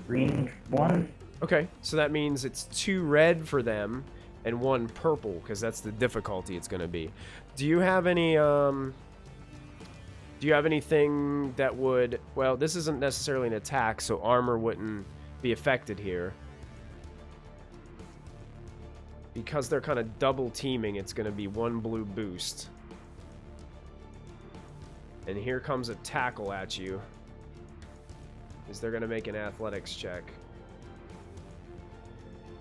S7: green 1.
S2: Okay, so that means it's 2 red for them and 1 purple, because that's the difficulty it's going to be. Do you have any, do you have anything that would, well, this isn't necessarily an attack, so armor wouldn't be affected here. Because they're kind of double teaming, it's going to be 1 blue boost. And here comes a tackle at you. Is they're going to make an athletics check.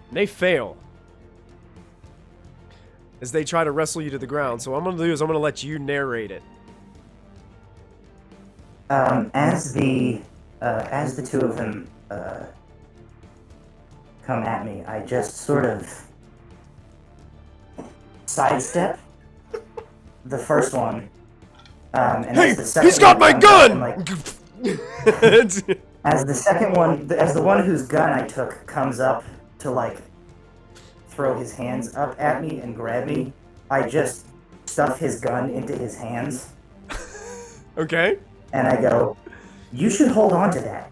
S2: And they fail. As they try to wrestle you to the ground. So what I'm going to do is I'm going to let you narrate it.
S7: As the as the two of them come at me, I just sort of sidestep the first one. And
S2: Hey,
S7: as the second
S2: he's got
S7: one
S2: my
S7: comes
S2: gun!
S7: up and, as the second one, as the one whose gun I took comes up to like throw his hands up at me and grab me, I just stuff his gun into his hands.
S2: Okay.
S7: And I go, "You should hold on to that.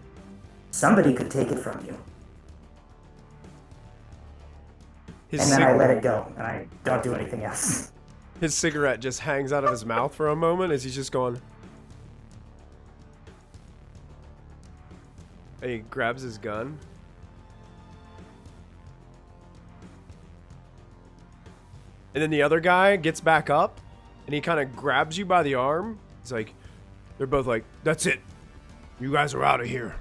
S7: Somebody could take it from you." And then I let it go, and I don't do anything else.
S2: His cigarette just hangs out of his mouth for a moment as he's just going. And he grabs his gun. And then the other guy gets back up and he kind of grabs you by the arm. He's like, they're both like, "That's it. You guys are out of here.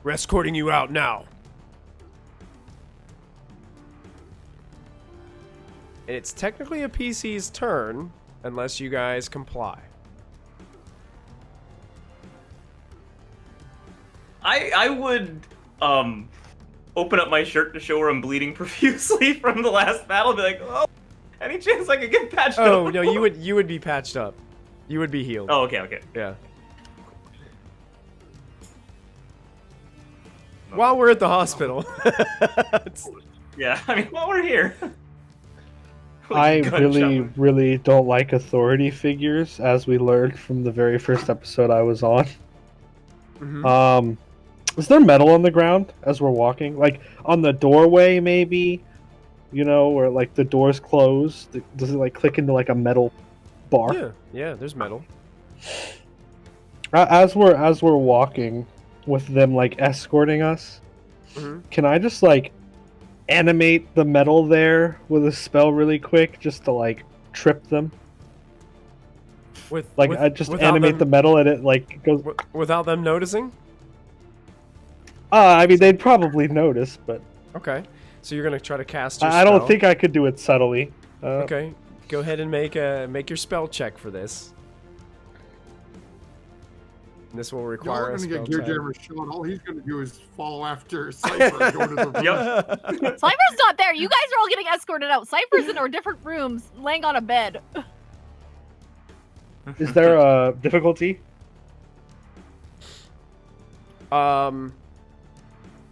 S2: We're escorting you out now." And it's technically a PC's turn unless you guys comply.
S5: I would open up my shirt to show where I'm bleeding profusely from the last battle. Be like, "Oh, any chance I could get patched up?"
S2: Oh no, you would be patched up. You would be healed.
S5: Oh, okay.
S2: Yeah. While we're at the hospital.
S5: Yeah, I mean, while we're here.
S6: I really don't like authority figures, as we learned from the very first episode I was on.
S2: Mm-hmm.
S6: Is there metal on the ground as we're walking? Like on the doorway, maybe? You know, where like the door's closed. Does it like click into like a metal bar?
S2: Yeah, there's metal.
S6: As we're walking with them like escorting us, can I just like animate the metal there with a spell really quick just to like trip them? I just animate the metal and it like goes
S2: without them noticing?
S6: I mean they'd probably notice, but
S2: okay. So you're gonna try to cast your
S6: I don't think I could do it subtly.
S2: Okay. Go ahead and make your spell check for this. And this will require a spell
S4: get Gear
S2: check.
S4: Jammer shot. All he's going to do is follow after Cypher and go to the room.
S8: Cypher's not there. You guys are all getting escorted out. Cypher's in our different rooms, laying on a bed.
S6: Is there a difficulty?
S2: It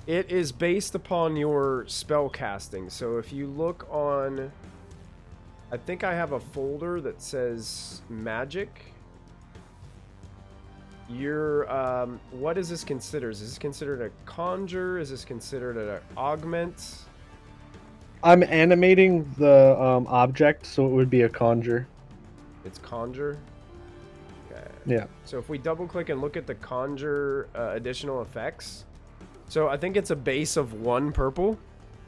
S2: is based upon your spell casting. So if you look on, I think I have a folder that says magic. What is this considered? Is this considered a conjure? Is this considered an augment?
S6: I'm animating the object, so it would be a conjure.
S2: It's conjure? Okay.
S6: Yeah.
S2: So if we double click and look at the conjure additional effects, so I think it's a base of 1 purple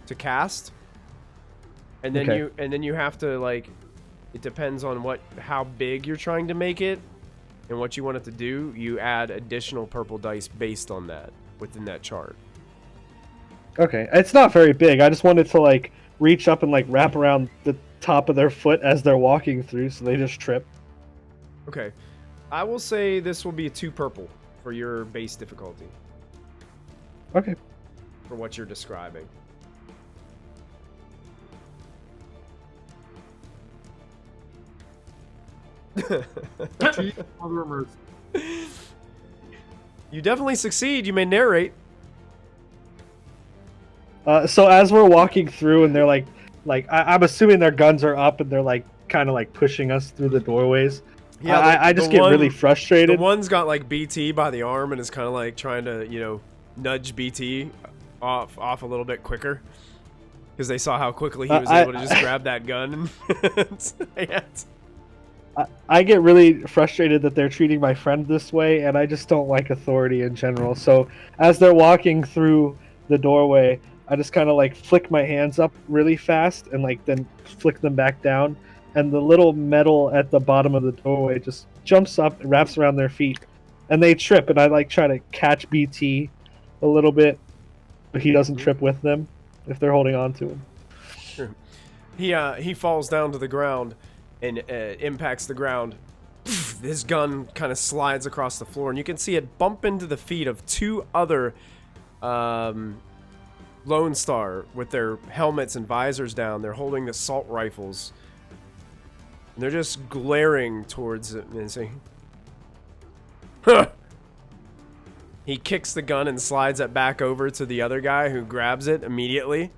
S2: to cast. And then you have to like, it depends on how big you're trying to make it. And what you want it to do, you add additional purple dice based on that within that chart.
S6: Okay, it's not very big. I just wanted to like reach up and like wrap around the top of their foot as they're walking through, so they just trip.
S2: Okay, I will say this will be a 2 purple for your base difficulty.
S6: Okay.
S2: For what you're describing. You definitely succeed. You may narrate.
S6: So as we're walking through, and they're like I'm assuming their guns are up, and they're like kind of like pushing us through the doorways. Yeah, I just get really frustrated.
S2: The one's got like BT by the arm and is kind of like trying to nudge BT off a little bit quicker because they saw how quickly he was able to just grab that gun.
S6: I get really frustrated that they're treating my friend this way, and I just don't like authority in general. So as they're walking through the doorway, I just kind of like flick my hands up really fast and like then flick them back down, and the little metal at the bottom of the doorway just jumps up and wraps around their feet, and they trip, and I like try to catch BT a little bit, but he doesn't trip with them if they're holding on to him.
S2: Sure. He falls down to the ground and impacts the ground his gun kind of slides across the floor, and you can see it bump into the feet of 2 other Lone Star with their helmets and visors down. They're holding assault rifles. And they're just glaring towards it and saying, "Huh!" He kicks the gun and slides it back over to the other guy, who grabs it immediately.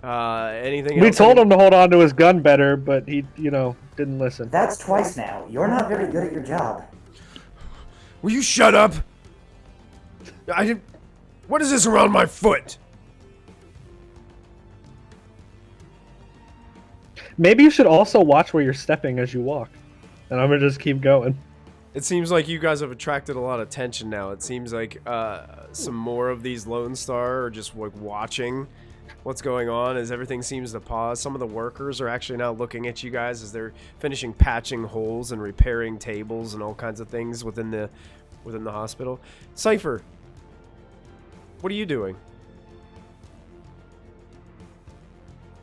S2: Anything else?
S6: We told him to hold on to his gun better, but he, didn't listen.
S7: That's twice now. You're not very good at your job.
S2: Will you shut up? What is this around my foot?
S6: Maybe you should also watch where you're stepping as you walk. And I'm gonna just keep going.
S2: It seems like you guys have attracted a lot of attention now. It seems like some more of these Lone Star are just like watching what's going on as everything seems to pause. Some of the workers are actually now looking at you guys as they're finishing patching holes and repairing tables and all kinds of things within the hospital. Cypher, what are you doing?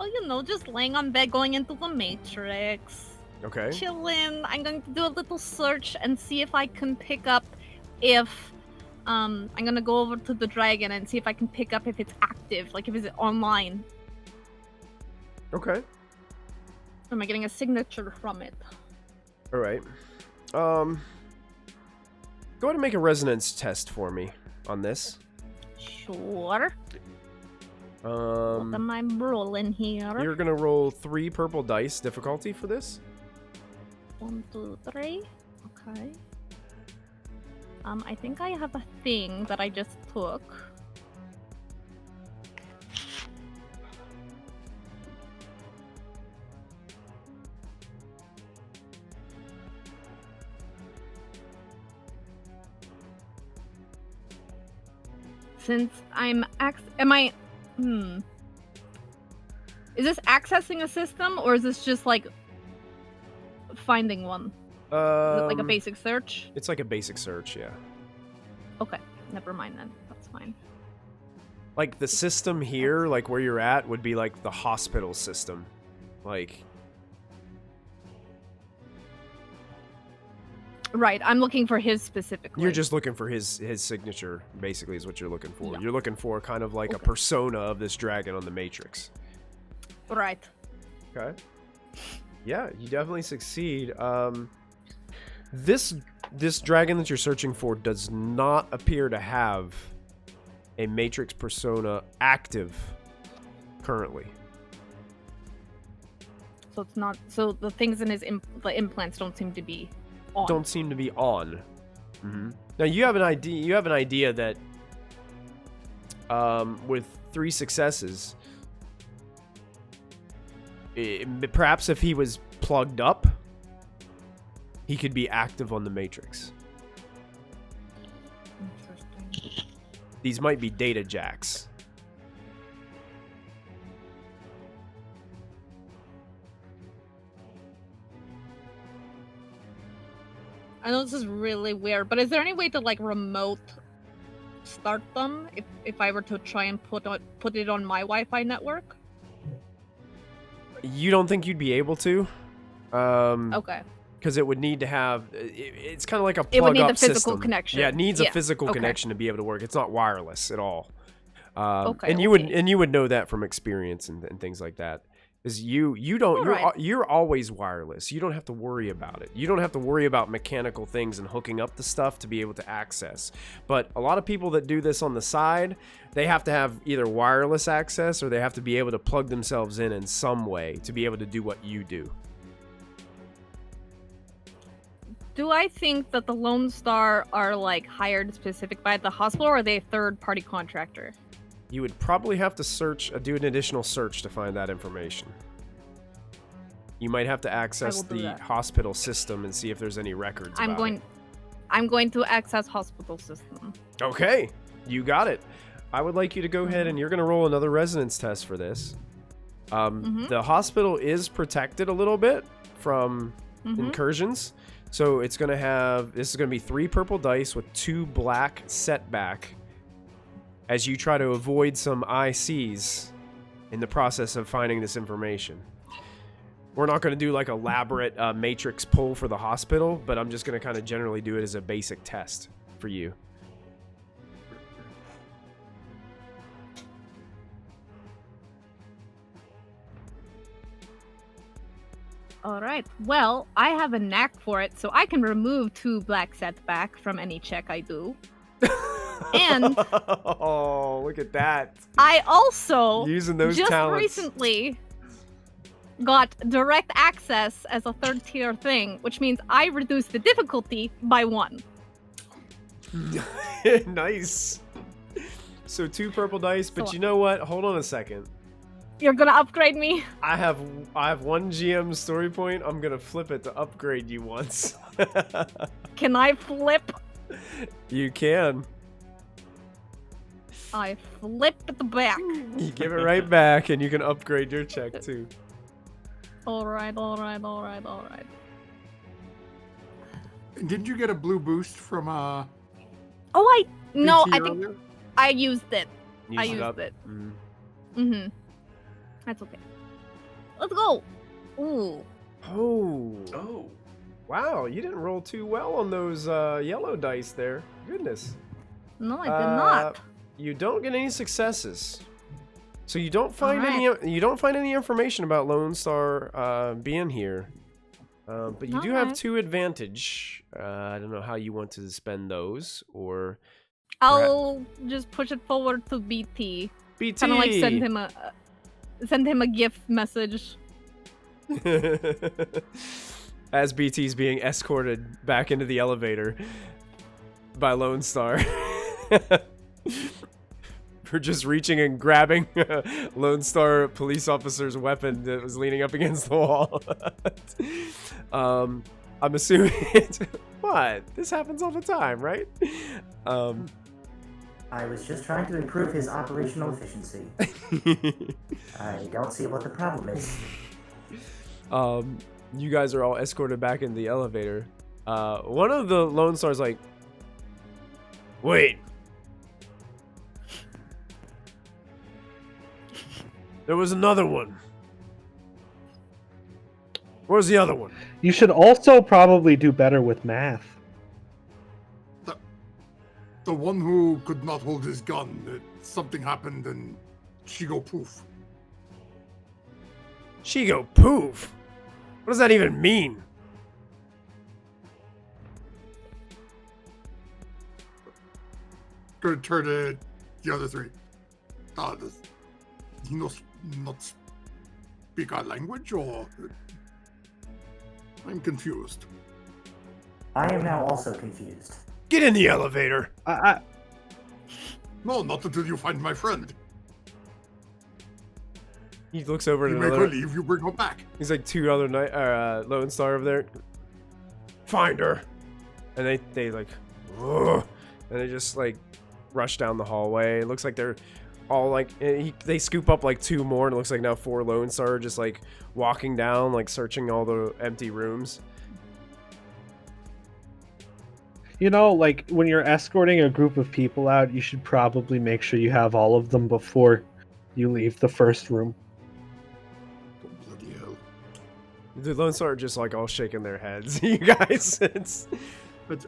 S8: Oh, just laying on bed, going into the Matrix.
S2: Okay.
S8: Chillin'. I'm going to do a little search and see if I can pick up if I'm gonna go over to the dragon and see if I can pick up if it's active, like if it's online.
S2: Okay.
S8: Am I getting a signature from it?
S2: All right. Go ahead and make a resonance test for me on this.
S8: Sure. What am I rolling here?
S2: You're gonna roll 3 purple dice difficulty for this.
S8: 1, 2, 3. Okay. I think I have a thing that I just took. Since I'm Is this accessing a system, or is this just like finding one? Is it like a basic search?
S2: It's like a basic search, yeah.
S8: Okay, never mind then. That's fine.
S2: Like the system here, like where you're at, would be like the hospital system. Like...
S8: Right, I'm looking for his specifically.
S2: You're just looking for his signature, basically, is what you're looking for.
S8: Yeah.
S2: You're looking for kind of like a
S8: Okay.
S2: persona of this dragon on the Matrix.
S8: Right.
S2: Okay. Yeah, you definitely succeed. This dragon that you're searching for does not appear to have a Matrix persona active currently.
S8: So it's not. So the things in his the implants don't seem to be on.
S2: Don't seem to be on. Mm-hmm. Now you have an idea. You have an idea that with 3 successes, perhaps if he was plugged up, he could be active on the Matrix.
S8: Interesting.
S2: These might be data jacks.
S8: I know this is really weird, but is there any way to like remote start them if I were to try and put it on my Wi-Fi network?
S2: You don't think you'd be able to?
S8: Okay.
S2: Because it would need to have... It's kind of like a plug-up
S8: It would need the physical
S2: system.
S8: connection.
S2: Yeah, it needs a
S8: Yeah,
S2: physical
S8: okay.
S2: connection to be able to work. It's not wireless at all.
S8: Okay,
S2: And you would know that from experience and things like that. Is you're always wireless. You don't have to worry about it. You don't have to worry about mechanical things and hooking up the stuff to be able to access. But a lot of people that do this on the side, they have to have either wireless access or they have to be able to plug themselves in some way to be able to do what you do.
S8: Do I think that the Lone Star are like hired specific by the hospital, or are they a third-party contractor?
S2: You would probably have to do an additional search to find that information. You might have to access
S8: do
S2: the
S8: that.
S2: hospital system and see if there's any records about it.
S8: I'm going to access hospital system.
S2: Okay, you got it. I would like you to go ahead and you're going to roll another resonance test for this. The hospital is protected a little bit from incursions. So it's going to have, this is going to be 3 purple dice with 2 black setback as you try to avoid some ICs in the process of finding this information. We're not going to do like elaborate matrix pull for the hospital, but I'm just going to kind of generally do it as a basic test for you.
S8: All right. Well, I have a knack for it, so I can remove 2 black setback from any check I do. And
S2: oh, look at that!
S8: I also
S2: Using those
S8: just
S2: talents.
S8: recently got direct access as a 3rd tier thing, which means I reduce the difficulty by 1.
S2: Nice. So 2 purple dice, but you know what? Hold on a second.
S8: You're gonna upgrade me?
S2: I have 1 GM story point. I'm gonna flip it to upgrade you once.
S8: Can I flip?
S2: You can.
S8: I flip it back.
S2: You give it right back, and you can upgrade your check too.
S8: Alright.
S4: Didn't you get a blue boost from
S8: No,
S4: BT
S8: I think
S4: earlier?
S8: I used it. I
S2: Use
S8: used
S2: up.
S8: it.
S2: Mm.
S8: Mm-hmm. That's okay. Let's go. Ooh.
S2: Oh.
S5: Oh.
S2: Wow, you didn't roll too well on those yellow dice there. Goodness.
S8: No, I did not.
S2: You don't get any successes. So you don't find
S8: Alright.
S2: any information about Lone Star being here. But you do have
S8: Alright.
S2: 2 advantage. I don't know how you want to spend those, or
S8: I'll just push it forward to BT.
S2: BT.
S8: Kind of like send him a gift message.
S2: As BT's being escorted back into the elevator by Lone Star. For just reaching and grabbing Lone Star police officer's weapon that was leaning up against the wall. I'm assuming what? This happens all the time, right?
S7: I was just trying to improve his operational efficiency. I don't see what the problem is.
S2: You guys are all escorted back in the elevator. One of the Lone Stars like, wait. There was another one. Where's the other one?
S6: You should also probably do better with math.
S9: The one who could not hold his gun. Something happened and she go poof.
S2: She go poof. What does that even mean?
S9: Gonna turn to the other 3. Does he not speak our language, or I'm confused.
S7: I am now also confused.
S2: Get in the elevator.
S9: No, not until you find my friend.
S2: He looks over at
S9: You make her
S2: another.
S9: leave, you bring her back.
S2: He's like 2 other Lone Star over there. Find her. And they like, ugh, and they just like rush down the hallway. It looks like they're all like, they scoop up like 2 more, and it looks like now 4 Lone Star are just like walking down, like searching all the empty rooms.
S6: You know, like when you're escorting a group of people out, you should probably make sure you have all of them before you leave the first room.
S9: Oh, bloody hell.
S2: The Lone Star are just like all shaking their heads. You guys, it's,
S4: But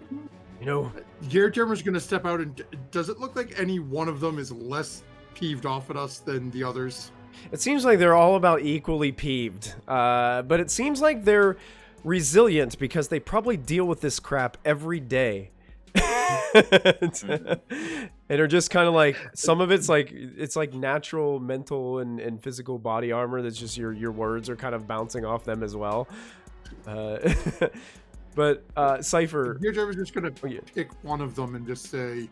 S2: you know,
S4: Gearjammer's gonna step out, and does it look like any one of them is less peeved off at us than the others?
S2: it seems like they're all about equally peeved. But it seems like they're resilient because they probably deal with this crap every day. And are just kind of like, some of it's like natural mental and physical body armor that's just your words are kind of bouncing off them as well. But Cypher,
S4: Gearjammer's just gonna
S2: oh, yeah.
S4: pick one of them and just say,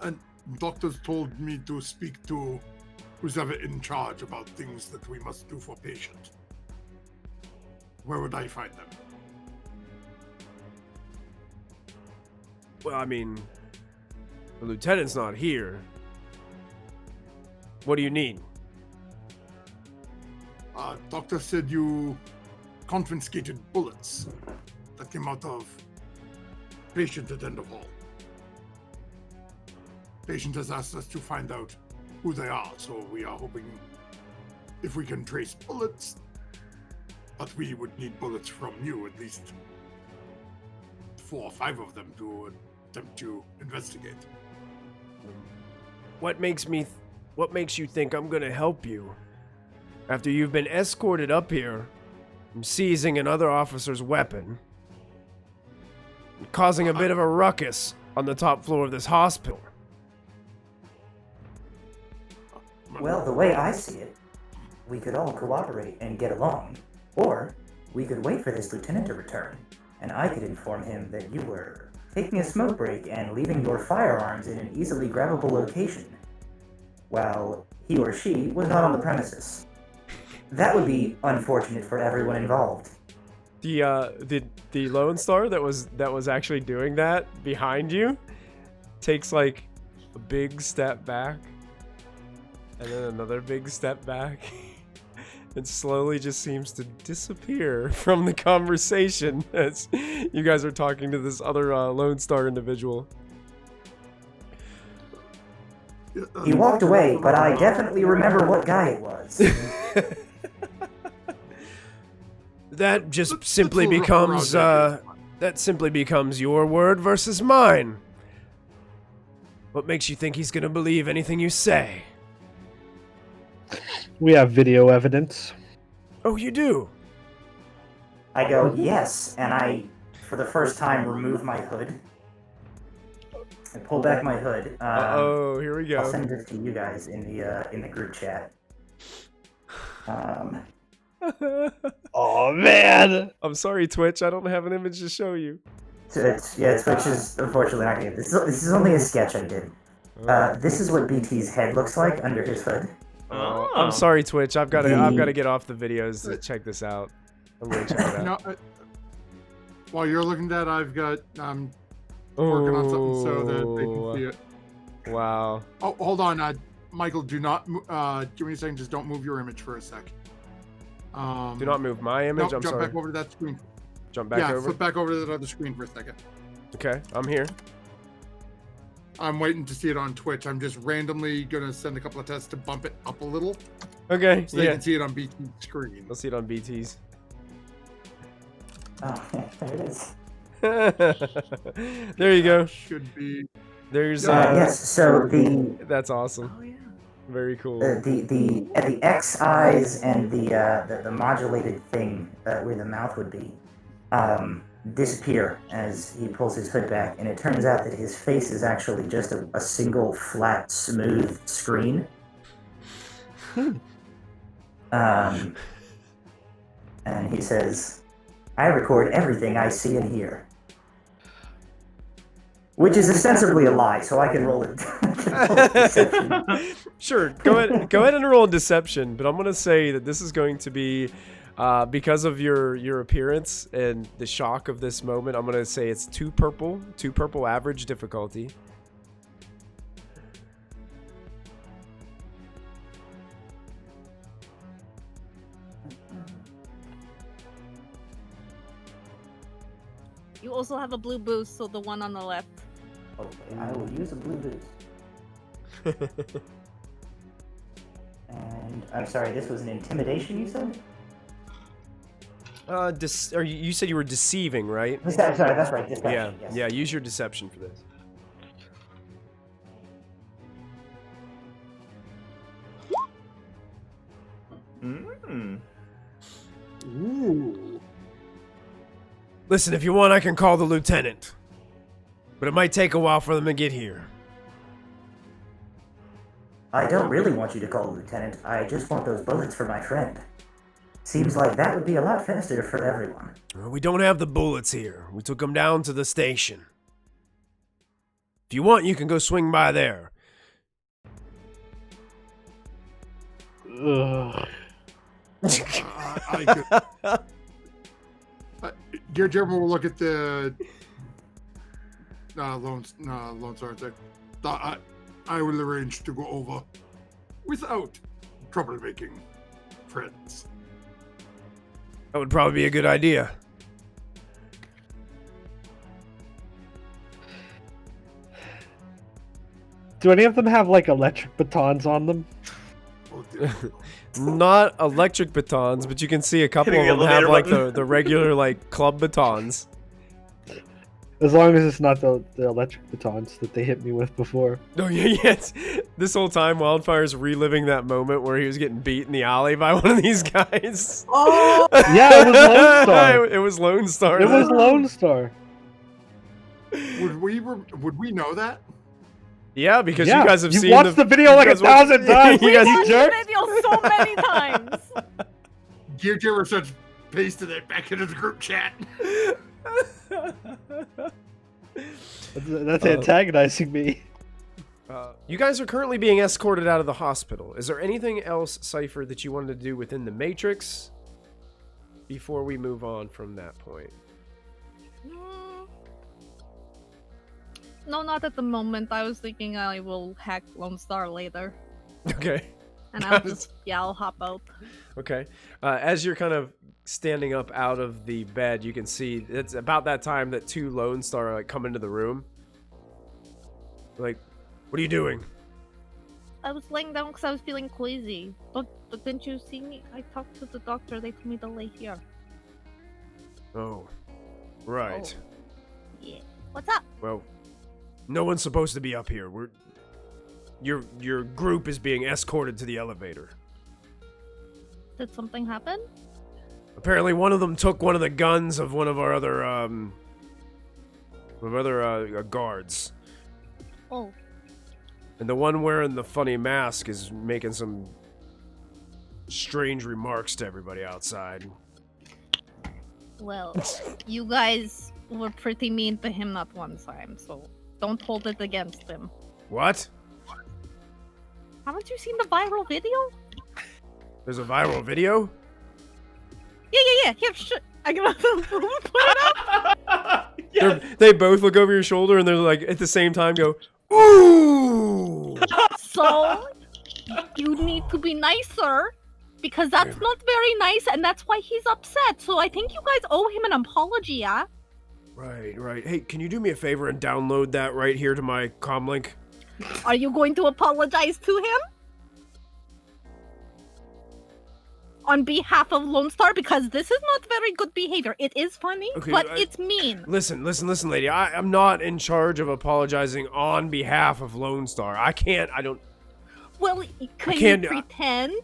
S9: And doctors told me to speak to who's ever in charge about things that we must do for patients. Where would I find them?
S2: Well, I mean, the lieutenant's not here. What do you need?
S9: Doctor said you confiscated bullets that came out of patient at end of hall. Patient has asked us to find out who they are, so we are hoping if we can trace bullets, But we would need bullets from you, at least 4 or 5 of them, to attempt to investigate.
S2: What makes you think I'm gonna help you? After you've been escorted up here, from seizing another officer's weapon, and causing a bit of a ruckus on the top floor of this hospital.
S7: Well, the way I see it, we could all cooperate and get along. Or we could wait for this lieutenant to return, and I could inform him that you were taking a smoke break and leaving your firearms in an easily grabbable location, while he or she was not on the premises. That would be unfortunate for everyone involved.
S2: The Lone Star that was actually doing that behind you takes like a big step back and then another big step back and slowly just seems to disappear from the conversation as you guys are talking to this other Lone Star individual.
S7: He walked away, but I definitely remember what guy it was.
S2: That just simply becomes your word versus mine. What makes you think he's gonna believe anything you say?
S6: We have video evidence.
S2: Oh, you do?
S7: I go, yes, and I, for the first time, remove my hood. I pull back my hood.
S2: Oh, here we go.
S7: I'll send this to you guys in the group chat.
S6: Oh man!
S2: I'm sorry, Twitch. I don't have an image to show you.
S7: Twitch is unfortunately not good. This is only a sketch I did. This is what BT's head looks like under his hood.
S2: Oh, I'm sorry, Twitch. I've got to get off the videos to check this out. I'm gonna check it out.
S4: No, while you're looking at that, I've got working on something so that they can see it.
S2: Wow.
S4: Oh, hold on, Michael. Do not. Give me a second. Just don't move your image for a sec.
S2: Do not move my image.
S4: No,
S2: I'm
S4: jump
S2: sorry.
S4: back over to that screen.
S2: Jump back over.
S4: Flip back over to that other screen for a second.
S2: Okay, I'm here.
S4: I'm waiting to see it on Twitch. I'm just randomly gonna send a couple of tests to bump it up a little,
S2: Okay.
S4: so they can see it on BT's screen.
S2: Let's see it on BT's.
S7: Oh, there it is.
S2: There you go.
S4: Should be.
S2: There's
S7: Yes. So
S2: that's awesome.
S5: Oh yeah.
S2: Very cool.
S7: the X eyes and the modulated thing where the mouth would be disappear as he pulls his hood back, and it turns out that his face is actually just a single flat, smooth screen. And he says, "I record everything I see and hear." Which is ostensibly a lie, so I can roll it. Deception.
S2: Sure, go ahead and roll deception, but I'm gonna say that this is going to be because of your appearance and the shock of this moment. I'm gonna say it's 2 purple average difficulty.
S8: You also have a blue boost, so the one on the left.
S7: Okay, I will use a blue boost. And I'm sorry, this was an intimidation, you said?
S2: You said you were deceiving, right?
S7: Sorry, that's right. Deception, yes.
S2: Yeah. Use your deception for this.
S4: Ooh.
S2: Listen, if you want, I can call the lieutenant, but it might take a while for them to get here.
S7: I don't really want you to call the lieutenant. I just want those bullets for my friend. Seems like that would be a lot faster for everyone.
S2: We don't have the bullets here. We took them down to the station. If you want, you can go swing by there.
S6: Ugh.
S4: I could. Gear German will look at the Lone Star and say, I will arrange to go over without troublemaking friends.
S2: That would probably be a good idea.
S6: Do any of them have like electric batons on them?
S9: Oh,
S2: Not electric batons, but you can see a couple
S5: Hitting
S2: of
S5: the
S2: them have like
S5: elevator
S2: the regular like club batons.
S6: As long as it's not the electric batons that they hit me with before.
S2: Oh yeah, yes. This whole time, Wildfire's reliving that moment where he was getting beat in the alley by one of these guys.
S7: Oh!
S6: Yeah, it was Lone Star.
S2: It was Lone Star.
S6: It was Lone Star.
S9: Would we know that?
S2: Yeah, because
S6: Yeah,
S2: you guys have
S6: you've
S2: seen
S6: watched the video like
S2: you guys
S6: 1,000 times.
S2: You
S8: We
S2: guys,
S8: watched
S6: jerk.
S8: the video so many times.
S9: Gear Jammer starts pasting it back into the group chat.
S6: That's antagonizing me.
S2: you guys are currently being escorted out of the hospital. Is there anything else, Cypher, that you wanted to do within the Matrix before we move on from that point?
S8: No, not at the moment. I was thinking I will hack Lone Star later.
S2: Okay.
S8: And I'll hop out.
S2: Okay. As you're kind of standing up out of the bed, you can see it's about that time that two Lone Star like come into the room. Like, what are you doing?
S8: I was laying down because I was feeling queasy. But didn't you see me? I talked to the doctor. They told me to lay here.
S2: Oh, right.
S8: Oh. Yeah. What's up?
S2: Well, no one's supposed to be up here. Your group is being escorted to the elevator.
S8: Did something happen?
S2: Apparently, one of them took one of the guns of one of our other guards,
S8: Oh.
S2: and the one wearing the funny mask is making some strange remarks to everybody outside.
S8: Well, you guys were pretty mean to him that one time, so don't hold it against him.
S2: What?
S8: Haven't you seen the viral video?
S2: There's a viral video?
S8: Yeah. Here, I gotta put it up.
S5: Yeah.
S2: They both look over your shoulder and they're like at the same time go, ooh!
S8: So, you need to be nicer, because that's not very nice, and that's why he's upset. So I think you guys owe him an apology, yeah?
S2: Right. Hey, can you do me a favor and download that right here to my comlink?
S8: Are you going to apologize to him? On behalf of Lone Star, because this is not very good behavior. It is funny,
S2: Okay,
S8: but it's mean.
S2: Listen, lady. I'm not in charge of apologizing on behalf of Lone Star. I don't...
S8: Well, can
S2: can't
S8: you
S2: do-
S8: pretend?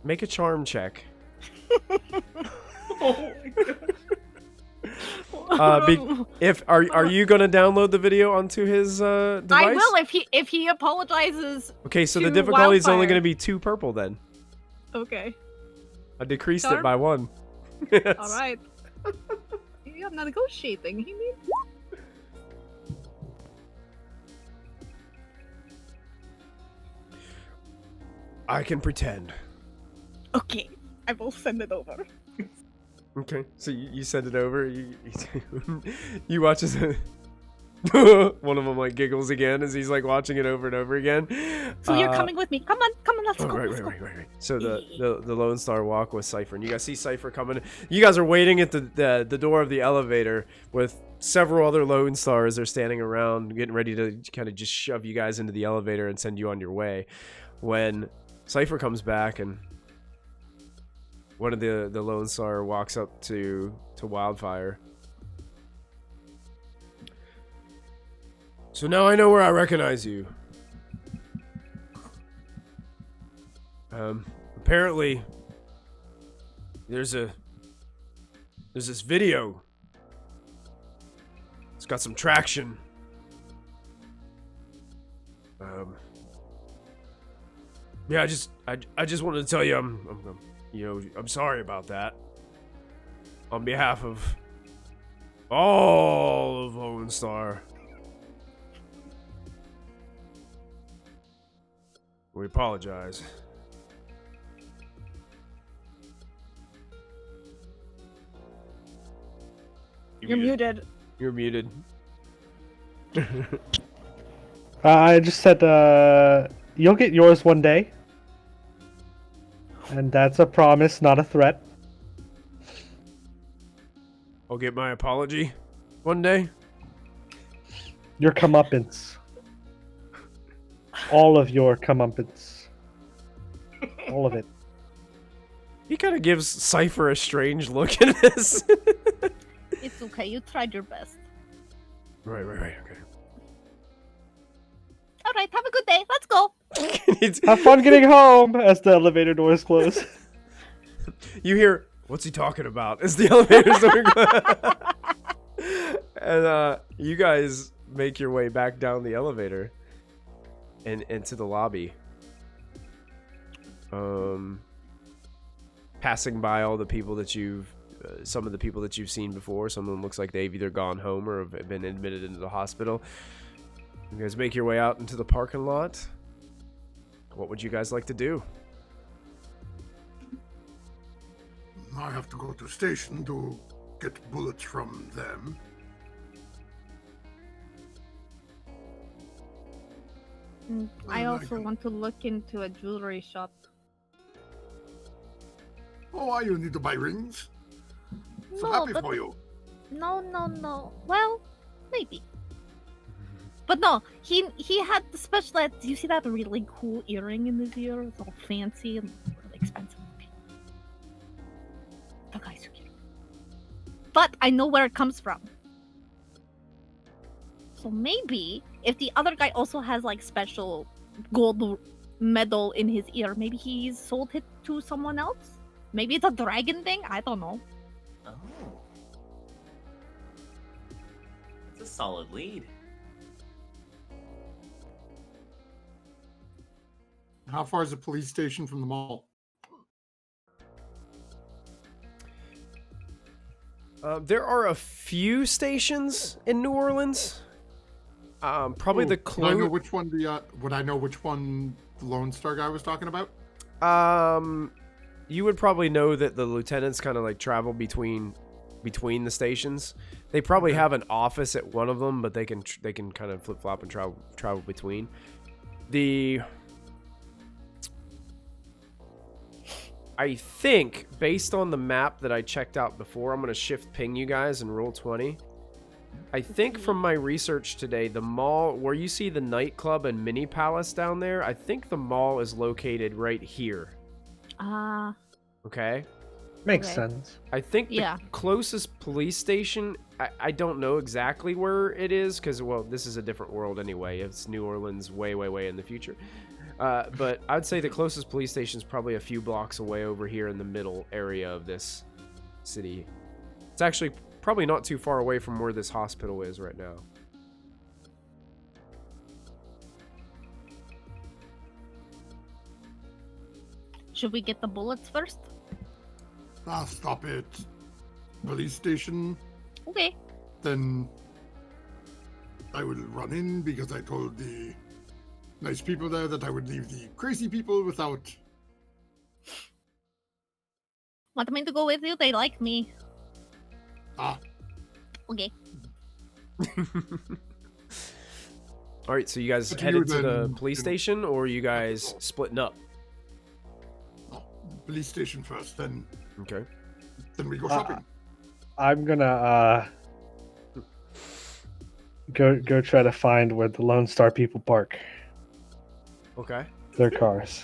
S2: Make a charm check.
S5: Oh my god.
S2: Are you gonna download the video onto his device?
S8: I will if he apologizes.
S2: Okay, so the
S8: to
S2: difficulty is only
S8: Wildfire.
S2: gonna be 2 purple then.
S8: Okay.
S2: I decreased it
S8: Charm?
S2: by 1.
S8: All right. You're not negotiating. He needs.
S2: I can pretend.
S8: Okay, I will send it over.
S2: Okay, so you send it over. You watch as one of them like giggles again as he's like watching it over and over again.
S8: So you're coming with me. Come on, let's go.
S2: Right.
S8: Let's go.
S2: So the Lone Star walk with Cypher, and you guys see Cypher coming. You guys are waiting at the door of the elevator with several other Lone Stars. They're standing around, getting ready to kind of just shove you guys into the elevator and send you on your way. When Cypher comes back, and one of the Lone Star walks up to Wildfire. So now I know where I recognize you. Apparently, there's this video. It's got some traction. Yeah, I just wanted to tell you I'm sorry about that. On behalf of all of Lone Star. We apologize.
S8: You're muted.
S2: You're muted.
S6: I just said you'll get yours one day. And that's a promise, not a threat.
S2: I'll get my apology one day.
S6: Your comeuppance. All of your comeuppance. All of it.
S2: He kind of gives Cypher a strange look at this.
S8: It's okay. You tried your best.
S2: Right, okay.
S8: All right. Have a good day. Let's go.
S6: Have fun getting home as the elevator doors close.
S2: You hear, what's he talking about? As the elevator's doing. And you guys make your way back down the elevator and into the lobby. Passing by all the people that some of the people that you've seen before. Some of them looks like they've either gone home or have been admitted into the hospital. You guys make your way out into the parking lot. What would you guys like to do?
S9: I have to go to station to get bullets from them.
S8: I also want to look into a jewelry shop.
S9: Oh, why you need to buy rings? So
S8: No,
S9: happy
S8: but
S9: for you.
S8: no. Well, maybe. But no, he had the special. Do you see that really cool earring in his ear? It's all fancy and really expensive. The guy's so cute. But I know where it comes from. So maybe if the other guy also has like special gold medal in his ear, maybe he's sold it to someone else. Maybe it's a dragon thing. I don't know.
S5: Oh. That's a solid lead.
S4: How far is the police station from the mall?
S2: There are a few stations in New Orleans. Probably the
S4: Would I know
S2: close.
S4: which one would I know which one the Lone Star guy was talking about?
S2: You would probably know that the lieutenants kind of like travel between the stations. They probably have an office at one of them, but they can kind of flip flop and travel between. I think, based on the map that I checked out before, I'm going to shift ping you guys and roll 20. I think from my research today, the mall, where you see the nightclub and mini palace down there, I think the mall is located right here. Okay?
S6: Makes
S8: Okay.
S6: sense.
S2: I think the
S8: Yeah.
S2: closest police station, I don't know exactly where it is, because, well, this is a different world anyway. It's New Orleans way, way, way in the future. But I'd say the closest police station is probably a few blocks away over here in the middle area of this city. It's actually probably not too far away from where this hospital is right now.
S8: Should we get the bullets first?
S9: I'll stop at police station.
S8: Okay.
S9: Then I will run in because I told the nice people there that I would leave the crazy people without.
S8: Want me to go with you? They like me.
S9: Ah,
S8: Okay.
S2: All right, so you guys
S9: But
S2: headed
S9: you
S2: to the
S9: then,
S2: police
S9: you know-
S2: station, or are you guys splitting up?
S9: no, police station first. Then
S2: Okay.
S9: we go shopping.
S6: I'm gonna go try to find where the Lone Star people park
S2: Okay.
S6: their cars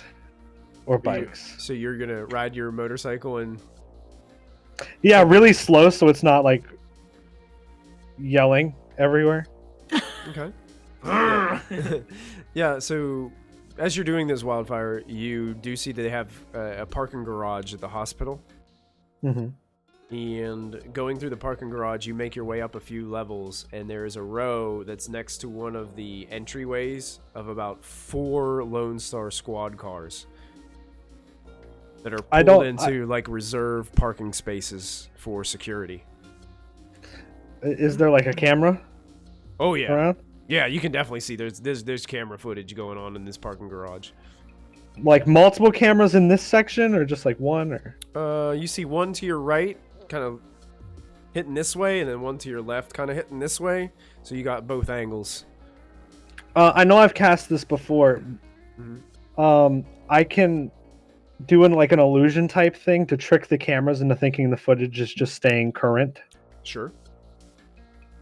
S6: or bikes.
S2: So you're gonna ride your motorcycle and
S6: Yeah, really slow so it's not like yelling everywhere.
S2: okay. Yeah. Yeah, so as you're doing this, Wildfire, you do see that they have a parking garage at the hospital.
S6: Mm-hmm.
S2: And going through the parking garage, you make your way up a few levels, and there is a row that's next to one of the entryways of about 4 Lone Star squad cars that are pulled into like reserve parking spaces for security.
S6: Is there like a camera
S2: Oh yeah,
S6: around?
S2: yeah, you can definitely see there's camera footage going on in this parking garage.
S6: Like multiple cameras in this section, or just like one? Or
S2: You see one to your right, kind of hitting this way, and then one to your left, kind of hitting this way. So you got both angles.
S6: I know I've cast this before. I can do like an illusion type thing to trick the cameras into thinking the footage is just staying current.
S2: Sure,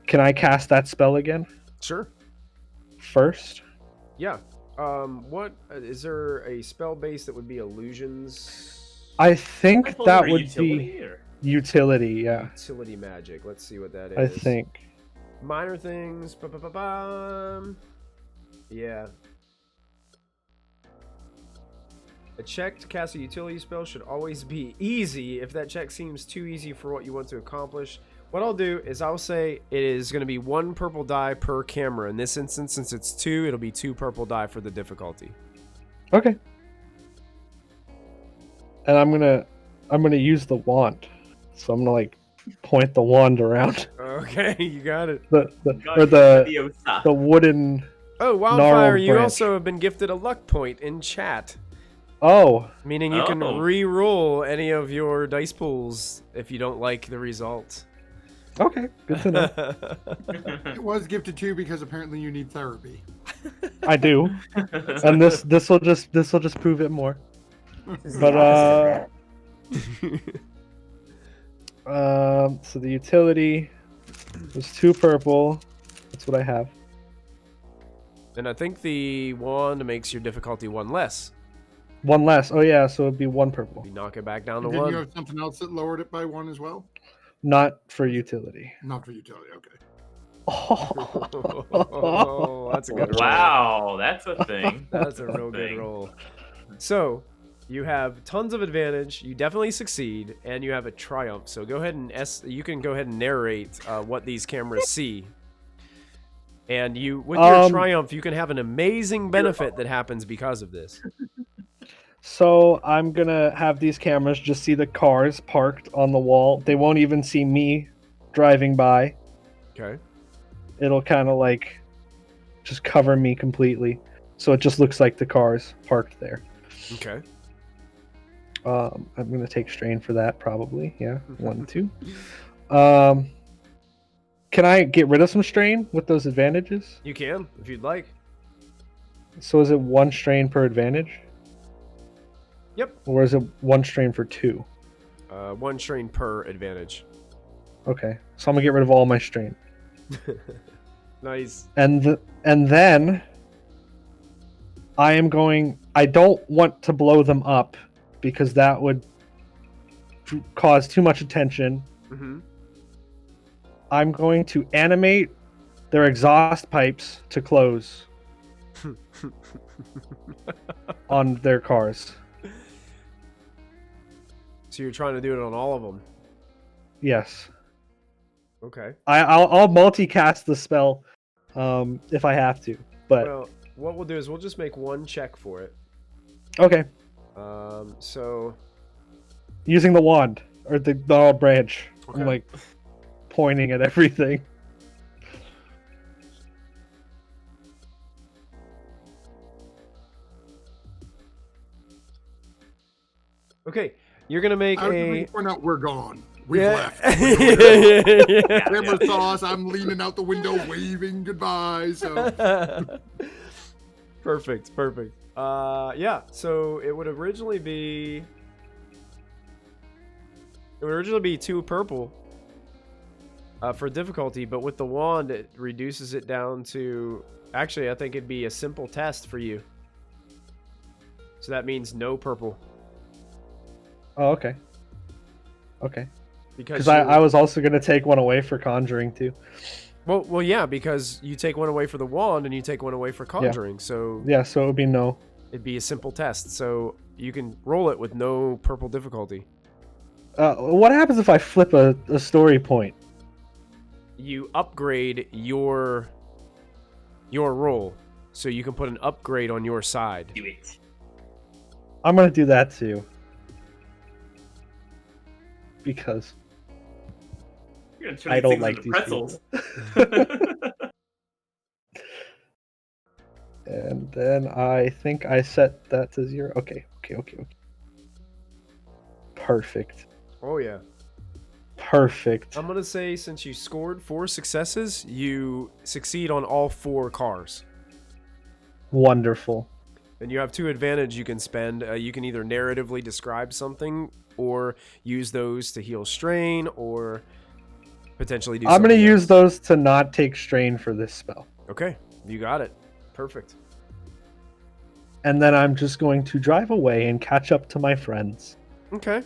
S6: Can I cast that spell again
S2: sure.
S6: first?
S2: Yeah. What is there a spell base that would be illusions?
S6: I think
S5: Rifles
S6: that
S5: are
S6: would
S5: utility,
S6: be
S5: or-
S6: utility. Yeah,
S2: Utility magic. Let's see what that is.
S6: I think.
S2: Minor things. Ba-ba-ba-bum. Yeah. A check to cast a utility spell should always be easy. If that check seems too easy for what you want to accomplish, what I'll do is I'll say it is going to be 1 purple die per camera. In this instance, since it's 2, it'll be 2 purple die for the difficulty.
S6: Okay. And I'm gonna use the wand. So I'm gonna like point the wand around
S2: Okay, you got it.
S6: the
S5: Leviosa.
S6: wooden.
S2: Oh, Wildfire,
S6: gnarled
S2: you
S6: branch.
S2: also have been gifted a luck point in chat.
S6: Oh,
S2: Meaning you can
S5: Oh.
S2: re-roll any of your dice pools if you don't like the result.
S6: okay, good to know.
S4: It was gifted to you because apparently you need therapy.
S6: I do, and this will just prove it more.
S7: This is
S6: But,
S7: the opposite of that.
S6: So the utility was 2 purple. That's what I have.
S2: And I think the wand makes your difficulty 1 less.
S6: 1 less. Oh yeah, so it'd be 1 purple.
S2: You knock it back down to
S4: Didn't
S2: 1.
S4: you have something else that lowered it by 1 as well?
S6: Not for utility.
S4: Not for utility, okay.
S2: Oh, that's a good roll.
S5: Wow, that's a thing.
S2: That's a real good
S5: Thing.
S2: roll. So, you have tons of advantage. You definitely succeed, and you have a triumph. So go ahead and you can go ahead and narrate what these cameras see. And you, with your triumph, you can have an amazing benefit that happens because of this.
S6: So I'm gonna have these cameras just see the cars parked on the wall. They won't even see me driving by.
S2: Okay.
S6: It'll kind of like just cover me completely, so it just looks like the cars parked there.
S2: Okay.
S6: I'm gonna take strain for that probably. Yeah, 1, 2. Can I get rid of some strain with those advantages?
S2: You can, if you'd like.
S6: So is it 1 strain per advantage?
S2: Yep.
S6: Or is it 1 strain for 2?
S2: 1 strain per advantage.
S6: Okay, so I'm gonna get rid of all my strain,
S2: Nice.
S6: and then I don't want to blow them up because that would cause too much attention.
S2: Mm-hmm.
S6: I'm going to animate their exhaust pipes to close on their cars.
S2: So you're trying to do it on all of them.
S6: Yes.
S2: Okay.
S6: I'll multicast the spell if I have to. But
S2: Well, what we'll do is we'll just make 1 check for it.
S6: okay,
S2: So
S6: using the wand or the gnarled branch.
S2: Okay.
S6: I'm like pointing at everything.
S2: okay, you're gonna make
S9: I was
S2: a.
S9: going to point out we're gone. We've
S2: Yeah.
S9: left.
S2: yeah.
S9: Camera saw us. I'm leaning out the window, waving goodbye. So
S2: Perfect. Yeah. So it would originally be 2 purple for difficulty, but with the wand it reduces it down to. Actually, I think it'd be a simple test for you. So that means no purple.
S6: Oh, okay. Okay.
S2: Because
S6: Because I was also going to take 1 away for conjuring too.
S2: well, yeah, because you take 1 away for the wand and you take 1 away for conjuring, so
S6: Yeah, so it would be no.
S2: it'd be a simple test. So you can roll it with no purple difficulty.
S6: What happens if I flip a story point?
S2: You upgrade your roll, so you can put an upgrade on your side.
S5: Do it.
S6: I'm going to do that too. Because
S5: You're gonna turn
S6: I
S5: these
S6: don't
S5: things
S6: like
S5: into
S6: these
S5: pretzels.
S6: And then I think I set that to 0. Okay. Perfect.
S2: Oh yeah.
S6: Perfect.
S2: I'm gonna say since you scored 4 successes, you succeed on all 4 cars.
S6: Wonderful.
S2: And you have 2 advantage you can spend. You can either narratively describe something, or use those to heal strain, or potentially do.
S6: I'm going to
S2: something
S6: use
S2: else.
S6: those to not take strain for this spell.
S2: Okay, you got it. Perfect.
S6: and then I'm just going to drive away and catch up to my friends.
S2: Okay.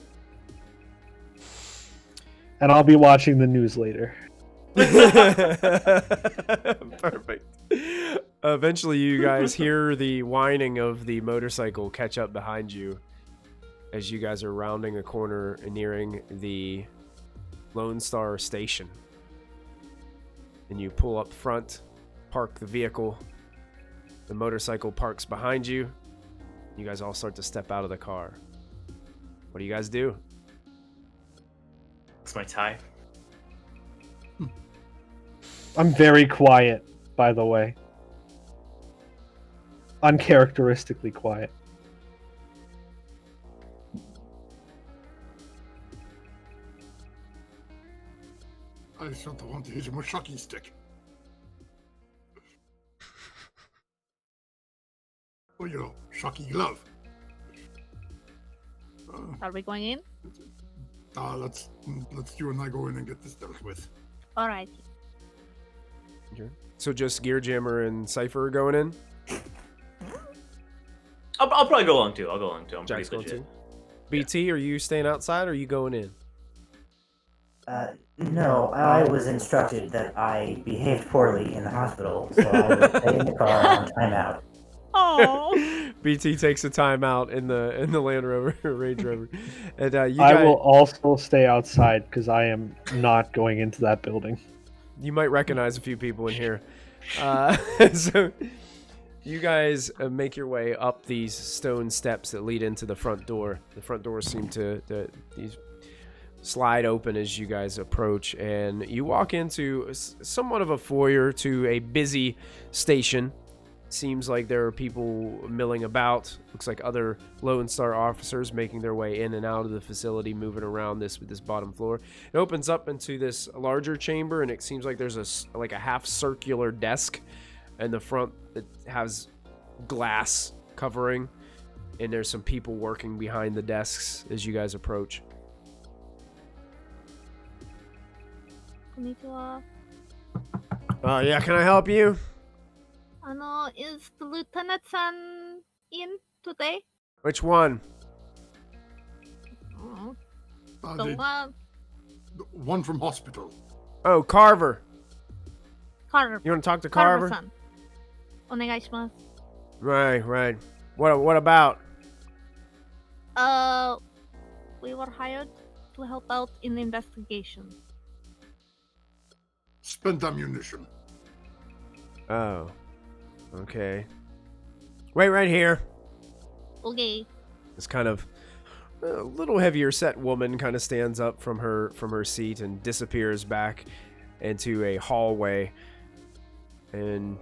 S6: And I'll be watching the news later.
S2: Perfect. Eventually, you guys hear the whining of the motorcycle catch up behind you as you guys are rounding a corner and nearing the Lone Star station. And you pull up front, park the vehicle. The motorcycle parks behind you. You guys all start to step out of the car. What do you guys do?
S5: It's my tie.
S6: I'm very quiet, by the way. Uncharacteristically quiet.
S9: I don't want to hit him with shocking stick. Well, you know, shocky glove.
S8: Are we going in?
S9: Let's you and I go in and get this dealt with.
S8: All right.
S2: Okay. So just Gearjammer and Cypher going in?
S5: I'll probably go along too. I'll go along too. I'm
S2: Jack's
S5: pretty
S2: going
S5: legit.
S2: too. BT, are you staying outside or are you going in?
S7: No, I was instructed that I behaved poorly in the hospital, so I would stay in the car on timeout.
S8: Oh.
S2: BT takes a time out in the Land Rover, Range Rover, and you
S6: I
S2: guys,
S6: will also stay outside because I am not going into that building.
S2: you might recognize a few people in here. So you guys make your way up these stone steps that lead into the front door. The front doors seem to these slide open as you guys approach, and you walk into somewhat of a foyer to a busy station. Seems like there are people milling about. Looks like other Lone Star officers making their way in and out of the facility, moving around this bottom floor. It opens up into this larger chamber, and it seems like there's a half circular desk in the front that has glass covering, and there's some people working behind the desks as you guys approach.
S8: Konnichiwa.
S2: Yeah, can I help you?
S8: Is the lieutenant-san in today?
S2: Which one?
S8: Oh,
S9: The
S8: the one.
S9: one from hospital.
S2: Oh, Carver.
S8: Carver.
S2: You want to talk to Carver?
S8: Carver-san. Onegaishimasu.
S2: Right. What about?
S8: We were hired to help out in the investigation.
S9: Spent ammunition.
S2: Oh. Okay. Wait right here.
S8: Okay.
S2: This kind of a little heavier set woman kind of stands up from her seat and disappears back into a hallway, and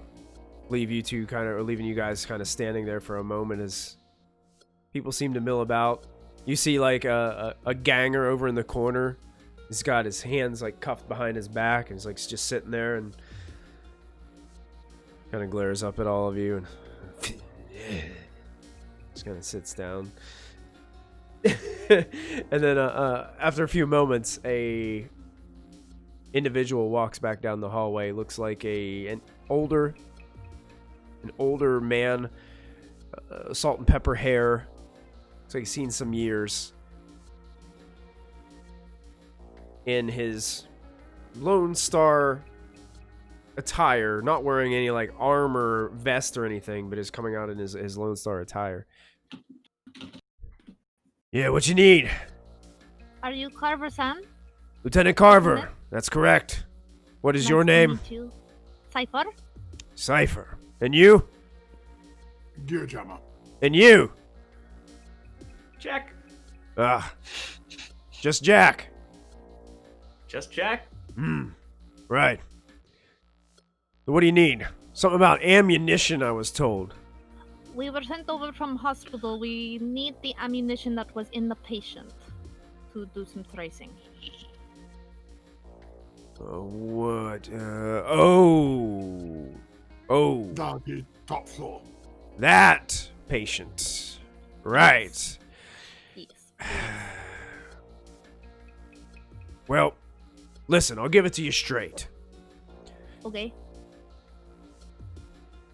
S2: leaving you guys kind of standing there for a moment as people seem to mill about. You see like a ganger over in the corner. He's got his hands like cuffed behind his back, and he's like just sitting there and kind of glares up at all of you and just kind of sits down. And then after a few moments, a individual walks back down the hallway. Looks like an older man, salt and pepper hair. Looks like he's seen some years. In his Lone Star attire, not wearing any like armor vest or anything, but is coming out in his Lone Star attire. Yeah, what you need?
S8: Are you Carver-san?
S2: Lieutenant Carver.
S8: Lieutenant?
S2: That's correct. What is
S8: Nice
S2: your
S8: to
S2: name?
S8: meet you. Cypher?
S2: Cypher. And you?
S9: Gearjammer.
S2: And you?
S5: Jack.
S2: Just Jack.
S5: Just Jack.
S2: Right. What do you need? Something about ammunition, I was told.
S8: We were sent over from hospital. We need the ammunition that was in the patient to do some tracing.
S2: What?
S9: The top floor.
S2: That patient. Right.
S8: Yes.
S2: Well, listen, I'll give it to you straight.
S8: Okay.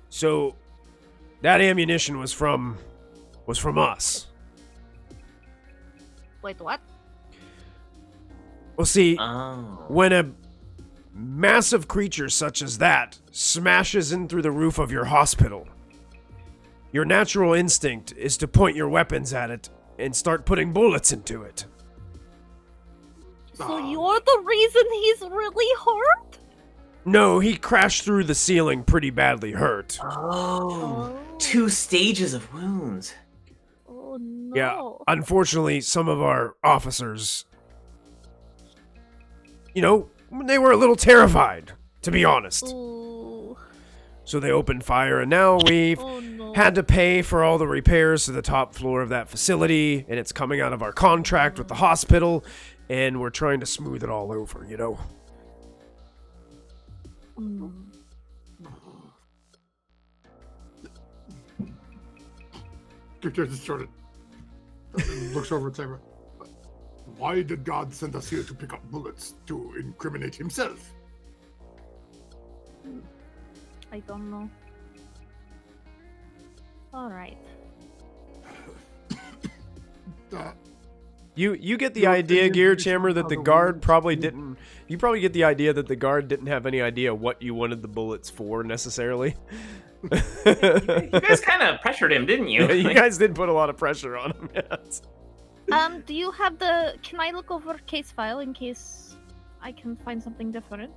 S2: So, that ammunition was from us.
S8: Wait, what?
S2: Well, see,
S5: Oh.
S2: when a massive creature such as that smashes in through the roof of your hospital, your natural instinct is to point your weapons at it and start putting bullets into it.
S8: So you're the reason he's really hurt?
S2: No, he crashed through the ceiling pretty badly hurt.
S5: Oh. 2 stages of wounds.
S8: Oh no.
S2: Yeah, unfortunately, some of our officers, they were a little terrified, to be honest.
S8: Ooh.
S2: So they opened fire, and now we've had to pay for all the repairs to the top floor of that facility, and it's coming out of our contract with the hospital, and we're trying to smooth it all over,
S9: Victor just sort of looks over at Sarah. Why did God send us here to pick up bullets to incriminate himself?
S8: I don't know. Alright.
S2: You get the idea, Gear Chamber, that the guard probably didn't... You probably get the idea that the guard didn't have any idea what you wanted the bullets for, necessarily.
S5: You guys kind of pressured him, didn't you?
S2: Yeah, you guys did put a lot of pressure on him, yes.
S8: Do you have the... Can I look over case file in case I can find something different?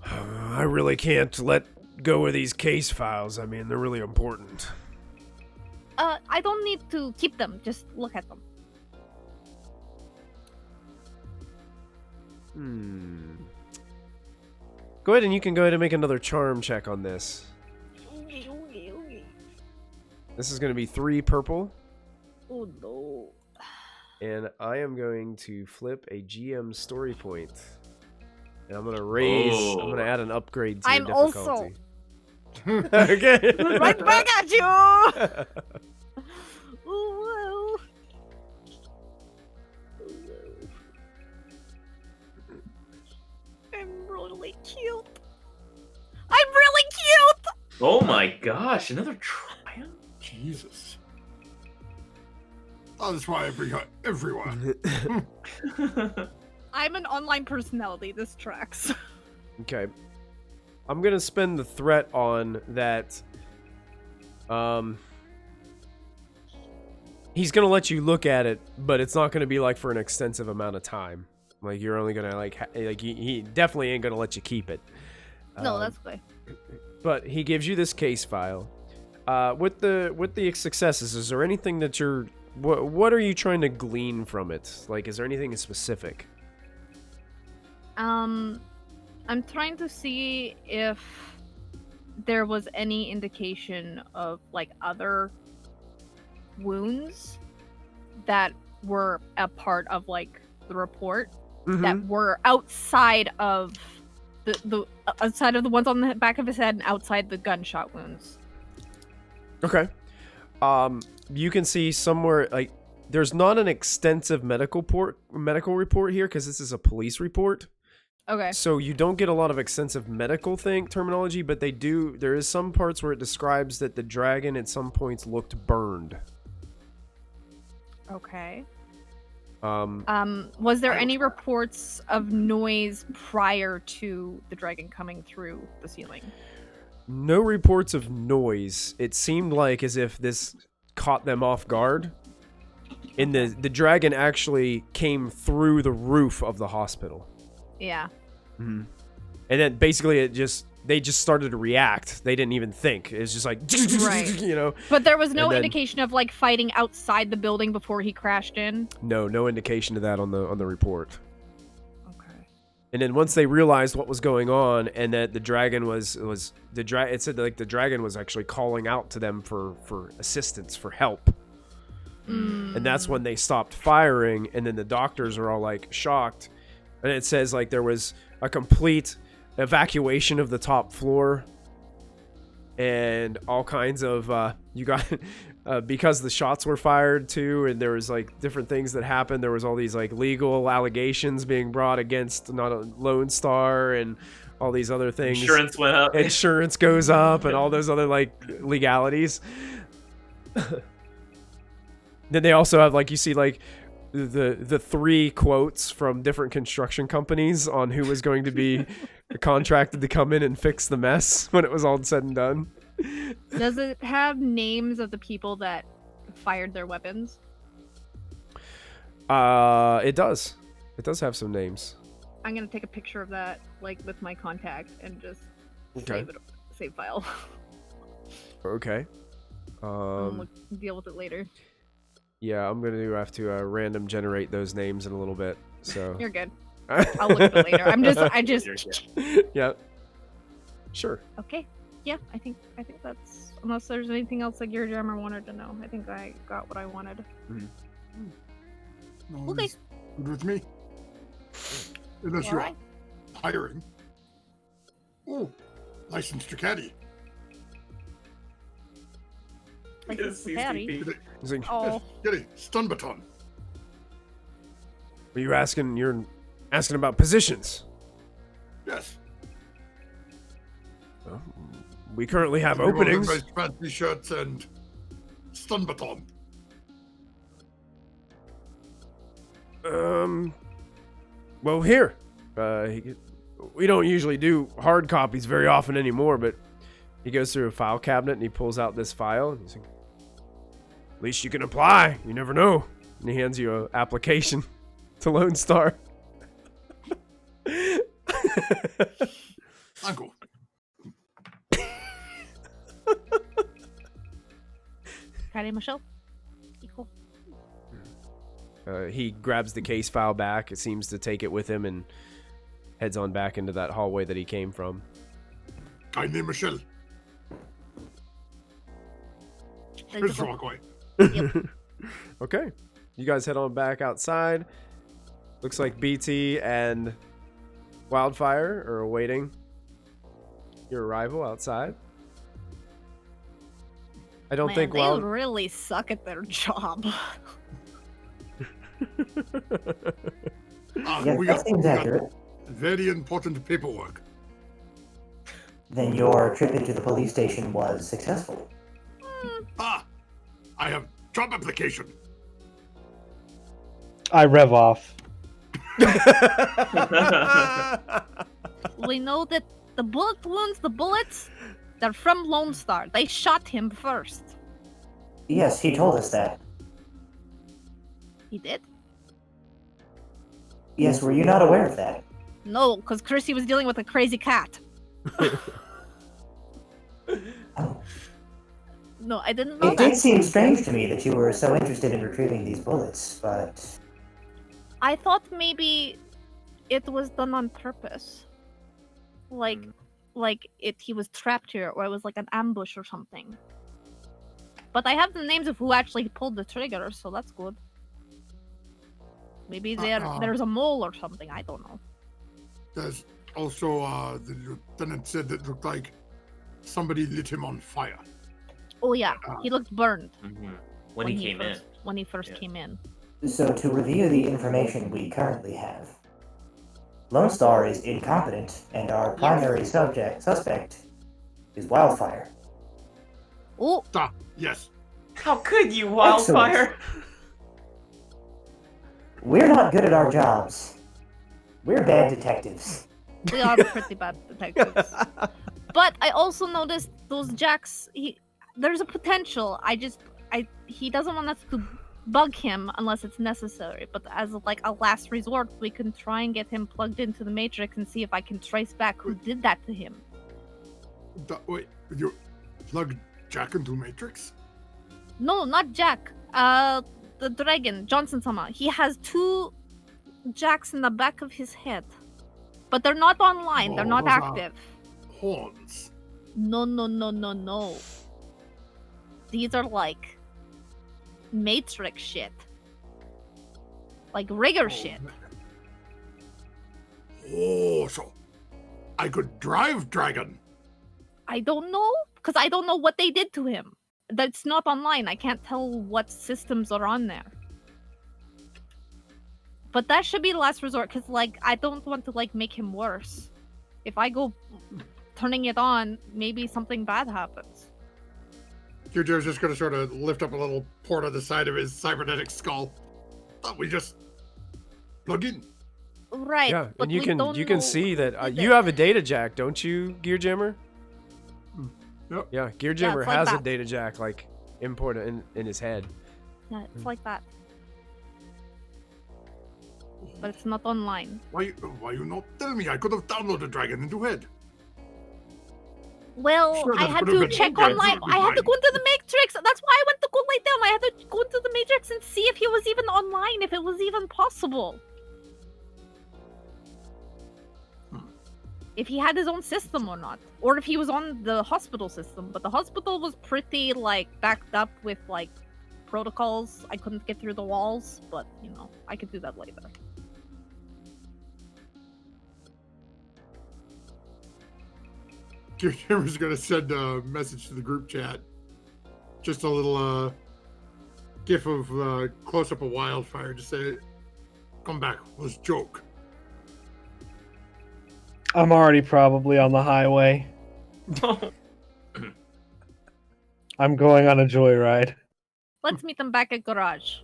S2: I really can't let go of these case files. I mean, they're really important.
S8: I don't need to keep them. Just look at them.
S2: Go ahead and you can go ahead and make another charm check on this.
S8: Okay.
S2: This is going to be 3 purple.
S8: Oh no.
S2: And I am going to flip a GM story point. And I'm going to raise... I'm going to add an upgrade to your difficulty. Okay.
S8: Right back at you! Ooh, I'm really cute. I'm really cute!
S5: Oh my gosh, another triumph?
S9: Jesus. Oh, that's why I bring her everywhere.
S8: I'm an online personality. This tracks.
S2: Okay. I'm going to spend the threat on that. He's going to let you look at it, but it's not going to be like for an extensive amount of time. Like you're only going to he definitely ain't going to let you keep it.
S8: No, that's good.
S2: But he gives you this case file. With the successes, is there anything that you're... What are you trying to glean from it? Like, is there anything specific?
S8: I'm trying to see if there was any indication of, like, other wounds that were a part of, like, the report that were outside of the outside of the ones on the back of his head and outside the gunshot wounds.
S2: Okay. You can see somewhere, like, there's not an extensive medical report here because this is a police report.
S8: Okay.
S2: So you don't get a lot of extensive medical terminology, but there is some parts where it describes that the dragon at some points looked burned.
S8: Okay. Was there any reports of noise prior to the dragon coming through the ceiling?
S2: No reports of noise. It seemed like as if this caught them off guard. And the dragon actually came through the roof of the hospital.
S8: Yeah.
S2: Mm-hmm. And then basically they just started to react. They didn't even think. It's just like,
S8: right.
S2: You know.
S8: But there was no indication of like fighting outside the building before he crashed in.
S2: No indication of that on the report.
S8: Okay.
S2: And then once they realized what was going on and that the dragon it said like the dragon was actually calling out to them for assistance, for help. And that's when they stopped firing, and then the doctors are all like shocked. And it says like there was a complete evacuation of the top floor and all kinds of because the shots were fired too, and there was like different things that happened. There was all these like legal allegations being brought against not a Lone Star and all these other things.
S5: Insurance went up.
S2: Insurance goes up, and all those other like legalities. Then they also have like you see like the 3 quotes from different construction companies on who was going to be contracted to come in and fix the mess when it was all said and done.
S8: Does it have names of the people that fired their weapons?
S2: It does. It does have some names.
S8: I'm gonna take a picture of that, like with my contact, and just
S2: Okay.
S8: save file.
S2: Okay.
S8: We'll deal with it later.
S2: Yeah, I'm gonna have to random generate those names in a little bit. So
S8: You're good. I'll look at it later. I just.
S2: Yeah. Sure.
S8: Okay. Yeah, I think that's. Unless there's anything else that Gear Jammer wanted to know, I think I got what I wanted.
S9: No,
S8: Okay.
S9: it's good with me. Unless
S8: All
S9: you're
S8: right.
S9: hiring. Oh, licensed caddy.
S8: Like
S5: Yes, he's
S8: Patty.
S5: DP.
S2: He's like,
S8: Oh,
S9: Get a stun baton.
S2: Are you asking? You're asking about positions.
S9: Yes.
S2: Well, we currently have
S9: You all
S2: openings.
S9: nice fancy shirts and stun baton.
S2: Well, here. We don't usually do hard copies very often anymore, but he goes through a file cabinet and he pulls out this file and he's like, at least you can apply. You never know. And he hands you an application to Lone Star.
S9: Uncle.
S8: Patty Michelle. Cool.
S2: He grabs the case file back. It seems to take it with him and heads on back into that hallway that he came from.
S9: Guy named Michelle. Let's walk away.
S2: Okay. You guys head on back outside. Looks like BT and Wildfire are awaiting your arrival outside. I don't think
S8: they
S2: Wild...
S8: really suck at their job.
S7: Yes, that seems accurate.
S9: Very important paperwork.
S7: Then your trip into the police station was successful.
S9: Ah, I have job application.
S6: I rev off.
S8: We know that the bullet wounds, the bullets, they're from Lone Star. They shot him first.
S7: Yes, he told us that.
S8: He did?
S7: Yes, were you not aware of that?
S8: No, because Chrissy was dealing with a crazy cat.
S7: Oh.
S8: No, I didn't know
S7: It did
S8: that.
S7: seem strange to me that you were so interested in retrieving these bullets, but
S8: I thought maybe it was done on purpose. Like he was trapped here, or it was like an ambush or something. But I have the names of who actually pulled the trigger, so that's good. Maybe there's a mole or something, I don't know.
S9: There's also, the lieutenant said it looked like somebody lit him on fire.
S8: Oh yeah, he looked burned
S5: When he came in.
S8: When he first came in.
S7: so to review the information we currently have, Lone Star is incompetent, and our primary suspect is Wildfire.
S8: Oh,
S9: Ah, yes.
S5: How could you, Wildfire?
S7: We're not good at our jobs. We're bad detectives.
S8: we are pretty bad detectives. But I also noticed those jacks. There's a potential. He doesn't want us to bug him unless it's necessary. But as like a last resort, we can try and get him plugged into the Matrix and see if I can trace back who did that to him.
S9: Wait, you plugged Jack into Matrix?
S8: No, not Jack. The dragon, Johnson-sama. He has 2 jacks in the back of his head. But they're not online. They're not
S9: those are
S8: active.
S9: Horns.
S8: No. These are like Matrix shit. Like rigger shit.
S9: Oh, so I could drive Dragon.
S8: I don't know, because I don't know what they did to him. That's not online. I can't tell what systems are on there. But that should be the last resort, because like I don't want to like make him worse. if I go turning it on, maybe something bad happens.
S4: Kirjo's just going to sort of lift up a little port on the side of his cybernetic skull. Thought we just plug in.
S8: Right.
S2: Yeah,
S8: but
S2: and you
S8: we
S2: can
S8: don't
S2: you can
S8: know
S2: see
S8: who
S2: that
S8: did
S2: you
S8: it.
S2: have a data jack, don't you, Gear Jammer?
S4: Yep.
S2: Yeah, Gear
S8: Yeah,
S2: Jammer
S8: it's like
S2: has a
S8: that.
S2: data jack like imported in his head.
S8: Yeah, it's like that. But it's not online.
S9: Why you not tell me? I could have downloaded Dragon into Head.
S8: Well,
S9: Sure,
S8: I
S9: that
S8: had
S9: would have
S8: to
S9: been
S8: check
S9: okay,
S8: online.
S9: that'd be
S8: I had to
S9: fine.
S8: go into the Matrix. That's why I went to go lay down. I had to go into the Matrix and see if he was even online, if it was even possible. If he had his own system or not. Or if he was on the hospital system. But the hospital was pretty, like, backed up with, like, protocols. I couldn't get through the walls, but, you know, I could do that later.
S4: Kirjo's going to send a message to the group chat. Just a little gif of close-up of Wildfire. Just say, come back. Was joke.
S6: I'm already probably on the highway. I'm going on a joyride.
S8: Let's meet them back at garage.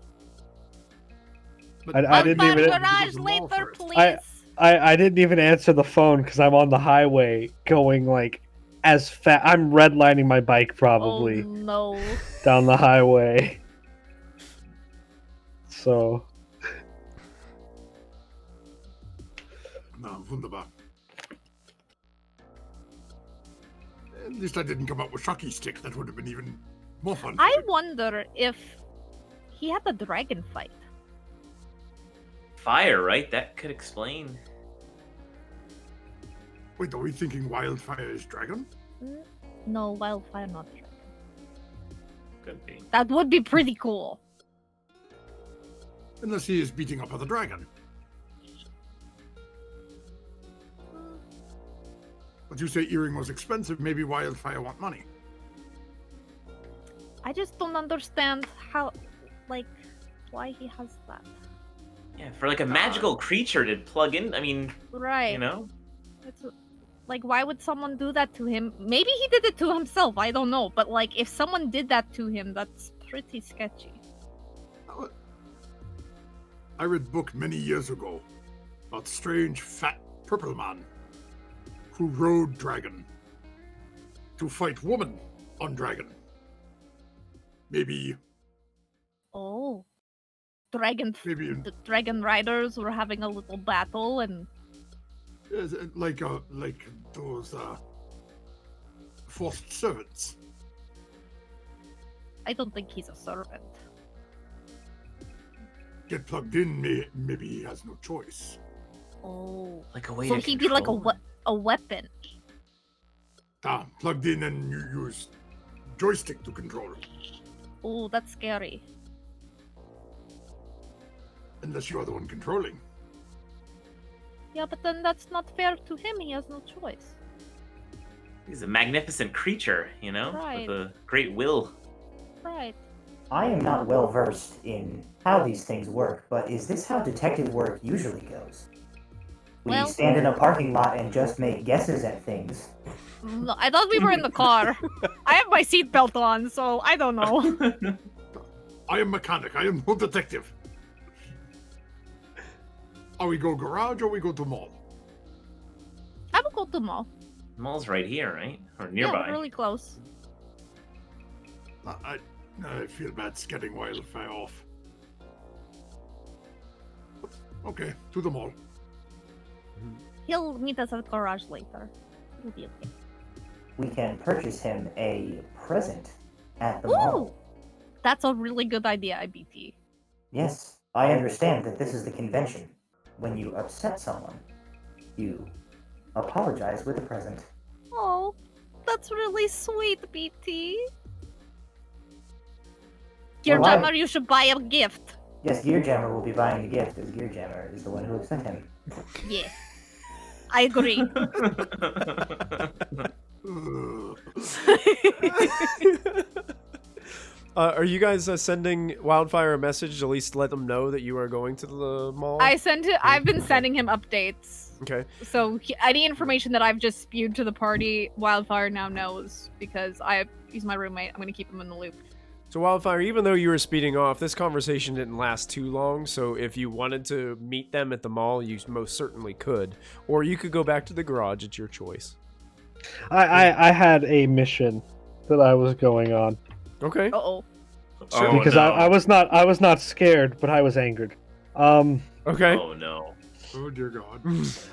S4: But
S6: I didn't
S8: Wildfire
S6: even-
S8: garage
S4: Go to the mall
S8: later,
S4: first.
S8: please.
S6: I didn't even answer the phone because I'm on the highway going like as fast. I'm redlining my bike probably
S8: Oh no.
S6: down the highway. So
S9: No, wunderbar. At least I didn't come up with Shocky Stick. That would have been even more fun.
S8: I wonder if he had the dragon fight.
S5: Fire, right? That could explain.
S9: Wait, are we thinking Wildfire is Dragon?
S8: No, Wildfire, not dragon.
S5: Could be.
S8: That would be pretty cool.
S9: Unless he is beating up other dragon. But you say Earring was expensive, maybe Wildfire want money.
S8: I just don't understand how, like, why he has that.
S5: Yeah, for like a magical creature to plug in, I mean,
S8: Right.
S5: you know?
S8: It's like, why would someone do that to him? Maybe he did it to himself. I don't know. But like, if someone did that to him, that's pretty sketchy.
S9: I read a book many years ago about strange fat purple man who rode dragon to fight woman on dragon. Maybe
S8: Oh, dragon.
S9: Maybe-
S8: The dragon riders were having a little battle, and
S9: like those forced servants.
S8: I don't think he's a servant.
S9: Get plugged in, maybe he has no choice.
S8: Oh,
S5: Like a way
S8: so
S5: to
S8: he'd be like
S5: control
S8: a weapon.
S9: Plugged in and you use joystick to control it.
S8: Oh, that's scary.
S9: Unless you are the one controlling.
S8: Yeah, but then that's not fair to him. He has no choice.
S5: He's a magnificent creature, you know?
S8: Right.
S5: With a great will.
S8: Right.
S7: I am not well versed in how these things work, but is this how detective work usually goes? We
S8: Well-
S7: stand in a parking lot and just make guesses at things.
S8: No, I thought we were in the car. I have my seatbelt on, so I don't know.
S9: I am mechanic, I am no detective. Are we go garage or we go to mall?
S8: I will go to mall.
S5: Mall's right here, right? Or
S8: Yeah,
S5: nearby.
S8: really close.
S9: I feel bad getting Wildfire off. Okay, to the mall.
S8: He'll meet us at the garage later. It'll be okay.
S7: We can purchase him a present at the mall.
S8: Ooh! That's a really good idea, IBT.
S7: Yes, I understand that this is the convention. When you upset someone, you apologize with a present.
S8: Oh, that's really sweet, BT. Gear
S7: Well,
S8: Jammer, you should buy a gift.
S7: Yes, Gear Jammer will be buying the gift, as Gear Jammer is the one who upset him.
S8: Yeah. I agree.
S9: Ugh.
S2: Are you guys sending Wildfire a message to at least let them know that you are going to the mall?
S8: I've been sending him updates.
S2: Okay.
S8: So any information that I've just spewed to the party, Wildfire now knows because he's my roommate. I'm gonna keep him in the loop.
S2: So Wildfire, even though you were speeding off, this conversation didn't last too long, so if you wanted to meet them at the mall, you most certainly could. Or you could go back to the garage, it's your choice.
S6: I had a mission that I was going on.
S2: Okay.
S8: Uh-oh.
S5: Oh,
S6: Because
S5: no.
S6: I was not scared, but I was angered.
S2: Okay.
S5: Oh no.
S4: Oh dear God.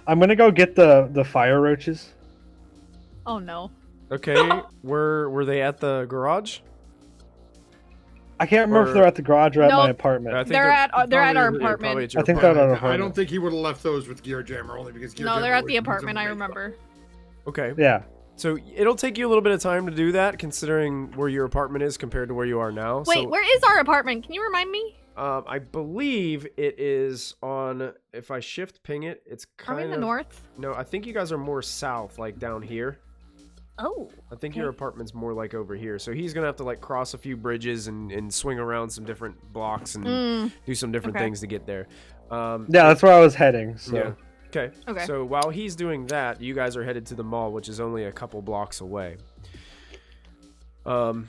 S6: I'm gonna go get the fire roaches.
S8: Oh no.
S2: Okay. Were they at the garage?
S6: I can't remember if they're at the garage or at
S8: No,
S6: my apartment.
S2: I think
S8: They're at our
S2: probably
S8: apartment.
S2: at your
S6: I think they're at our
S4: I
S6: apartment.
S4: don't think he would have left those with Gear Jammer only because Gear
S8: No,
S4: Jammer
S8: they're at
S4: would
S8: the
S4: use them
S8: apartment.
S4: to
S8: I
S4: make
S8: remember.
S2: Okay.
S6: Yeah.
S2: So it'll take you a little bit of time to do that, considering where your apartment is compared to where you are now.
S8: Wait,
S2: so,
S8: where is our apartment? Can you remind me?
S2: I believe it is on. If I shift ping it, it's
S8: Are
S2: kind
S8: we
S2: of
S8: in the north?
S2: No, I think you guys are more south, like down here.
S8: Oh.
S2: I think
S8: Okay.
S2: your apartment's more like over here. So he's gonna have to like cross a few bridges and swing around some different blocks and do some different
S8: Okay.
S2: things to get there.
S6: Yeah, that's where I was heading. So.
S2: Yeah. Okay.
S8: Okay.
S2: So while he's doing that, you guys are headed to the mall, which is only a couple blocks away. And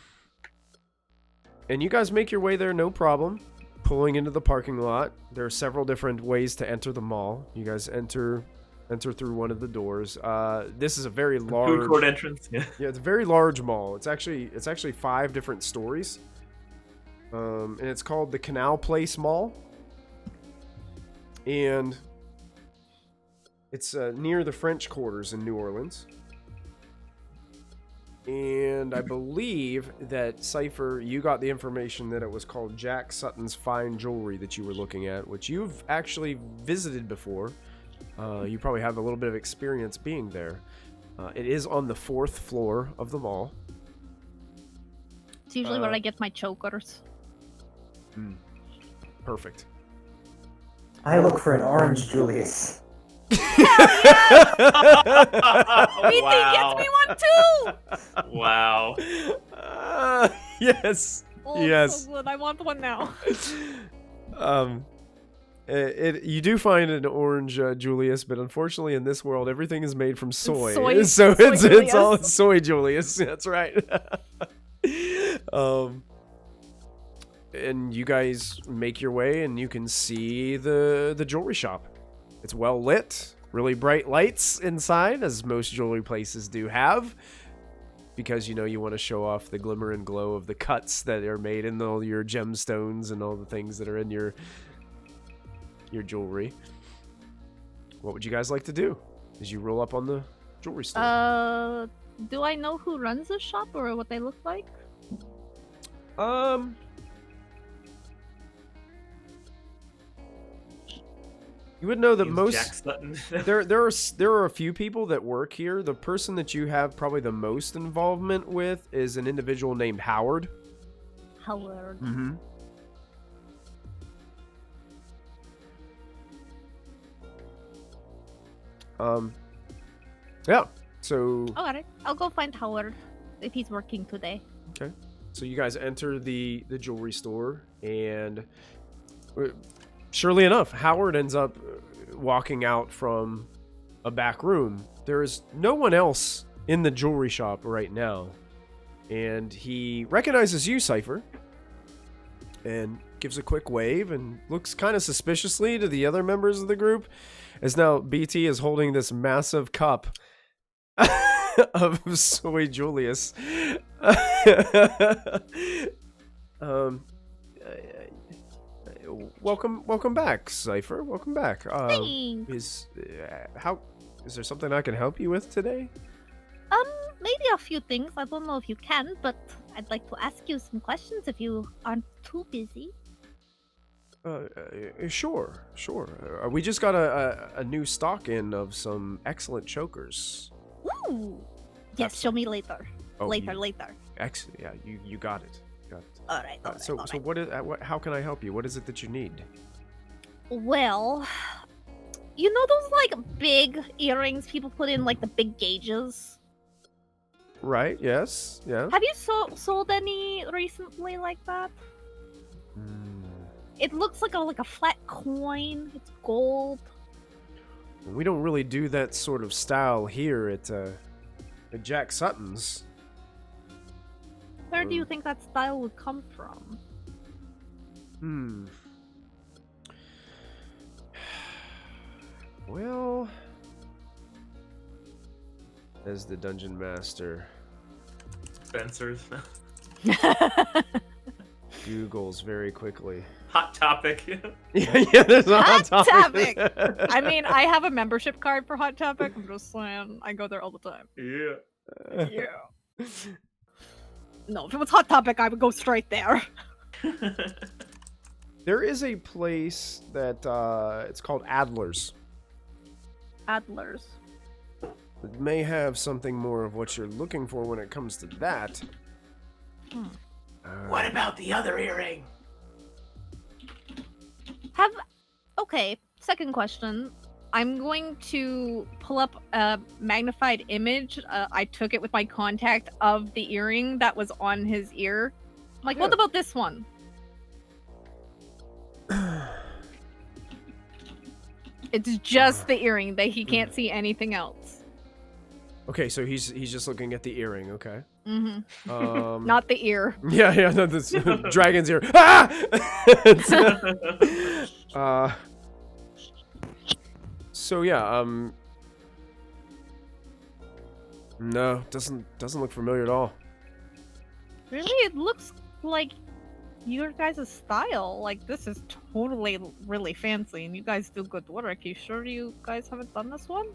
S2: you guys make your way there, no problem. Pulling into the parking lot. There are several different ways to enter the mall. You guys enter through one of the doors. This is a very large
S5: Food court entrance. Yeah.
S2: Yeah, it's a very large mall. It's actually 5 different stories. And it's called the Canal Place Mall. And it's near the French Quarters in New Orleans. And I believe that Cypher, you got the information that it was called Jack Sutton's Fine Jewelry that you were looking at, which you've actually visited before. You probably have a little bit of experience being there. It is on the 4th floor of the mall.
S8: It's usually where I get my chokers.
S2: Perfect.
S7: I look for an orange Julius.
S8: BT gets me one too!
S5: Wow.
S2: Yes.
S8: Oh,
S2: Yes.
S8: so good. I want one now.
S2: You do find an orange Julius, but unfortunately in this world everything is made from soy.
S8: soy-
S2: So
S8: soy
S2: it's all
S8: Julius.
S2: soy Julius. That's right. And you guys make your way and you can see the jewelry shop. It's well lit, really bright lights inside, as most jewelry places do have. Because, you know, you want to show off the glimmer and glow of the cuts that are made in all your gemstones and all the things that are in your jewelry. What would you guys like to do as you roll up on the jewelry store?
S8: Do I know who runs the shop or what they look like?
S2: You would know that
S5: He's
S2: most
S5: Jack Sutton.
S2: there are a few people that work here. The person that you have probably the most involvement with is an individual named Howard.
S8: Howard.
S2: Mm-hmm. Yeah. So
S8: Alright, I'll go find Howard if he's working today.
S2: okay. So you guys enter the jewelry store, and surely enough, Howard ends up walking out from a back room. There is no one else in the jewelry shop right now, and he recognizes you, Cypher, and gives a quick wave and looks kind of suspiciously to the other members of the group, as now BT is holding this massive cup of soy Julius. Welcome back, Cypher. Welcome back.
S8: Thanks.
S2: Is there something I can help you with today?
S8: Maybe a few things. I don't know if you can, but I'd like to ask you some questions if you aren't too busy.
S2: Sure. We just got a new stock in of some excellent chokers.
S8: Ooh. Yes, show me later.
S2: Oh,
S8: later.
S2: Excellent. Yeah, you got it.
S8: All right.
S2: So what is how can I help you? What is it that you need?
S8: Well, you know those like big earrings people put in like the big gauges?
S2: Right. Yes. Yeah.
S8: Have you sold any recently like that? It looks like a flat coin. It's gold.
S2: We don't really do that sort of style here at Jack Sutton's.
S8: Where do you think that style would come from?
S2: Well, as the dungeon master
S5: Spencer's.
S2: Googles very quickly.
S5: Hot Topic.
S2: yeah, there's a Hot
S8: Topic. I mean, I have a membership card for Hot Topic. I'm just saying, I go there all the time.
S5: Yeah.
S8: Yeah. No, if it was Hot Topic, I would go straight there.
S2: There is a place that it's called Adler's.
S8: Adler's.
S2: It may have something more of what you're looking for when it comes to that.
S5: What about the other earring?
S8: Okay, second question. I'm going to pull up a magnified image. I took it with my contact of the earring that was on his ear. Like, what about this one? It's just the earring that he can't see anything else.
S2: Okay, so he's just looking at the earring. Okay.
S8: Mm-hmm. Not the ear.
S2: Yeah, no, this dragon's ear. Ah! So yeah, no, doesn't look familiar at all.
S8: Really, it looks like your guys' style. Like, this is totally really fancy, and you guys do good work. You sure you guys haven't done this one?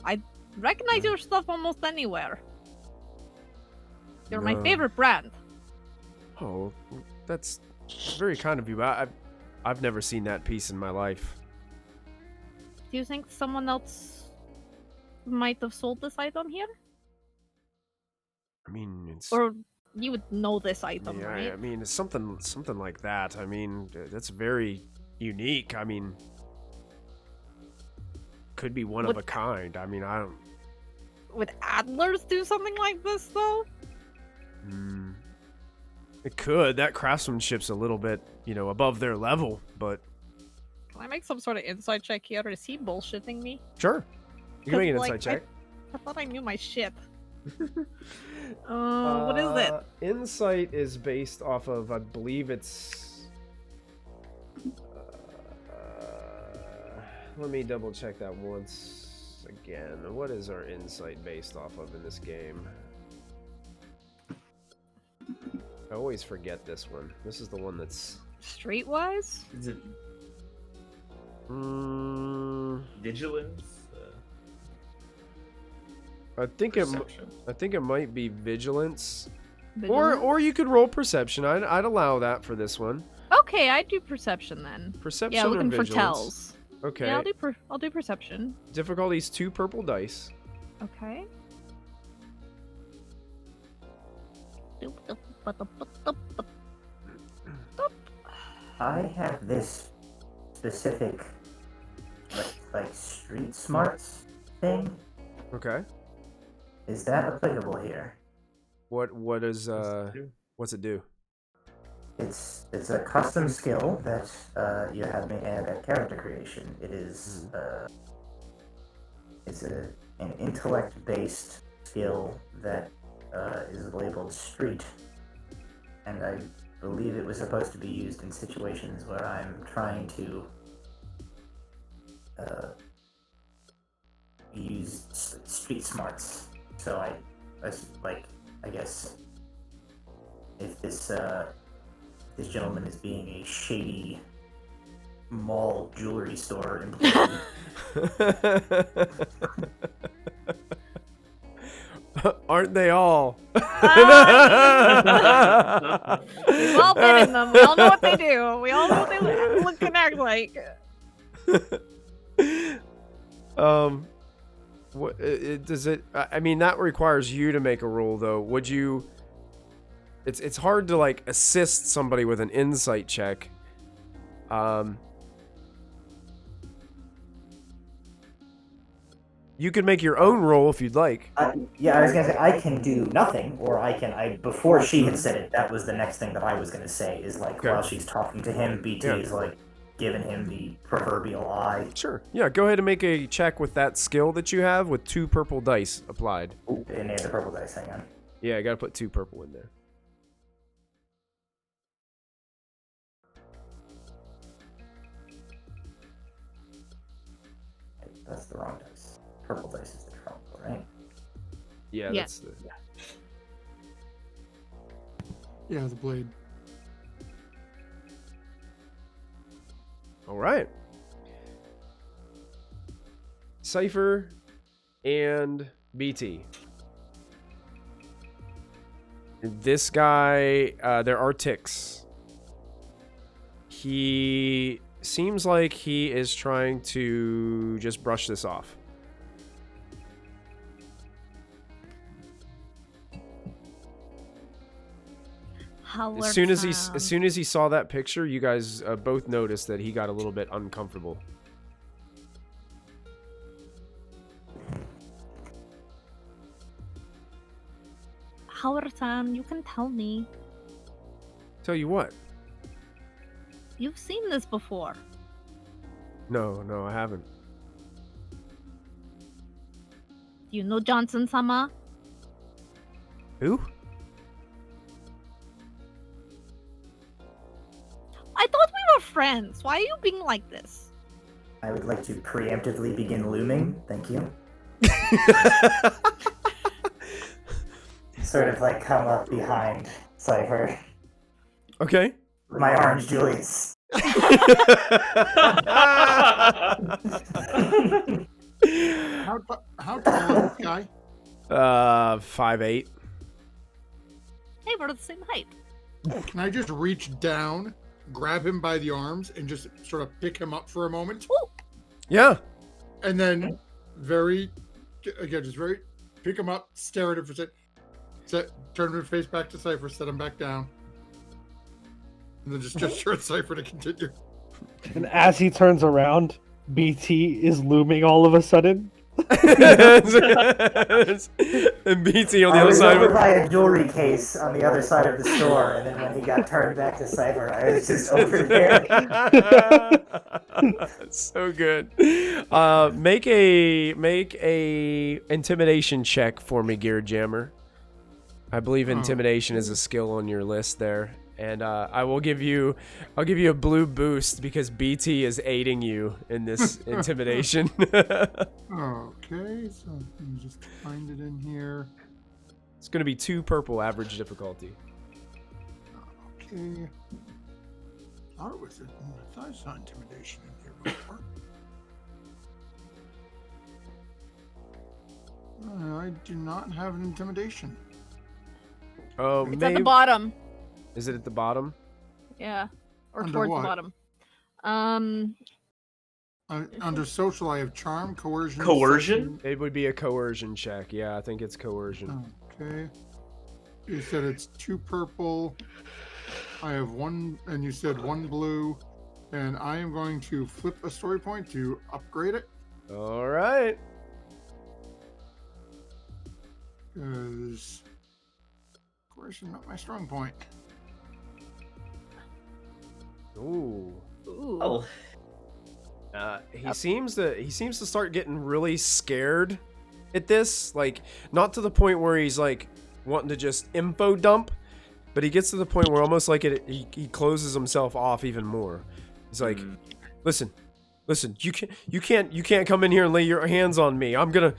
S8: I recognize your stuff almost anywhere. You're my favorite brand.
S2: Oh, that's very kind of you. I've never seen that piece in my life.
S8: Do you think someone else might have sold this item here?
S2: I mean, it's...
S8: Or you would know this item,
S2: yeah,
S8: right?
S2: I mean, it's something like that. I mean, that's very unique. I mean, could be one of a kind. I mean, I don't...
S8: Would Adlers do something like this, though?
S2: It could. That craftsmanship's a little bit, above their level, but...
S8: Can I make some sort of insight check here? Is he bullshitting me?
S2: Sure. You can make an insight check.
S8: I thought I knew my shit. What is it?
S2: Insight is based off of, I believe it's... let me double check that once again. What is our insight based off of in this game? I always forget this one. This is the one that's...
S8: Streetwise?
S5: Is it vigilance?
S2: I think it might be vigilance. Or you could roll perception. I'd allow that for this one.
S8: Okay, I do perception then.
S2: Perception.
S8: Yeah, looking
S2: or
S8: for
S2: vigilance.
S8: tells.
S2: Okay.
S8: Yeah, I'll do perception.
S2: Difficulty's 2 purple dice.
S8: Okay.
S7: I have this specific, like street smarts thing.
S2: Okay.
S7: Is that applicable here?
S2: What is what's it do?
S7: It's a custom skill that you have me add at character creation. It is it's an intellect-based skill that is labeled street, and I believe it was supposed to be used in situations where I'm trying to use street smarts. So I guess if this gentleman is being a shady mall jewelry store employee.
S2: Aren't they all?
S8: We've all been in them. We all know what they do. We all know what they look and act like.
S2: What does it? I mean, that requires you to make a roll, though. Would you? It's hard to like assist somebody with an insight check. You could make your own roll if you'd like.
S7: Yeah, I was gonna say I can do nothing, or I before she had said it, that was the next thing that I was gonna say is like while she's talking to him, BT is like, given him the proverbial eye.
S2: Sure. Yeah, go ahead and make a check with that skill that you have with 2 purple dice applied.
S7: Ooh, didn't have the purple dice, hang on.
S2: Yeah, I gotta put 2 purple in there.
S7: That's the wrong dice. Purple dice is the trouble, right?
S2: Yeah,
S8: Yeah.
S2: that's the...
S4: Yeah, the blade.
S2: All right. Cypher and BT. This guy, there are ticks. He seems like he is trying to just brush this off. As soon as he saw that picture, you guys both noticed that he got a little bit uncomfortable.
S8: Howard-san, you can tell me.
S2: Tell you what?
S8: You've seen this before.
S2: No, I haven't.
S8: You know Johnson-sama?
S2: Who?
S8: I thought we were friends. Why are you being like this?
S7: I would like to preemptively begin looming. Thank you. Sort of like come up behind Cypher.
S2: Okay.
S7: My orange Julius.
S4: How tall is this guy?
S2: 5'8".
S8: Hey, we're the same height.
S4: Can I just reach down, grab him by the arms, and just sort of pick him up for a moment?
S2: Yeah.
S4: And then very pick him up, stare at him for a second, turn his face back to Cypher, set him back down. And then just gesture at Cypher to continue.
S6: And as he turns around, BT is looming all of a sudden.
S2: And BT on the
S7: I
S2: other
S7: was
S2: side of
S7: over
S2: it.
S7: by a jewelry case on the other side of the store, and then when he got turned back to Cypher, I was just over there.
S2: So good. Make a intimidation check for me, Gear Jammer. I believe intimidation is a skill on your list there. And I'll give you a blue boost because BT is aiding you in this intimidation.
S4: Okay, so let me just find it in here.
S2: It's going to be 2 purple average difficulty.
S4: Okay. I thought it was I thought I saw intimidation in here before. I do not have an intimidation.
S2: Oh,
S8: It's at the bottom.
S2: Is it at the bottom?
S8: Yeah. Or
S4: Under
S8: towards
S4: what?
S8: the bottom.
S4: Under social, I have charm, coercion.
S5: Coercion?
S2: It would be a coercion check. Yeah, I think it's coercion.
S4: Okay. You said it's 2 purple. I have 1, and you said 1 blue. And I am going to flip a story point to upgrade it.
S2: All right.
S4: Because coercion not my strong point.
S2: Ooh.
S5: Oh,
S2: He seems to start getting really scared at this, like not to the point where he's like wanting to just info dump, but he gets to the point where almost like he closes himself off even more. He's like, listen, you can't come in here and lay your hands on me. I've got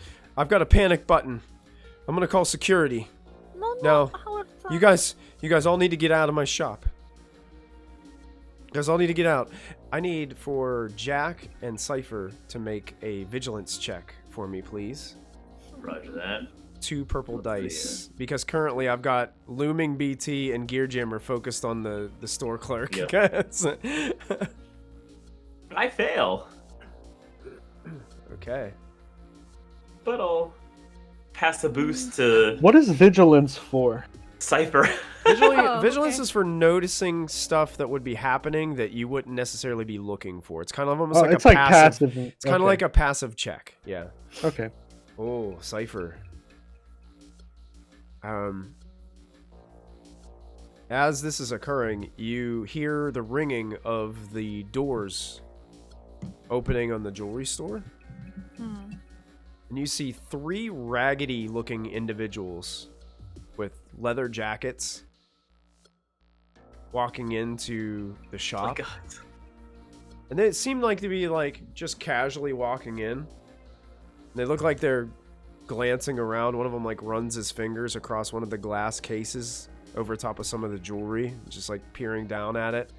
S2: a panic button. I'm gonna call security.
S8: No,
S2: Now,
S8: Howard-san.
S2: you guys all need to get out of my shop. You guys all need to get out. I need for Jack and Cypher to make a vigilance check for me, please.
S5: Roger that.
S2: 2 purple dice. Because currently I've got Looming BT and Gear Jammer focused on the store clerk.
S5: Yep. I fail,
S2: Okay.
S5: but I'll pass a boost to
S6: What is vigilance for?
S5: Cypher.
S2: Vigilance
S8: Okay.
S2: is for noticing stuff that would be happening that you wouldn't necessarily be looking for. It's kind of almost like
S6: it's
S2: a
S6: like
S2: passive.
S6: passive.
S2: It's kind of like a passive check. Yeah.
S6: Okay.
S2: Oh, Cypher. As this is occurring, you hear the ringing of the doors opening on the jewelry store. And you see 3 raggedy-looking individuals with leather jackets walking into the shop.
S5: Oh my God.
S2: And they seem like to be like just casually walking in. They look like they're glancing around. One of them like runs his fingers across one of the glass cases over top of some of the jewelry, just like peering down at it.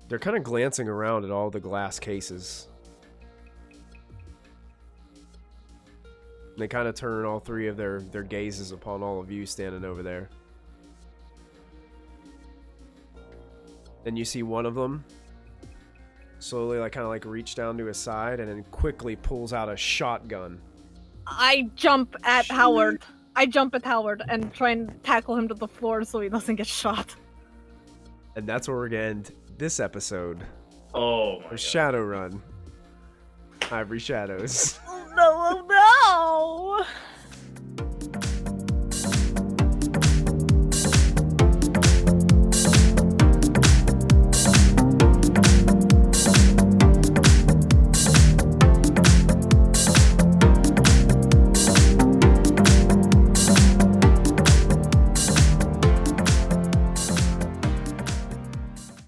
S2: They're kind of glancing around at all the glass cases. They kind of turn all 3 of their gazes upon all of you standing over there. Then you see one of them slowly kind of reach down to his side and then quickly pulls out a shotgun.
S8: I jump at Howard. I jump at Howard and try and tackle him to the floor so he doesn't get shot.
S2: And that's where we're going to end this episode
S5: Oh my
S2: of
S5: God.
S2: Shadowrun. Ivory Shadows.